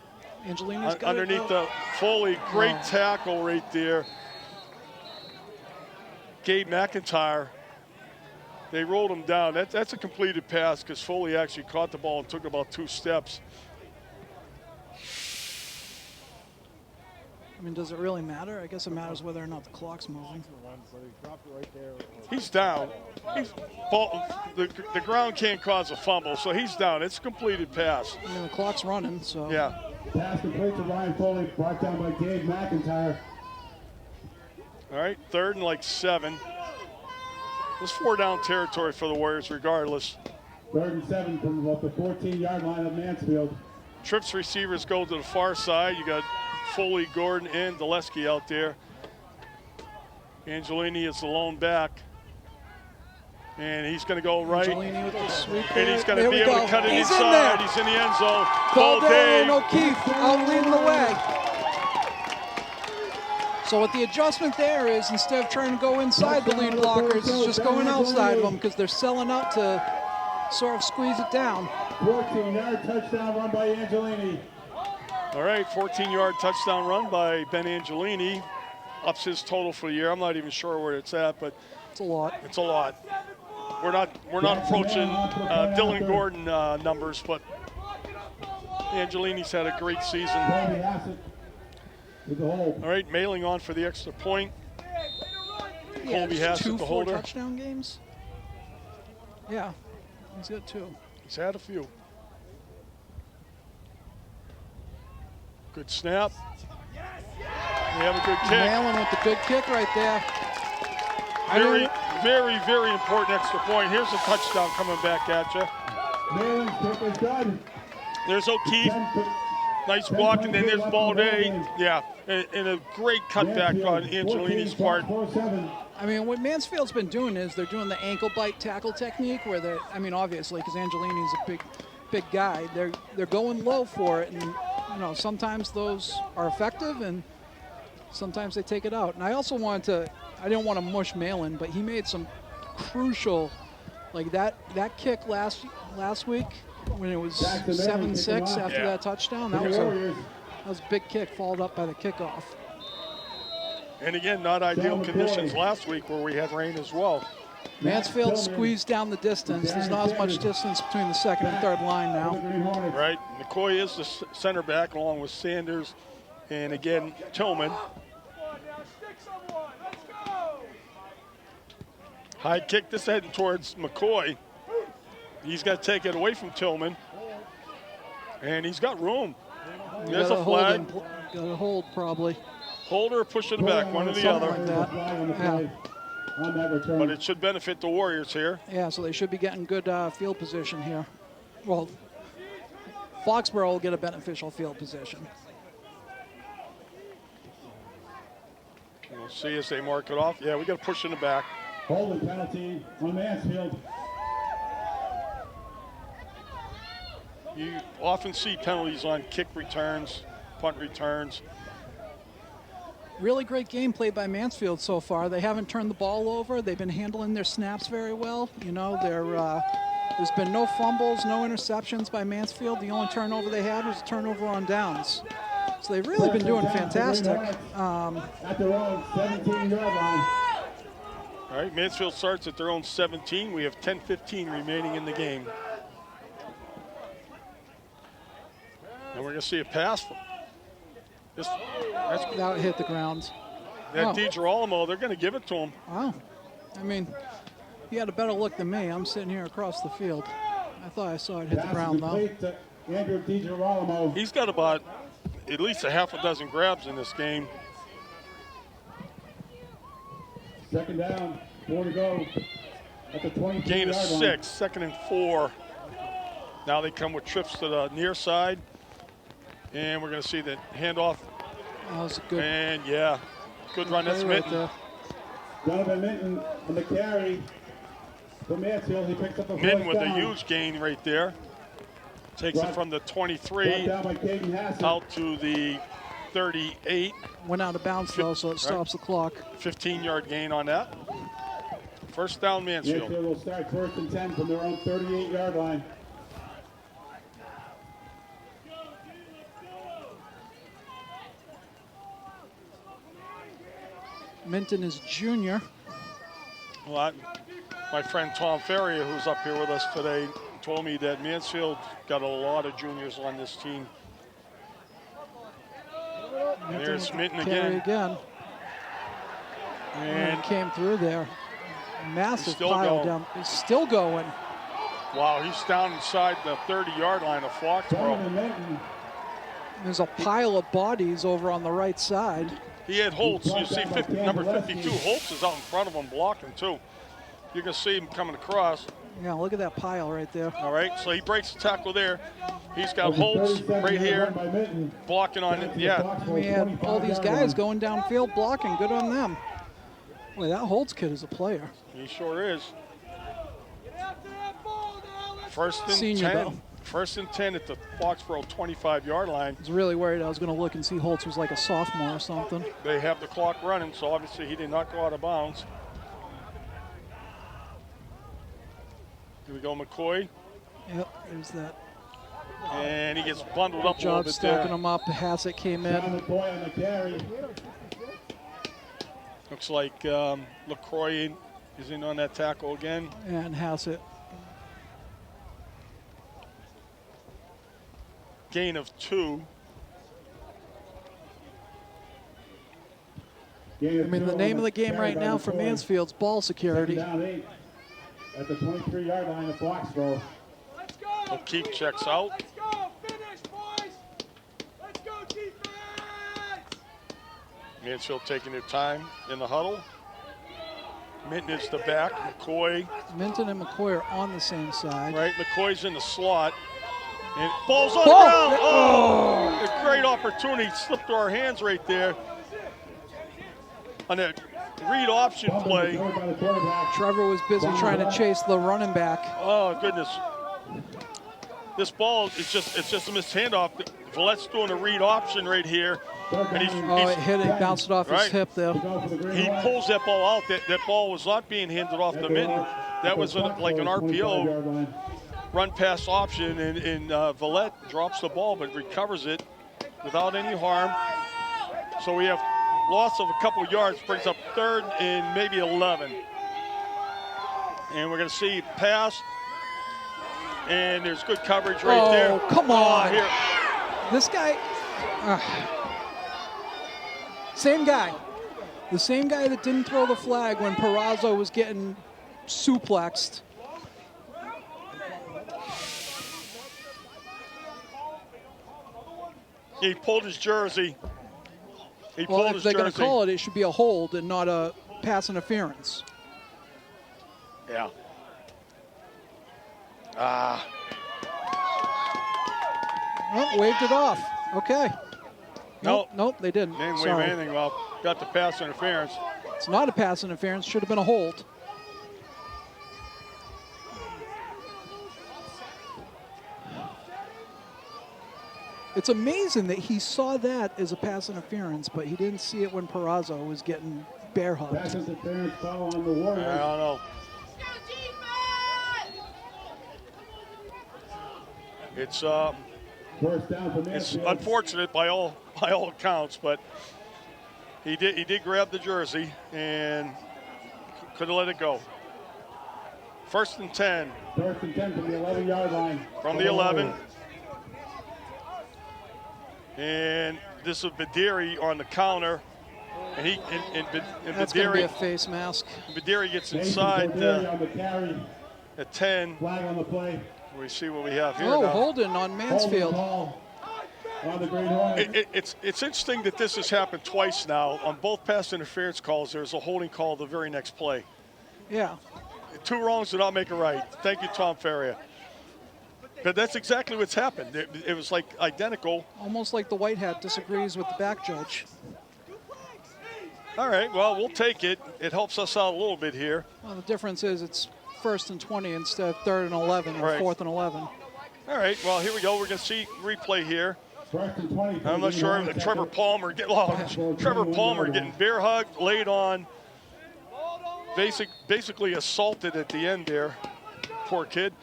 Angelini's got underneath the Foley, great tackle right there. Gabe McIntyre, they rolled him down. That's a completed pass, because Foley actually caught the ball and took about 2 steps. I mean, does it really matter? I guess it matters whether or not the clock's moving. He's down. The ground can't cause a fumble, so he's down. It's a completed pass. I mean, the clock's running, so. Yeah. Pass complete to Ryan Foley, brought down by Gabe McIntyre. All right, 3rd and like 7. It's 4-down territory for the Warriors regardless. 3rd and 7 from about the 14-yard line of Mansfield. Trips receivers go to the far side. You got Foley, Gordon, and Dulesky out there. Angelini is the lone back. And he's going to go right. Angelini with the sweep. And he's going to be able to cut it He's inside. He's in the end zone. Ball down, Dave. O'Keefe out leading the way. So what the adjustment there is, instead of trying to go inside the lead blockers, it's just going outside of them, because they're selling out to sort of squeeze it down. 14-yard touchdown run by Angelini. All right, 14-yard touchdown run by Ben Angelini. Ups his total for the year. I'm not even sure where it's at, but it's a lot. It's a lot. We're not approaching Dylan Gordon numbers, but Angelini's had a great season. All right, Mailing on for the extra point. Colby Hassett, the holder. 2 touchdown games? Yeah, he's got 2. He's had a few. Good snap. We have a good kick. Mailing with the good kick right there. Very, very important extra point. Here's a touchdown coming back at you. Mailing's kick is done. There's O'Keefe. Nice block, and then there's ball day. Yeah, and a great cutback on Angelini's part. I mean, what Mansfield's been doing is they're doing the ankle bite tackle technique where they're, I mean, obviously, because Angelini's a big guy, they're going low for it, and, you know, sometimes those are effective, and sometimes they take it out. And I also I didn't want to mush Malin, but he made some crucial, like that kick last week when it was 7-6 after that touchdown. That was a big kick, followed up by the kickoff. And again, not ideal conditions last week where we had rain as well. Mansfield squeezed down the distance. There's not as much distance between the second and third line now. Right. McCoy is the center back along with Sanders. And again, Tillman. High kick this heading towards McCoy. He's got to take it away from Tillman. And he's got room. There's a flag. Got a hold probably. Hold or push it back, one or the other. Like that. Yeah. But it should benefit the Warriors here. Yeah, so they should be getting good field position here. Well, Foxborough will get a beneficial field position. We'll see as they mark it off. Yeah, we got to push in the back. Holding penalty on Mansfield. You often see penalties on kick returns, punt returns. Really great game played by Mansfield so far. They haven't turned the ball over. They've been handling their snaps very well. You know, there's been no fumbles, no interceptions by Mansfield. The only turnover they had was a turnover on downs. So they've really been doing fantastic. At their own 17-yard line. All right, Mansfield starts at their own 17. We have 10:15 remaining in the game. And we're going to see a pass. That hit the ground. That DiGirolamo, they're going to give it to him. Wow. I mean, he had a better look than me. I'm sitting here across the field. I thought I saw it hit the ground, though. Andrew DiGirolamo. He's got about at least a half a dozen grabs in this game. Second down, 4 to go. At the 22-yard line. Gain of 6, 2nd and 4. Now they come with trips to the near side. And we're going to see the handoff. That was good. And, yeah, good run. That's Minton. Donovan Minton on the carry from Mansfield. He picks up a Minton with a huge gain right there. Takes it from the 23 out to the 38. Went out of bounds, though, so it stops the clock. 15-yard gain on that. First down, Mansfield. Mansfield will start 1st and 10 from their own 38-yard line. Minton is junior. Well, my friend Tom Ferrier, who's up here with us today, told me that Mansfield got a lot of juniors on this team. There's Minton again. And came through there. Massive still pile going. down. He's still going. Wow, he's down inside the 30-yard line of Foxborough. There's a pile of bodies over on the right side. He had Holtz. You see number 52. Holtz is out in front of him blocking, too. You can see him coming across. Yeah, look at that pile right there. All right, so he breaks the tackle there. He's got Holtz right here blocking on it. Yeah. We had all these guys going downfield blocking. Good on them. Boy, that Holtz kid is a player. He sure is. First and Senior, 10. though. 1st and 10 at the Foxborough 25-yard line. I was really worried I was going to look and see Holtz was like a sophomore or something. They have the clock running, so obviously he did not go out of bounds. Here we go, McCoy. Yep, there's that. And he gets bundled up a little Job bit stacking there. him up. Hassett came in. McCoy on the carry. Looks like LaCroix is in on that tackle again. And Hassett. Gain of 2. I mean, the name of the game right now for Mansfield's ball security. Down 8 at the 23-yard line of Foxborough. O'Keefe checks out. Let's go! Finish, boys! Let's go, defense! Mansfield taking their time in the huddle. Minton is the back. McCoy. Minton and McCoy are on the same side. Right, McCoy's in the slot. And ball's on the ground. Oh, a great opportunity. Slipped through our hands right there. On that read option play. Trevor was busy trying to chase the running back. Oh, goodness. This ball is just a missed handoff. Villette's doing a read option right here. And it hit it, bounced it off his hip there. He pulls that ball out. That ball was not being handed off the mitten. That was like an RPO run pass option, and Villette drops the ball but recovers it without any harm. So we have loss of a couple of yards, brings up 3rd and maybe 11. And we're going to see pass, and there's good coverage right there. Oh, come on. Here. This guy, same guy. The same guy that didn't throw the flag when Peraza was getting suplexed. He pulled his jersey. Well, if they're going to call it, it should be a hold and not a pass interference. Yeah. Oh, waved it off. Okay. Nope. Nope, they didn't. Didn't wave Sorry. anything. Well, got the pass interference. It's not a pass interference. Should have been a hold. It's amazing that he saw that as a pass interference, but he didn't see it when Peraza was getting bear hugged. Pass interference foul on the Warriors. I don't know. It's First down for it's Mansfield. unfortunate by all accounts, but he did grab the jersey and could have let it go. 1st and 10. 1st and 10 from the 11-yard line. From the 11. And this is Badiri on the counter. And That's going to be a face mask. Badiri gets inside on the carry. at 10. Flag on the play. We see what we have here Oh, now. holding on Mansfield. On the Green Hornet. It's interesting that this has happened twice now. On both pass interference calls, there's a holding call the very next play. Yeah. 2 wrongs do not make a right. Thank you, Tom Ferrier. But that's exactly what's happened. It was like identical. Almost like the white hat disagrees with the back judge. All right, well, we'll take it. It helps us out a little bit here. Well, the difference is it's 1st and 20 instead of 3rd and 11 or Right. 4th and 11. All right, well, here we go. We're going to see replay here. 1st and 20. I'm not sure if Trevor Palmer getting bear hugged, laid on, basically assaulted at the end there. Poor kid.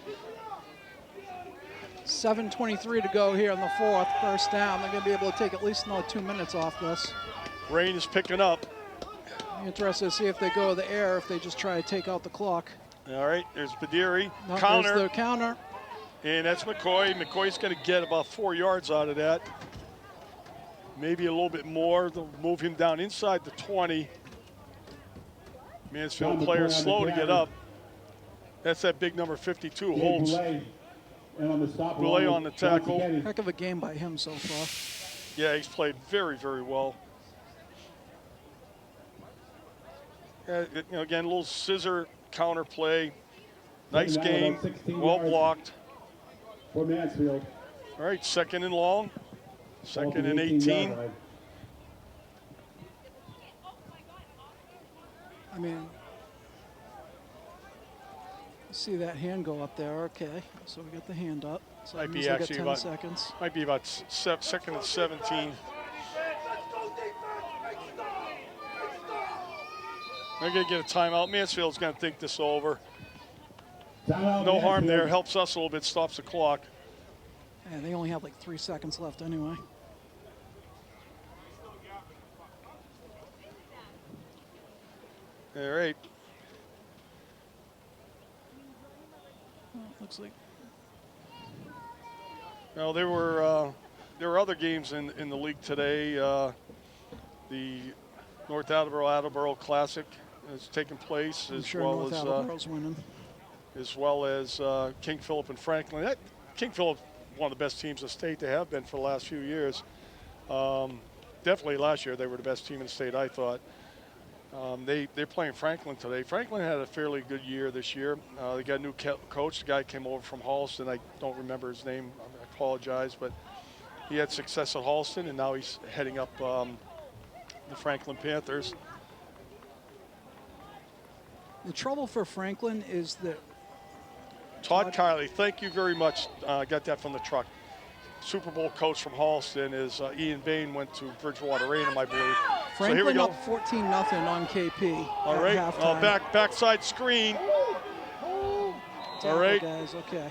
7:23 to go here in the 4th. First down. They're going to be able to take at least another 2 minutes off this. Rain is picking up. I'm interested to see if they go to the air, if they just try to take out the clock. All right, there's Badiri. No, Counter. there's the counter. And that's McCoy. McCoy's going to get about 4 yards out of that. Maybe a little bit more. They'll move him down inside the 20. Mansfield player slow to get up. That's that big number 52 holds. Boulay on the tackle. Heck of a game by him so far. Yeah, he's played very, very well. Again, a little scissor counter play. Nice game, well blocked. For Mansfield. All right, 2nd and long. 2nd and 18. I mean, see that hand go up there. Okay, so we got the hand up. So Might that be means they got actually 10 about- seconds. Might be about 2nd and 17. They're going to get a timeout. Mansfield's going to think this over. No harm there. Helps us a little bit. Stops the clock. Yeah, they only have like 3 seconds left anyway. All right. Well, looks like Well, there were other games in the league today. The North Attleboro Classic is taking place, I'm as sure well North as Attleboro's winning. King Philip and Franklin. King Philip, one of the best teams in the state. They have been for the last few years. Definitely last year they were the best team in the state, I thought. They're playing Franklin today. Franklin had a fairly good year this year. They got a new coach. The guy came over from Holliston. I don't remember his name. I apologize, but he had success at Halston, and now he's heading up the Franklin Panthers. The trouble for Franklin is that Todd Kiley, thank you very much. Got that from the truck. Super Bowl coach from Halston is Ian Bain, went to Bridgewater Raynham, I believe. Franklin so here we go. up 14-0 on KP. All right, backside screen. All right, guys. Okay.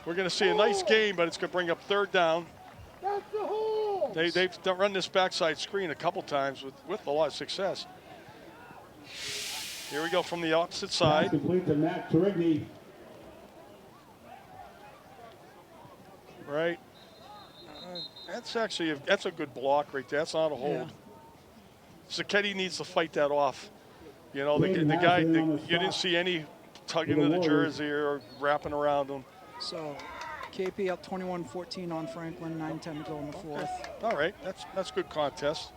We're going to see a nice game, but it's going to bring up third down. They've run this backside screen a couple times with a lot of success. Here we go from the opposite side. Complete to Matt Torigny. Right. That's a good block right there. That's not a hold. Yeah. Sacchetti needs to fight that off. You know, the guy, you didn't see any tugging of the jersey or wrapping around him. So KP up 21-14 on Franklin, 9-10 to go in the fourth. Okay. All right, that's good contest.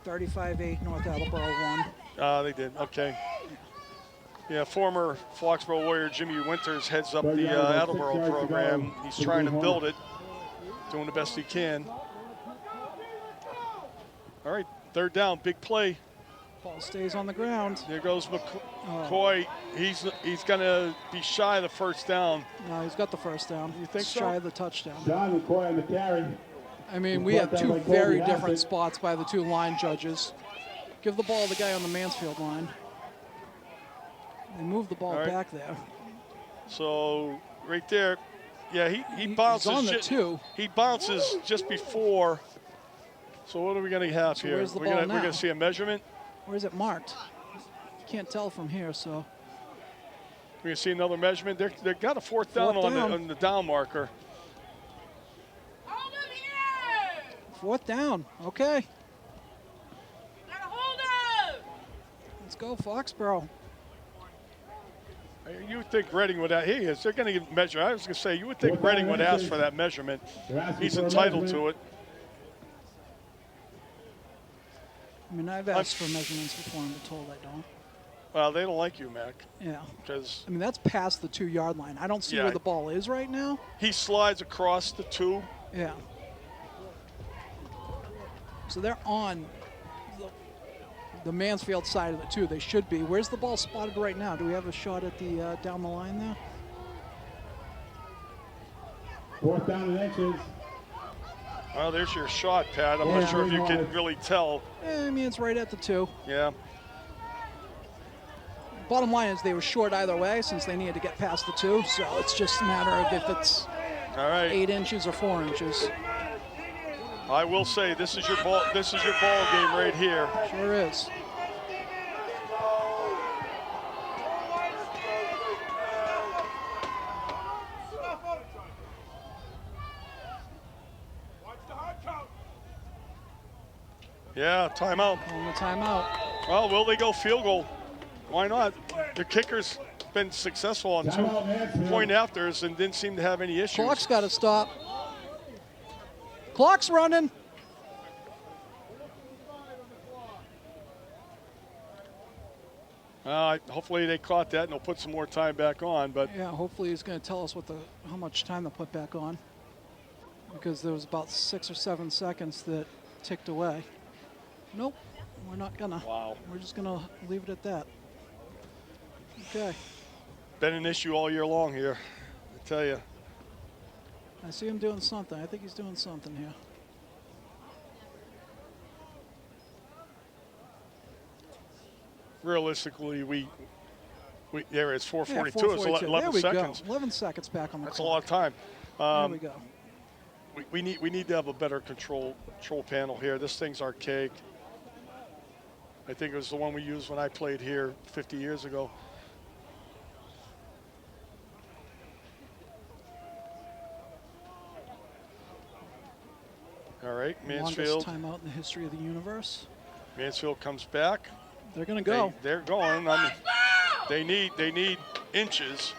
35-8 North Attleboro won. They did, okay. Yeah, former Foxborough Warrior Jimmy Winters heads up the Attleboro program. He's trying to build it, doing the best he can. All right, third down, big play. Ball stays on the ground. There goes McCoy. He's going to be shy of the first down. No, he's got the first down. You think so? Shy of the touchdown. John McCoy on the carry. I mean, we have two very different spots by the two line judges. Give the ball to the guy on the Mansfield line. They move the ball back there. So right there, yeah, he bounces. He's on the two. He bounces just before. So what are we going to have here? Where's the ball We're now? going to see a measurement. Where is it marked? You can't tell from here, so. We're going to see another measurement. They've got a fourth down on the down marker. Hold him here! Fourth down, okay. Gotta hold him! Let's go, Foxborough. You would think Reading would have, they're going to measure. I was going to say, you would think Reading would ask for that measurement. He's entitled to it. I mean, I've asked for measurements before and been told I don't. Well, they don't like you, Mac. Yeah. Because I mean, that's past the 2-yard line. I don't see where the ball is right now. He slides across the 2. Yeah. So they're on the Mansfield side of the 2. They should be. Where's the ball spotted right now? Do we have a shot at the down the line there? Fourth down and inches. Well, there's your shot, Pat. I'm not sure if you can really tell. I mean, it's right at the 2. Yeah. Bottom line is they were short either way since they needed to get past the 2. So it's just a matter of if it's 8 inches or 4 inches. I will say this is your ball. This is your ball game right here. Sure is. Yeah, timeout. On the timeout. Well, will they go field goal? Why not? The kicker's been successful on 2 point afters and didn't seem to have any issues. Clock's got to stop. Clock's running. Hopefully they caught that and they'll put some more time back on. But yeah, hopefully he's going to tell us how much time they'll put back on, because there was about 6 or 7 seconds that ticked away. Nope, we're not gonna. Wow. We're just gonna leave it at that. Okay. Been an issue all year long here, I tell you. I see him doing something. I think he's doing something here. Realistically, there it's 4:42. Yeah, It's 11 seconds. Go. 11 seconds back on the That's clock. a lot of time. There we go. We need to have a better control panel here. This thing's archaic. I think it was the one we used when I played here 50 years ago. All right, Mansfield. Longest timeout in the history of the universe. Mansfield comes back. They're going to go. They're going. I mean, they need inches.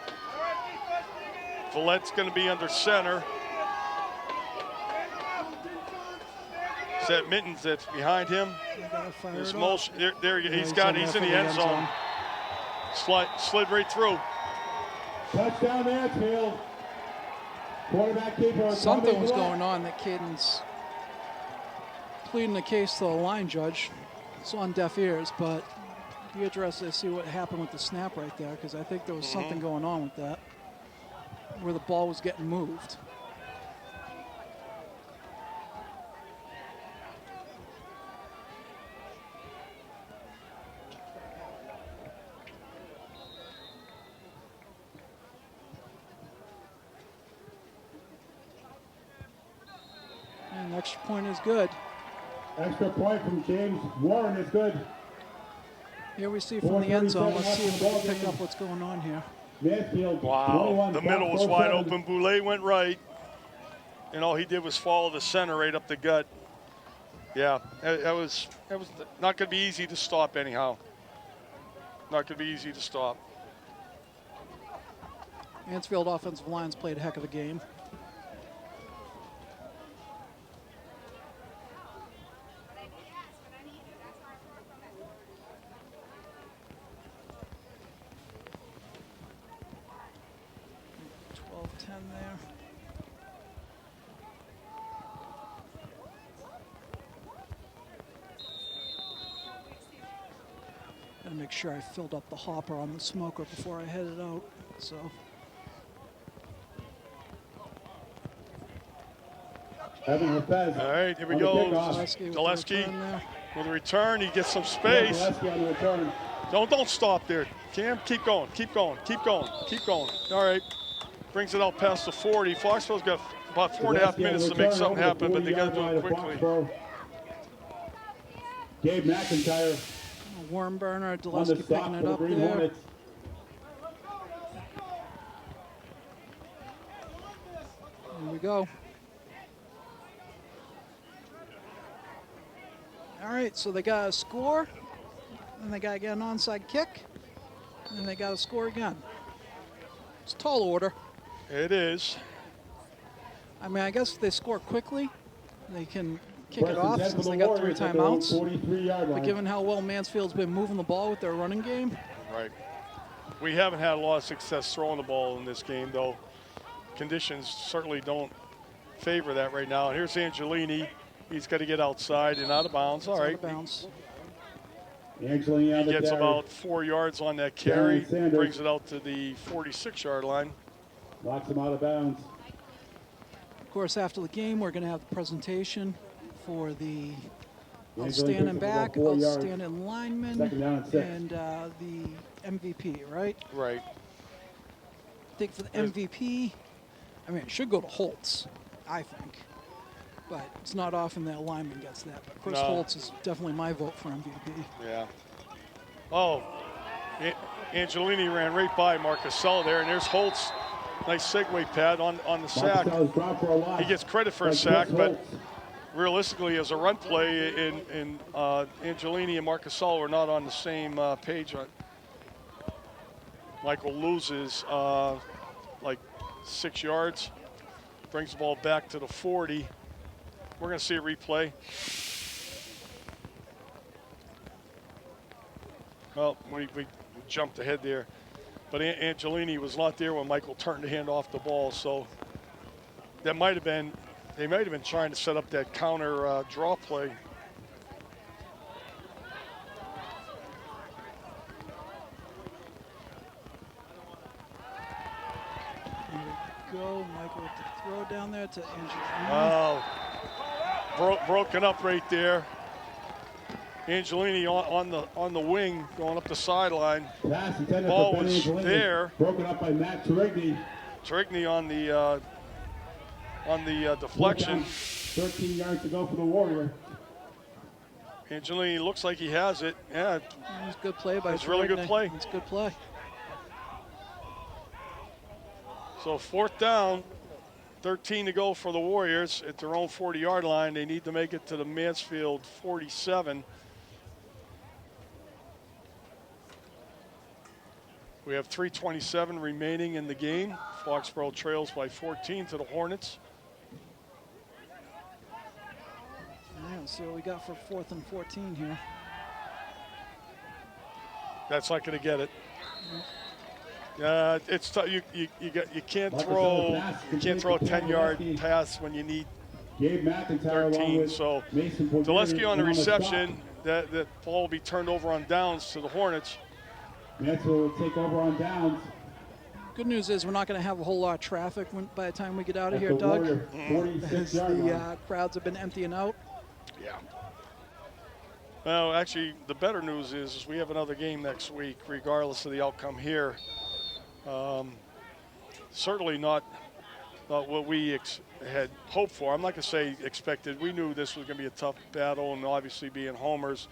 Villette's going to be under center. Set Mittens that's behind him. There's Mulch. He's in the end zone. Slid right through. Touchdown Mansfield. Quarterback keeper. Something was going on that Caden's pleading the case to the line judge. It's on deaf ears, but be interested to see what happened with the snap right there, because I think there was something going on with that, where the ball was getting moved. And extra point is good. Extra point from James Warren is good. Here we see from the end zone. Let's see if we can pick up what's going on here. Mansfield. Wow, 21, the middle was wide 7. open. Boulay went right, and all he did was follow the center right up the gut. Yeah, that was not going to be easy to stop anyhow. Not going to be easy to stop. Mansfield offensive line's played a heck of a game. There. Gotta make sure I filled up the hopper on the smoker before I headed out. So Evan Lopez. All right, here we on the go. kickoff. Gillespie there. with a return. He gets some space. Gillespie on the return. Don't stop there, Cam. Keep going. Keep going. Keep going. Keep going. All right. Brings it out past the 40. Foxborough's got about 4.5 minutes to make something happen, but they got to do it quickly. Gabe McIntyre A worm burner. on the Gillespie stop picking for it the up Green there. Hornets. Here we go. All right, so they got a score, and they got to get an onside kick, and they got to score again. It's a tall order. It is. I mean, I guess if they score quickly, they can kick it First and off 10 for since the they got 3 Warriors at their own timeouts. 43-yard But line. given how well Mansfield's been moving the ball with their running game, Right. We haven't had a lot of success throwing the ball in this game, though. Conditions certainly don't favor that right now. And here's Angelini. He's got to get outside and out of bounds. All it's out right. of bounds. Angelini on He the gets carry. about 4 yards on that carry, Darren Sanders. brings it out to the 46-yard line. Knocks him out of bounds. Of course, after the game, we're going to have the presentation for the Angelini outstanding picks up back, about 4 yards. outstanding lineman, Second down and 6. and the MVP, right? Right. I think for the MVP, I mean, it should go to Holtz, I think. But it's not often that a lineman gets that. But Chris No. Holtz is definitely my vote for MVP. Yeah. Oh, Angelini ran right by Marcusella there, and there's Holtz. Nice segue pad on the sack. Marcell's dropped for a loss. He gets credit for a By sack, Chris but Holtz. realistically, as a run play, in Angelini and Marcusella were not on the same page. Michael loses like 6 yards, brings the ball back to the 40. We're going to see a replay. Well, we jumped ahead there. But Angelini was not there when Michael turned the hand off the ball, so that might have been, they might have been trying to set up that counter draw play. Here we go. Michael with the throw down there to Angelini. Oh, broken up right there. Angelini on the wing, going up the sideline. Pass intended Ball for Ben was Angelini. there. Broken up by Matt Trigny. Trigny on the deflection. 13 yards to go for the Warrior. Angelini looks like he has it. Yeah, It was a good play by It's a really good Trigny. play. It's a good play. so 4th down, 13 to go for the Warriors at their own 40-yard line. They need to make it to the Mansfield 47. We have 3:27 remaining in the game. Foxborough trails by 14 to the Hornets. Yeah, let's see what we got for 4th and 14 here. That's not going to get it. It's tough. You can't throw a 10-yard pass when you need Gabe McIntyre 13. So Zaleski on the reception. That ball will be turned over on downs to the Hornets. Mansfield will take over on downs. Good news is we're not going to have a whole lot of traffic by the time we get out of At here, the Doug. Warrior 46-yard line. The crowds have been emptying out. Yeah. Well, actually, the better news is we have another game next week, regardless of the outcome here. Certainly not what we had hoped for. I'm not going to say expected. We knew this was going to be a tough battle, and obviously being homers,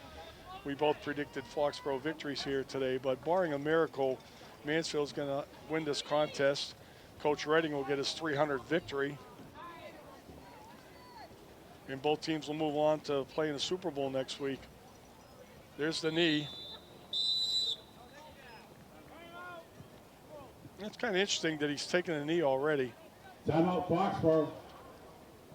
we both predicted Foxborough victories here today. But barring a miracle, Mansfield's going to win this contest. Coach Redding will get his 300th victory. And both teams will move on to play in the Super Bowl next week. There's the knee. It's kind of interesting that he's taken a knee already. Timeout Foxborough.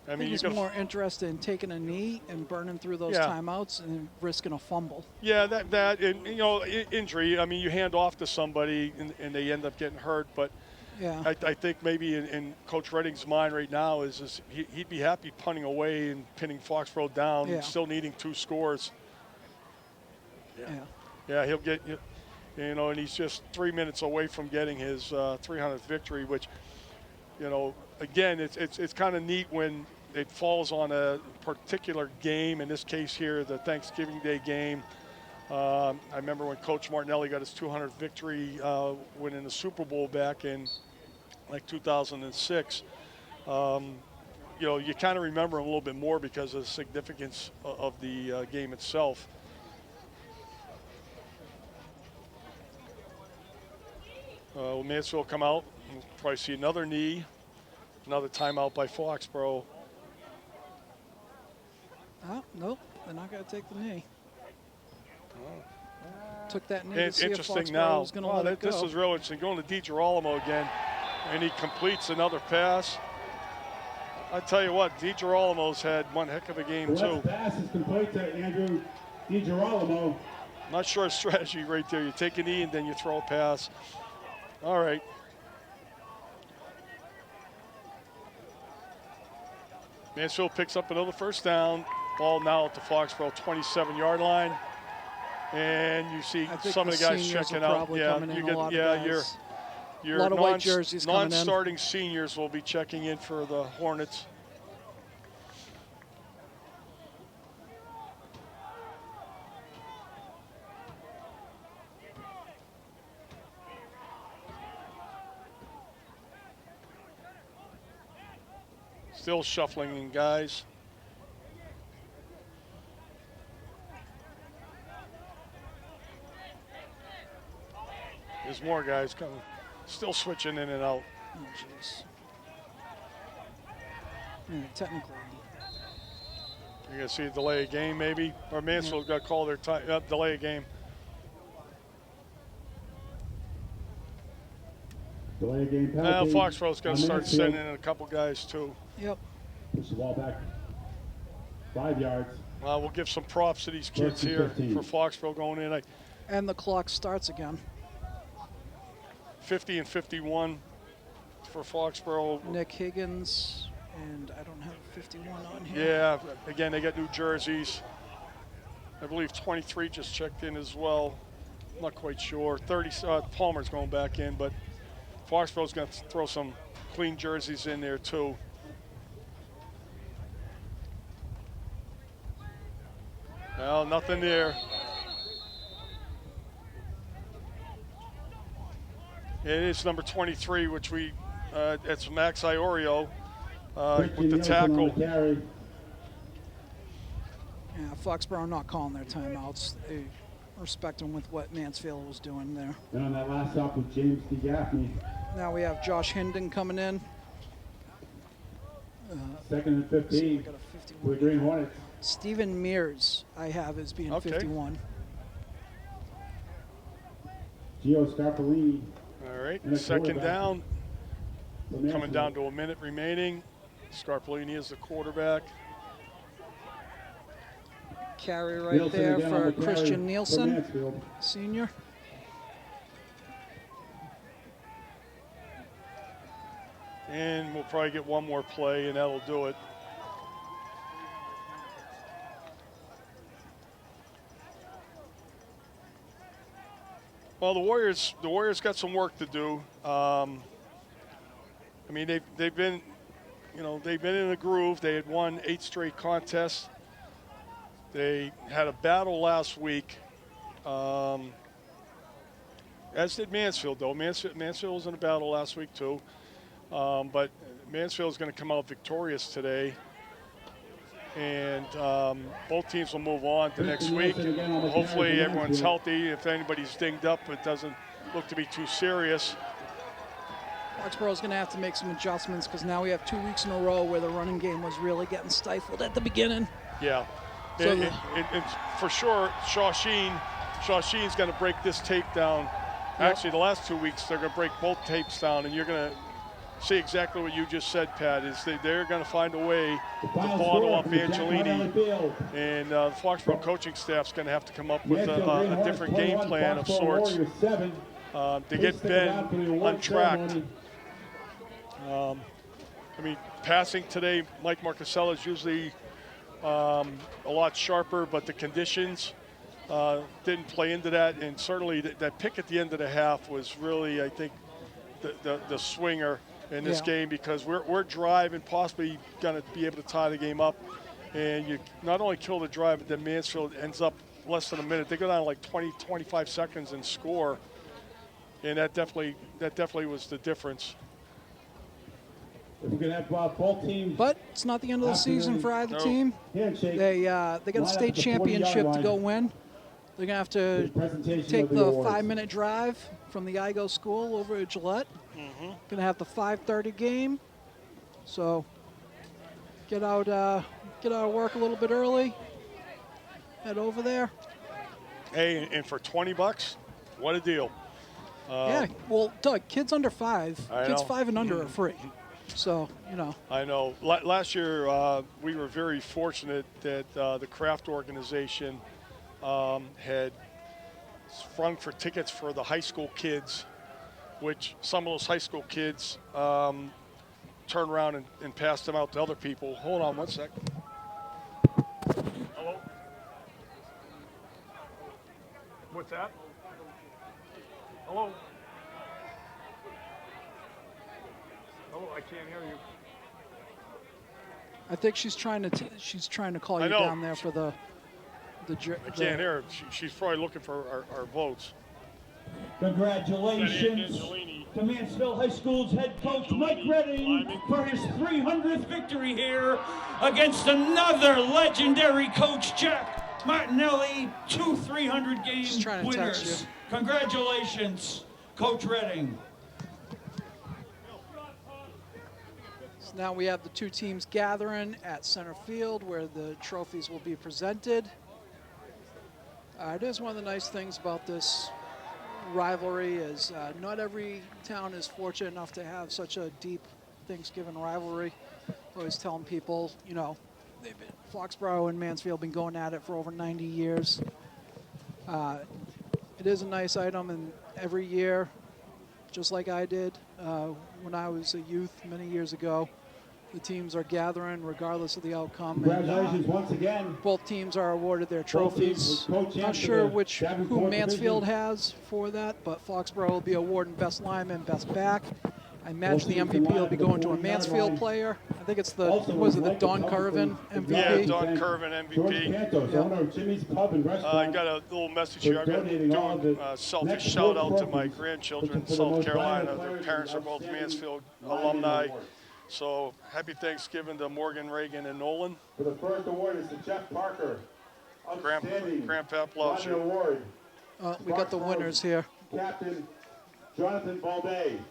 I mean, He's more interested in taking a knee and burning through those timeouts and risking a fumble. Yeah, that and, you know, injury. I mean, you hand off to somebody and they end up getting hurt. But yeah, I think maybe in Coach Redding's mind right now is he'd be happy punting away and pinning Foxborough down, and still needing 2 scores. Yeah, he'll get, you know, and he's just 3 minutes away from getting his 300th victory, which, you know, again, it's kind of neat when it falls on a particular game. In this case here, the Thanksgiving Day game. I remember when Coach Martinelli got his 200th victory winning the Super Bowl back in like 2006. You know, you kind of remember him a little bit more because of the significance of the game itself. Mansfield come out. We'll probably see another knee, another timeout by Foxborough. Oh, nope, they're not going to take the knee. Took that knee to see if Interesting Foxborough now. was going to let it go. This is real interesting. Going to DiGirolamo again, and he completes another pass. I tell you what, DiGirolamo's had one heck of a game too. The pass is complete to Andrew DiGirolamo. Not sure of strategy right there. You take a knee and then you throw a pass. All right. Mansfield picks up another first down. Ball now at the Foxborough 27-yard line. And you see some of the guys checking out. Yeah, you get, your a lot of white jerseys coming in. Non-starting seniors will be checking in for the Hornets. Still shuffling in guys. There's more guys coming. Still switching in and out. Oh, jeez. Technically. You're going to see a delay of game maybe. Or Mansfield got to call their time, delay of game. Delay of game penalty. Foxborough's going to start sending in a couple guys too. Yep. Push the ball back 5 yards. We'll give some props to these kids here for Foxborough going in. And the clock starts again. 50 and 51 for Foxborough. Nick Higgins, and I don't have 51 on here. Yeah, again, they got new jerseys. I believe 23 just checked in as well. I'm not quite sure. 30, Palmer's going back in, but Foxborough's going to throw some clean jerseys in there too. Well, nothing there. It is number 23, which it's Max Iorio with the tackle. Yeah, Foxborough not calling their timeouts. They respecting with what Mansfield was doing there. And on that last stop with James DeGaffney. Now we have Josh Hinden coming in. Second and 15 for the Green Hornets. Stephen Mears, I have as being 51. Gio Scarpolini. All right, second down. Coming down to a minute remaining. Scarpolini is the quarterback. Carry right there for Christian Nielsen, senior. And we'll probably get one more play, and that'll do it. Well, the Warriors got some work to do. I mean, they've been, they've been in a groove. They had won 8 straight contests. They had a battle last week, as did Mansfield, though. Mansfield was in a battle last week, too. But Mansfield is going to come out victorious today. And both teams will move on to next week. Hopefully everyone's healthy. If anybody's dinged up, it doesn't look to be too serious. Foxborough's going to have to make some adjustments because now we have 2 weeks in a row where the running game was really getting stifled at the beginning. Yeah. So and for sure, Shawsheen's going to break this tape down. Yep. Actually, the last 2 weeks, they're going to break both tapes down, and you're going to see exactly what you just said, Pat, is they're going to find a way to bottle up Angelini. And the Foxborough coaching staff's going to have to come up with a different game plan of sorts to get Ben untracked. I mean, passing today, Mike Marcusella is usually a lot sharper, but the conditions didn't play into that. And certainly that pick at the end of the half was really, I think, the swinger in this game, because we're driving, possibly going to be able to tie the game up. And you not only kill the drive, but then Mansfield ends up less than a minute. They go down like 20, 25 seconds and score. And that definitely was the difference. If we can have both teams. But it's not the end of the season for either team. They got a state championship to go win. They're going to have to take the 5-minute drive from the IGO school over at Gillette. Going to have the 5:30 game. So get out of work a little bit early. Head over there. Hey, and for $20, what a deal. Yeah, well, Doug, kids under 5, kids 5 and under are free. So, I know. Last year, we were very fortunate that the craft organization had sprung for tickets for the high school kids, which some of those high school kids turned around and passed them out to other people. Hold on one sec. Hello? What's that? Hello? Hello, I can't hear you. I think she's trying to call you down there for the I can't hear her. She's probably looking for our votes. Congratulations to Mansfield High School's head coach Mike Redding for his 300th victory here against another legendary coach, Jack Martinelli, 2 300-game winners. Congratulations, Coach Redding. So now we have the 2 teams gathering at center field where the trophies will be presented. It is one of the nice things about this rivalry is not every town is fortunate enough to have such a deep Thanksgiving rivalry. Always telling people, Foxborough and Mansfield have been going at it for over 90 years. It is a nice item, and every year, just like I did when I was a youth many years ago, the teams are gathering regardless of the outcome. Congratulations once again. Both teams are awarded their trophies. Not sure who Mansfield has for that, but Foxborough will be awarding best lineman, best back. I imagine the MVP will be going to a Mansfield player. I think it's the Don Curvin MVP? Yeah, Don Curvin MVP. I got a little message here. I'm going to do a selfish shout out to my grandchildren in South Carolina. Their parents are both Mansfield alumni. So happy Thanksgiving to Morgan, Reagan, and Nolan. For the first award is to Jeff Parker. Grandpap loves you. Award. We got the winners here. Captain Jonathan Balday.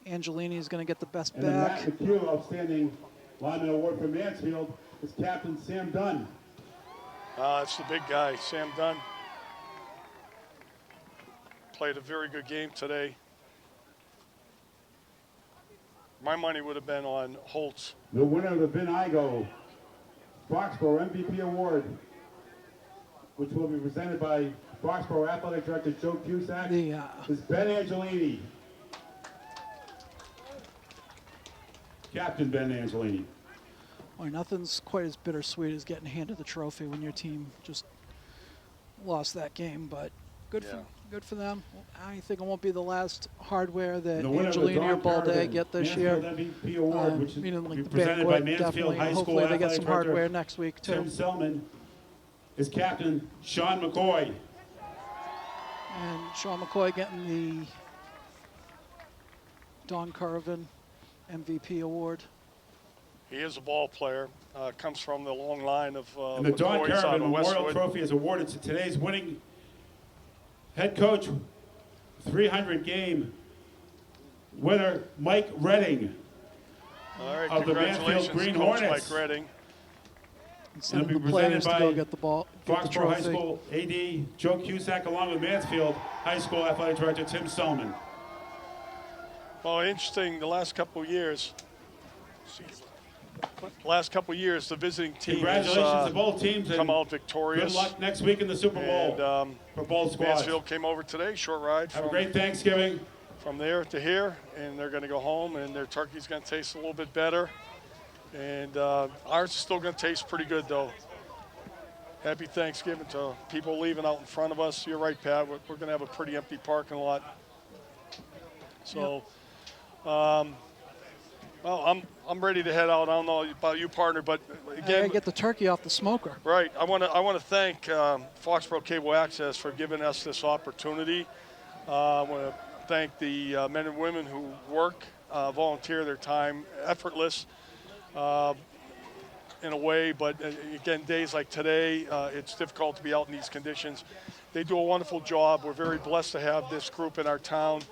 Angelini is going to get the best And back. the Matt McHugh Outstanding Lineman Award for Mansfield is Captain Sam Dunn. That's the big guy, Sam Dunn. Played a very good game today. My money would have been on Holtz. The winner of the Ben Igo Foxboro MVP Award, which will be presented by Foxboro Athletic Director Joe Cusack, is Ben Angelini. Captain Ben Angelini. Boy, nothing's quite as bittersweet as getting handed the trophy when your team just lost that game, but good for them. I think it won't be the last hardware that Angelini or Balde get this year. MVP Award, which is like the presented by banquet, Mansfield definitely. High School Hopefully they get Athletic some Director hardware next week too. Tim Selman is Captain Sean McCoy. And Sean McCoy getting the Don Carvin MVP Award. He is a ball player. Comes from the long line of And the Don McCoys out Carvin of Memorial Westwood. Trophy is awarded to today's winning head coach, 300 game winner, Mike Redding. All right, of the congratulations, Mansfield Green Coach Hornets. Mike Redding. Some of It'll the be players presented to go by get the ball, get the Foxborough High trophy. School AD Joe Cusack, along with Mansfield High School Athletic Director Tim Selman. Well, interesting, the last couple of years, the visiting team Congratulations has to both teams, and come out victorious. good luck next week in the Super Bowl And, for both squads. Mansfield came over today, short ride Have a from, great Thanksgiving. from there to here, and they're going to go home, and their turkey's going to taste a little bit better. And ours is still going to taste pretty good, though. Happy Thanksgiving to people leaving out in front of us. You're right, Pat. We're going to have a pretty empty parking lot. So, well, I'm ready to head out. I don't know about you, partner, but I again, gotta get the turkey off the smoker. right. I want to thank Foxboro Cable Access for giving us this opportunity. I want to thank the men and women who work, volunteer their time, effortless. In a way, but again, days like today, it's difficult to be out in these conditions. They do a wonderful job. We're very blessed to have this group in our town,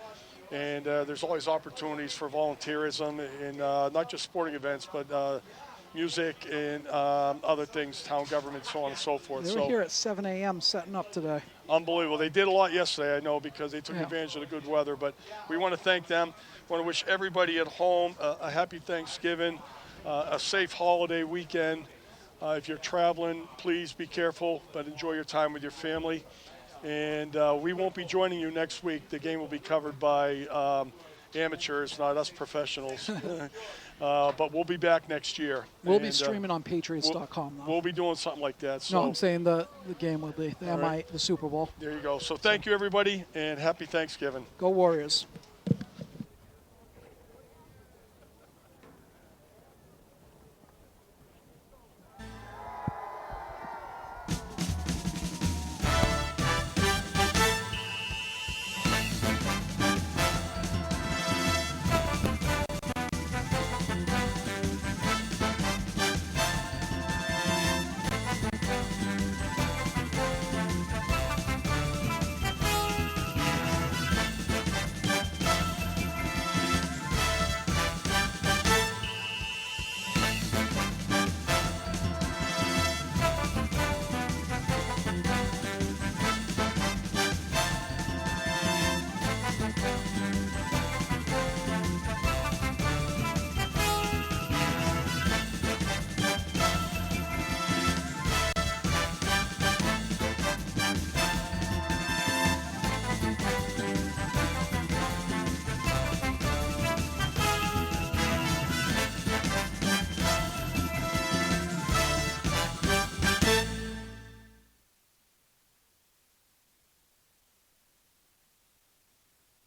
and there's always opportunities for volunteerism in not just sporting events, but music and other things, town government, so on and so forth. They were here at 7 a.m. setting up today. Unbelievable. They did a lot yesterday, I know, because they took Yeah. advantage of the good weather, but we want to thank them. Want to wish everybody at home a happy Thanksgiving. A safe holiday weekend. If you're traveling, please be careful, but enjoy your time with your family. And we won't be joining you next week. The game will be covered by amateurs, not us professionals. But we'll be back next year. We'll be streaming on Patriots.com, though. We'll be doing something like that. So No, I'm saying the game will be the Super Bowl. there you go. So thank you, everybody, and happy Thanksgiving. Go Warriors.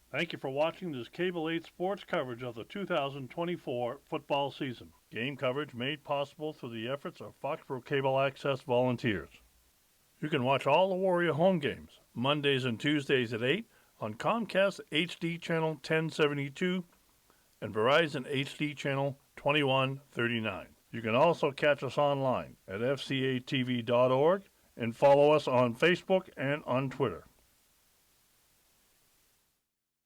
Thank you for watching this Cable 8 sports coverage of the 2024 football season. Game coverage made possible through the efforts of Foxboro Cable Access volunteers. You can watch all the Warrior home games, Mondays and Tuesdays at 8 on Comcast HD Channel 1072 and Verizon HD Channel 2139. You can also catch us online at fcatv.org and follow us on Facebook and on Twitter.